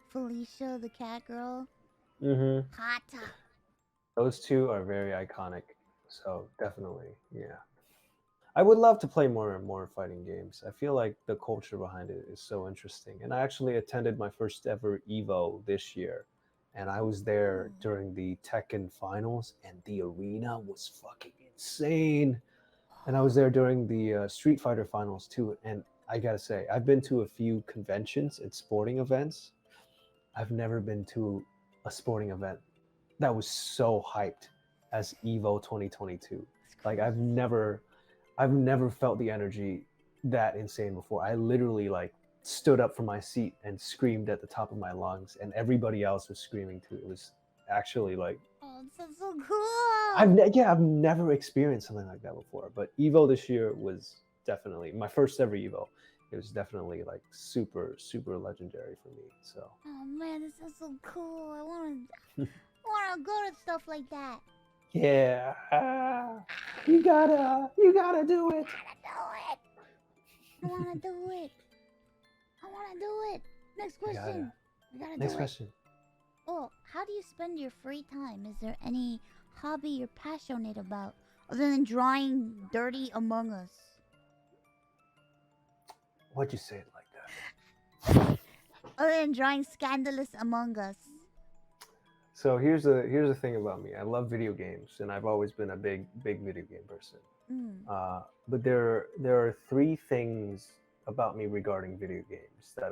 Felicia the cat girl. Mm-hmm. Hata. Those two are very iconic. So definitely, yeah. I would love to play more and more fighting games. I feel like the culture behind it is so interesting. And I actually attended my first ever Evo this year. And I was there during the Tekken finals, and the arena was fucking insane. And I was there during the Street Fighter finals too. And I gotta say, I've been to a few conventions and sporting events. I've never been to a sporting event that was so hyped as Evo 2022. Like I've never felt the energy that insane before. I literally like stood up from my seat and screamed at the top of my lungs, and everybody else was screaming too. It was actually like Oh, it sounds so cool. I've never experienced something like that before. But Evo this year was definitely my first ever Evo. It was definitely like super legendary for me. So Oh man, this sounds so cool. I wanna go to stuff like that. yeah, you gotta do it. I wanna do it. I wanna do it. Next question. We gotta Next do question. it. Oh, how do you spend your free time? Is there any hobby you're passionate about other than drawing dirty Among Us? Why'd you say it like that? Other than drawing scandalous Among Us. So here's the thing about me. I love video games, and I've always been a big video game person. But there are three things about me regarding video games that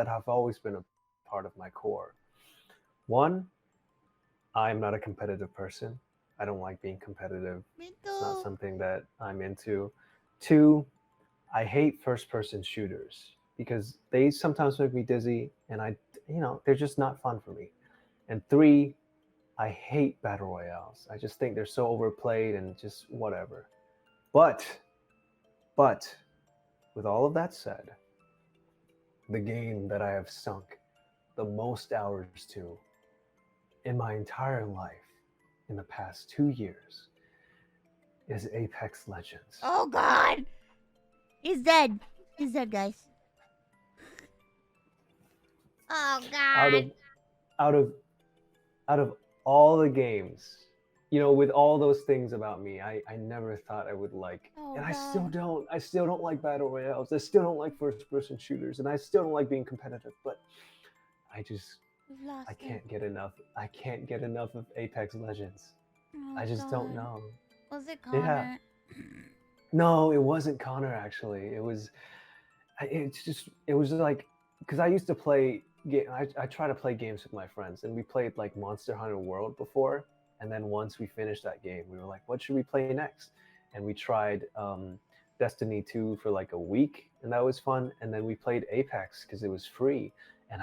have always been a part of my core. One, I'm not a competitive person. I don't like being competitive. Me too. It's not something that I'm into. Two, I hate first-person shooters because they sometimes make me dizzy, and they're just not fun for me. And three, I hate battle royales. I just think they're so overplayed and just whatever. But with all of that said, the game that I have sunk the most hours to in my entire life in the past 2 years is Apex Legends. Oh God! He's dead. He's dead, guys. Oh God! Out of all the games, with all those things about me, I never thought I would like, and I still don't like battle royales. I still don't like first-person shooters, and I still don't like being competitive. But I can't get enough. I can't get enough of Apex Legends. Oh, I just don't know. Was it Connor? Yeah. No, it wasn't Connor. Actually, it was like because I used to play. I try to play games with my friends, and we played like Monster Hunter World before. And then once we finished that game, we were like, what should we play next? And we tried Destiny 2 for like a week, and that was fun. And then we played Apex because it was free. And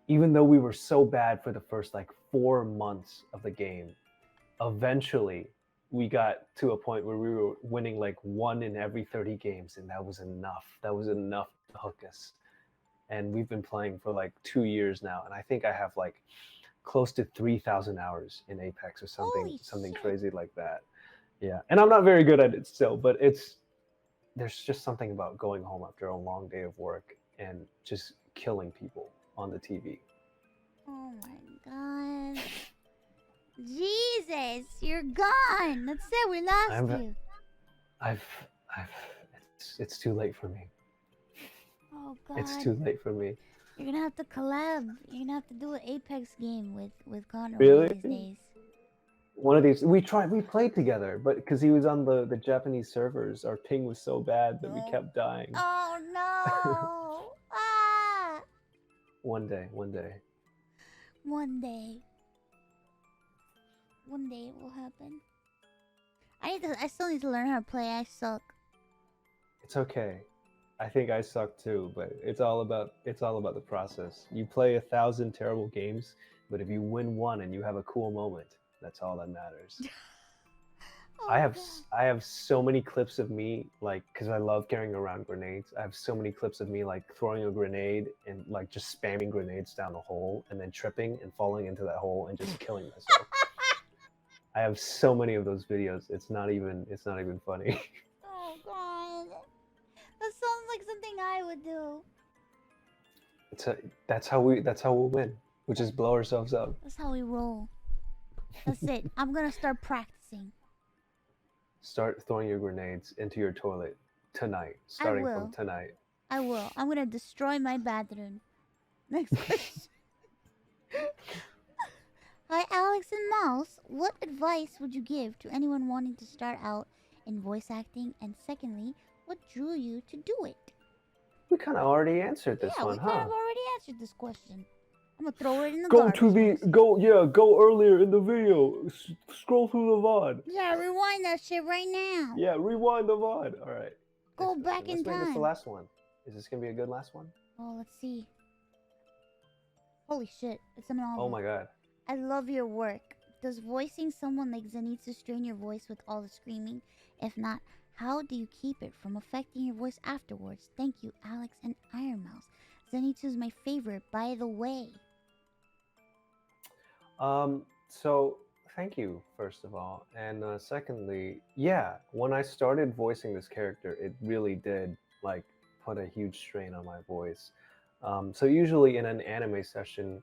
even though we were so bad for the first like 4 months of the game, eventually we got to a point where we were winning like 1 in every 30 games, and that was enough. That was enough to hook us. And we've been playing for like 2 years now, and I think I have like close to 3,000 hours in Apex or something crazy like that. Yeah, and I'm not very good at it still, but there's just something about going home after a long day of work and just killing people on the TV. Oh my God! Jesus, you're gone. That's it. We lost you. It's too late for me. Oh God! It's too late for me. You're gonna have to collab. You're gonna have to do an Apex game with Connor Really? one of these days. One of these, we played together, but because he was on the Japanese servers, our ping was so bad that we kept dying. Oh no! Ah! One day. One day it will happen. I still need to learn how to play. I suck. It's okay. I think I suck too, but it's all about the process. You play 1,000 terrible games, but if you win one and you have a cool moment, that's all that matters. Oh, I have so many clips of me, like, because I love carrying around grenades. I have so many clips of me like throwing a grenade and like just spamming grenades down a hole and then tripping and falling into that hole and just killing myself. I have so many of those videos. It's not even funny. Oh God. That sounds like something I would do. That's how we'll win. We just blow ourselves up. That's how we roll. That's it. I'm gonna start practicing. Start throwing your grenades into your toilet tonight. Starting from tonight. I will. I'm gonna destroy my bathroom. Next question. Hi, Alex and Mouse. What advice would you give to anyone wanting to start out in voice acting? And secondly, what drew you to do it? We kind of already answered this one, we huh? kind of already answered this question. I'm gonna throw it in the garbage. Go earlier in the video. Scroll through the VOD. Yeah, rewind that shit right now. Yeah, rewind the VOD. All right. Go back in time. Let's make this the last one. Is this gonna be a good last one? Oh, let's see. Holy shit, it's a novel. Oh my god. I love your work. Does voicing someone like Zenitsu strain your voice with all the screaming? If not, how do you keep it from affecting your voice afterwards? Thank you, Aleks and Ironmouse. Zenitsu's my favorite, by the way. So thank you, first of all. And secondly, yeah, when I started voicing this character, it really did like put a huge strain on my voice. So usually in an anime session,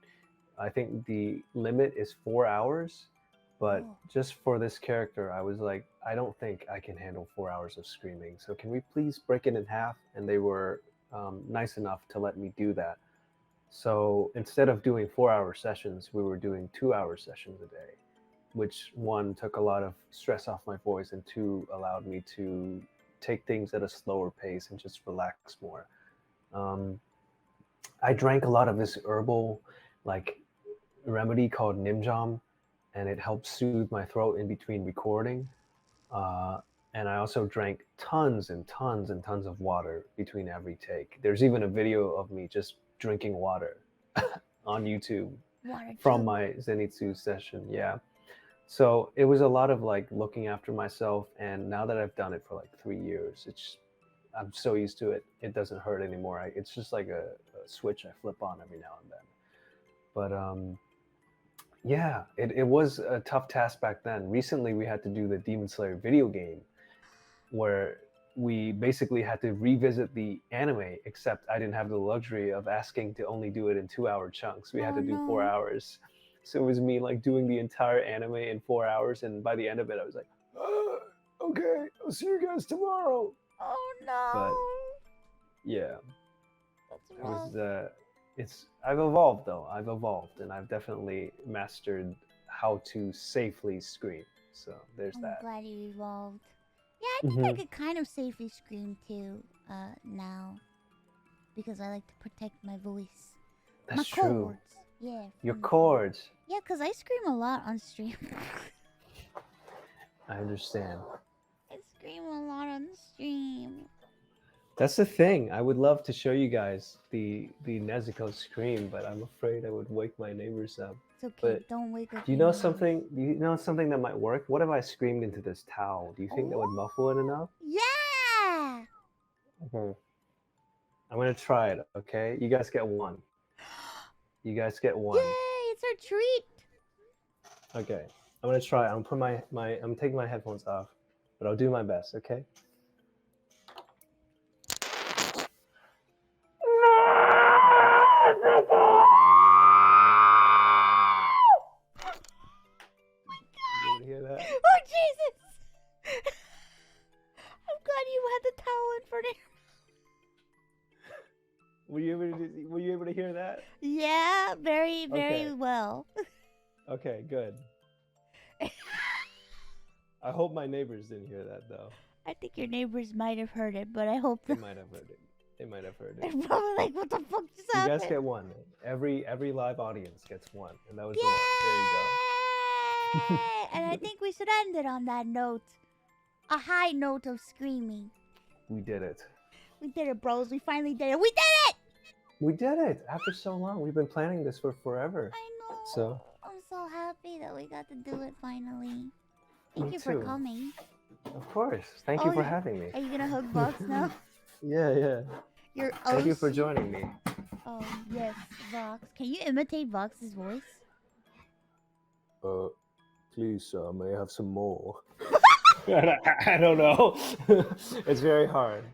I think the limit is 4 hours, but just for this character, I was like, I don't think I can handle 4 hours of screaming. So can we please break it in half? And they were nice enough to let me do that. So instead of doing 4-hour sessions, we were doing 2-hour sessions a day, which one took a lot of stress off my voice, and two allowed me to take things at a slower pace and just relax more. I drank a lot of this herbal like remedy called Nimjam, and it helped soothe my throat in between recording. And I also drank tons and tons and tons of water between every take. There's even a video of me just drinking water on YouTube from my Zenitsu session. Yeah. So it was a lot of like looking after myself. And now that I've done it for like 3 years, I'm so used to it. It doesn't hurt anymore. It's just like a switch I flip on every now and then. But yeah, it was a tough task back then. Recently, we had to do the Demon Slayer video game, where we basically had to revisit the anime, except I didn't have the luxury of asking to only do it in 2-hour chunks. We had to do 4 hours. So it was me like doing the entire anime in 4 hours, and by the end of it, I was like, okay, I'll see you guys tomorrow. Oh no. But yeah, That's rough. I've evolved though. I've evolved, and I've definitely mastered how to safely scream. So there's that. I'm glad you evolved. Yeah, I think I could kind of safely scream too, now. Because I like to protect my voice. That's my true. chords. Yeah. Your from- chords. Yeah, because I scream a lot on stream. I understand. I scream a lot on stream. That's the thing. I would love to show you guys the Nezuko scream, but I'm afraid I would wake my neighbors up. It's okay. But Don't wake up. Do you know something? Do you know something that might work? What if I screamed into this towel? Do you think that would muffle it enough? Yeah. Okay. I'm gonna try it. Okay, you guys get one. You guys get one. Yay! It's our treat. Okay, I'm gonna try. I'm put I'm taking my headphones off, but I'll do my best. Okay. Hear that? Oh Jesus! I'm glad you had the towel in front of you. Were you able to hear that? Yeah, very Okay. well. Okay, good. I hope my neighbors didn't hear that though. I think your neighbors might have heard it, but I hope They that might have heard it. They might have heard they're it. probably like, "What the fuck just You happened?" guys get one. Every live audience gets one, and that was Yay! the one. There you go. And I think we should end it on that note. A high note of screaming. We did it. We did it, bros. We finally did it. We did it! We did it after so long. We've been planning this for forever. I know. So I'm so happy that we got to do it finally. Thank Me you for too. coming. of course, thank you for having me. Are you gonna hug Vox now? Yeah. You're Thank you for OC. joining me. Oh, yes, Vox. Can you imitate Vox's voice? Please, may I have some more? I don't know. It's very hard.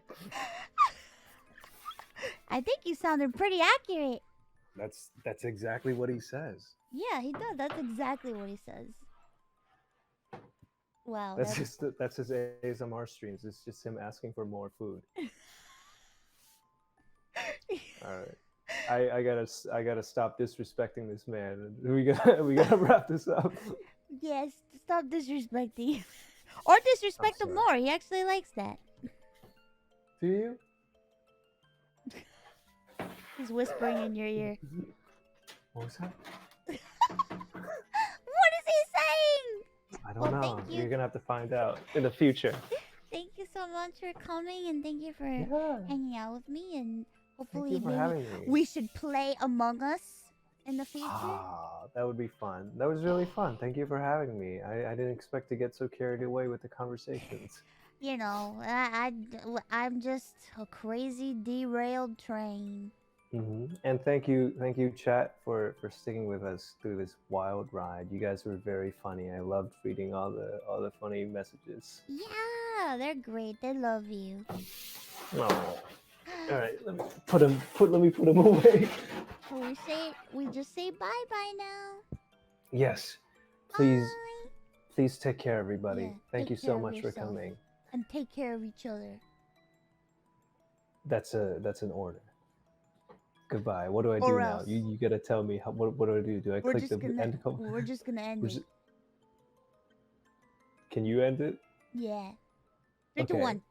I think you sounded pretty accurate. That's exactly what he says. Yeah, he does. That's exactly what he says. Wow. That's his ASMR streams. It's just him asking for more food. All right. I gotta stop disrespecting this man. We gotta wrap this up. Yes, stop disrespecting. Or disrespect him sorry. more. He actually likes that. Do you? He's whispering in your ear. What was that? What is he saying? I don't Well, know. thank you. You're gonna have to find out in the future. Thank you so so much for coming, and thank you for Yeah. hanging out with me. And hopefully, you for maybe having me. we should play Among Us in the future. Ah, that would be fun. That was really fun. Thank you for having me. I didn't expect to get so carried away with the conversations. You know, I'm just a crazy derailed train. And thank you, chat, for sticking with us through this wild ride. You guys were very funny. I loved reading all the funny messages. Yeah, they're great. They love you. Oh. All right, let me put them away. We just say bye bye now. Yes, please, Bye. please take care, everybody. Yeah, Thank you take so care of much for yourself. coming. And take care of each other. That's an order. Goodbye. What do I do Or now? else. You gotta tell me what do I do? Do I We're click just the gonna end call? we're just gonna end it. Can you end it? Yeah. 3, 2, Okay. 1.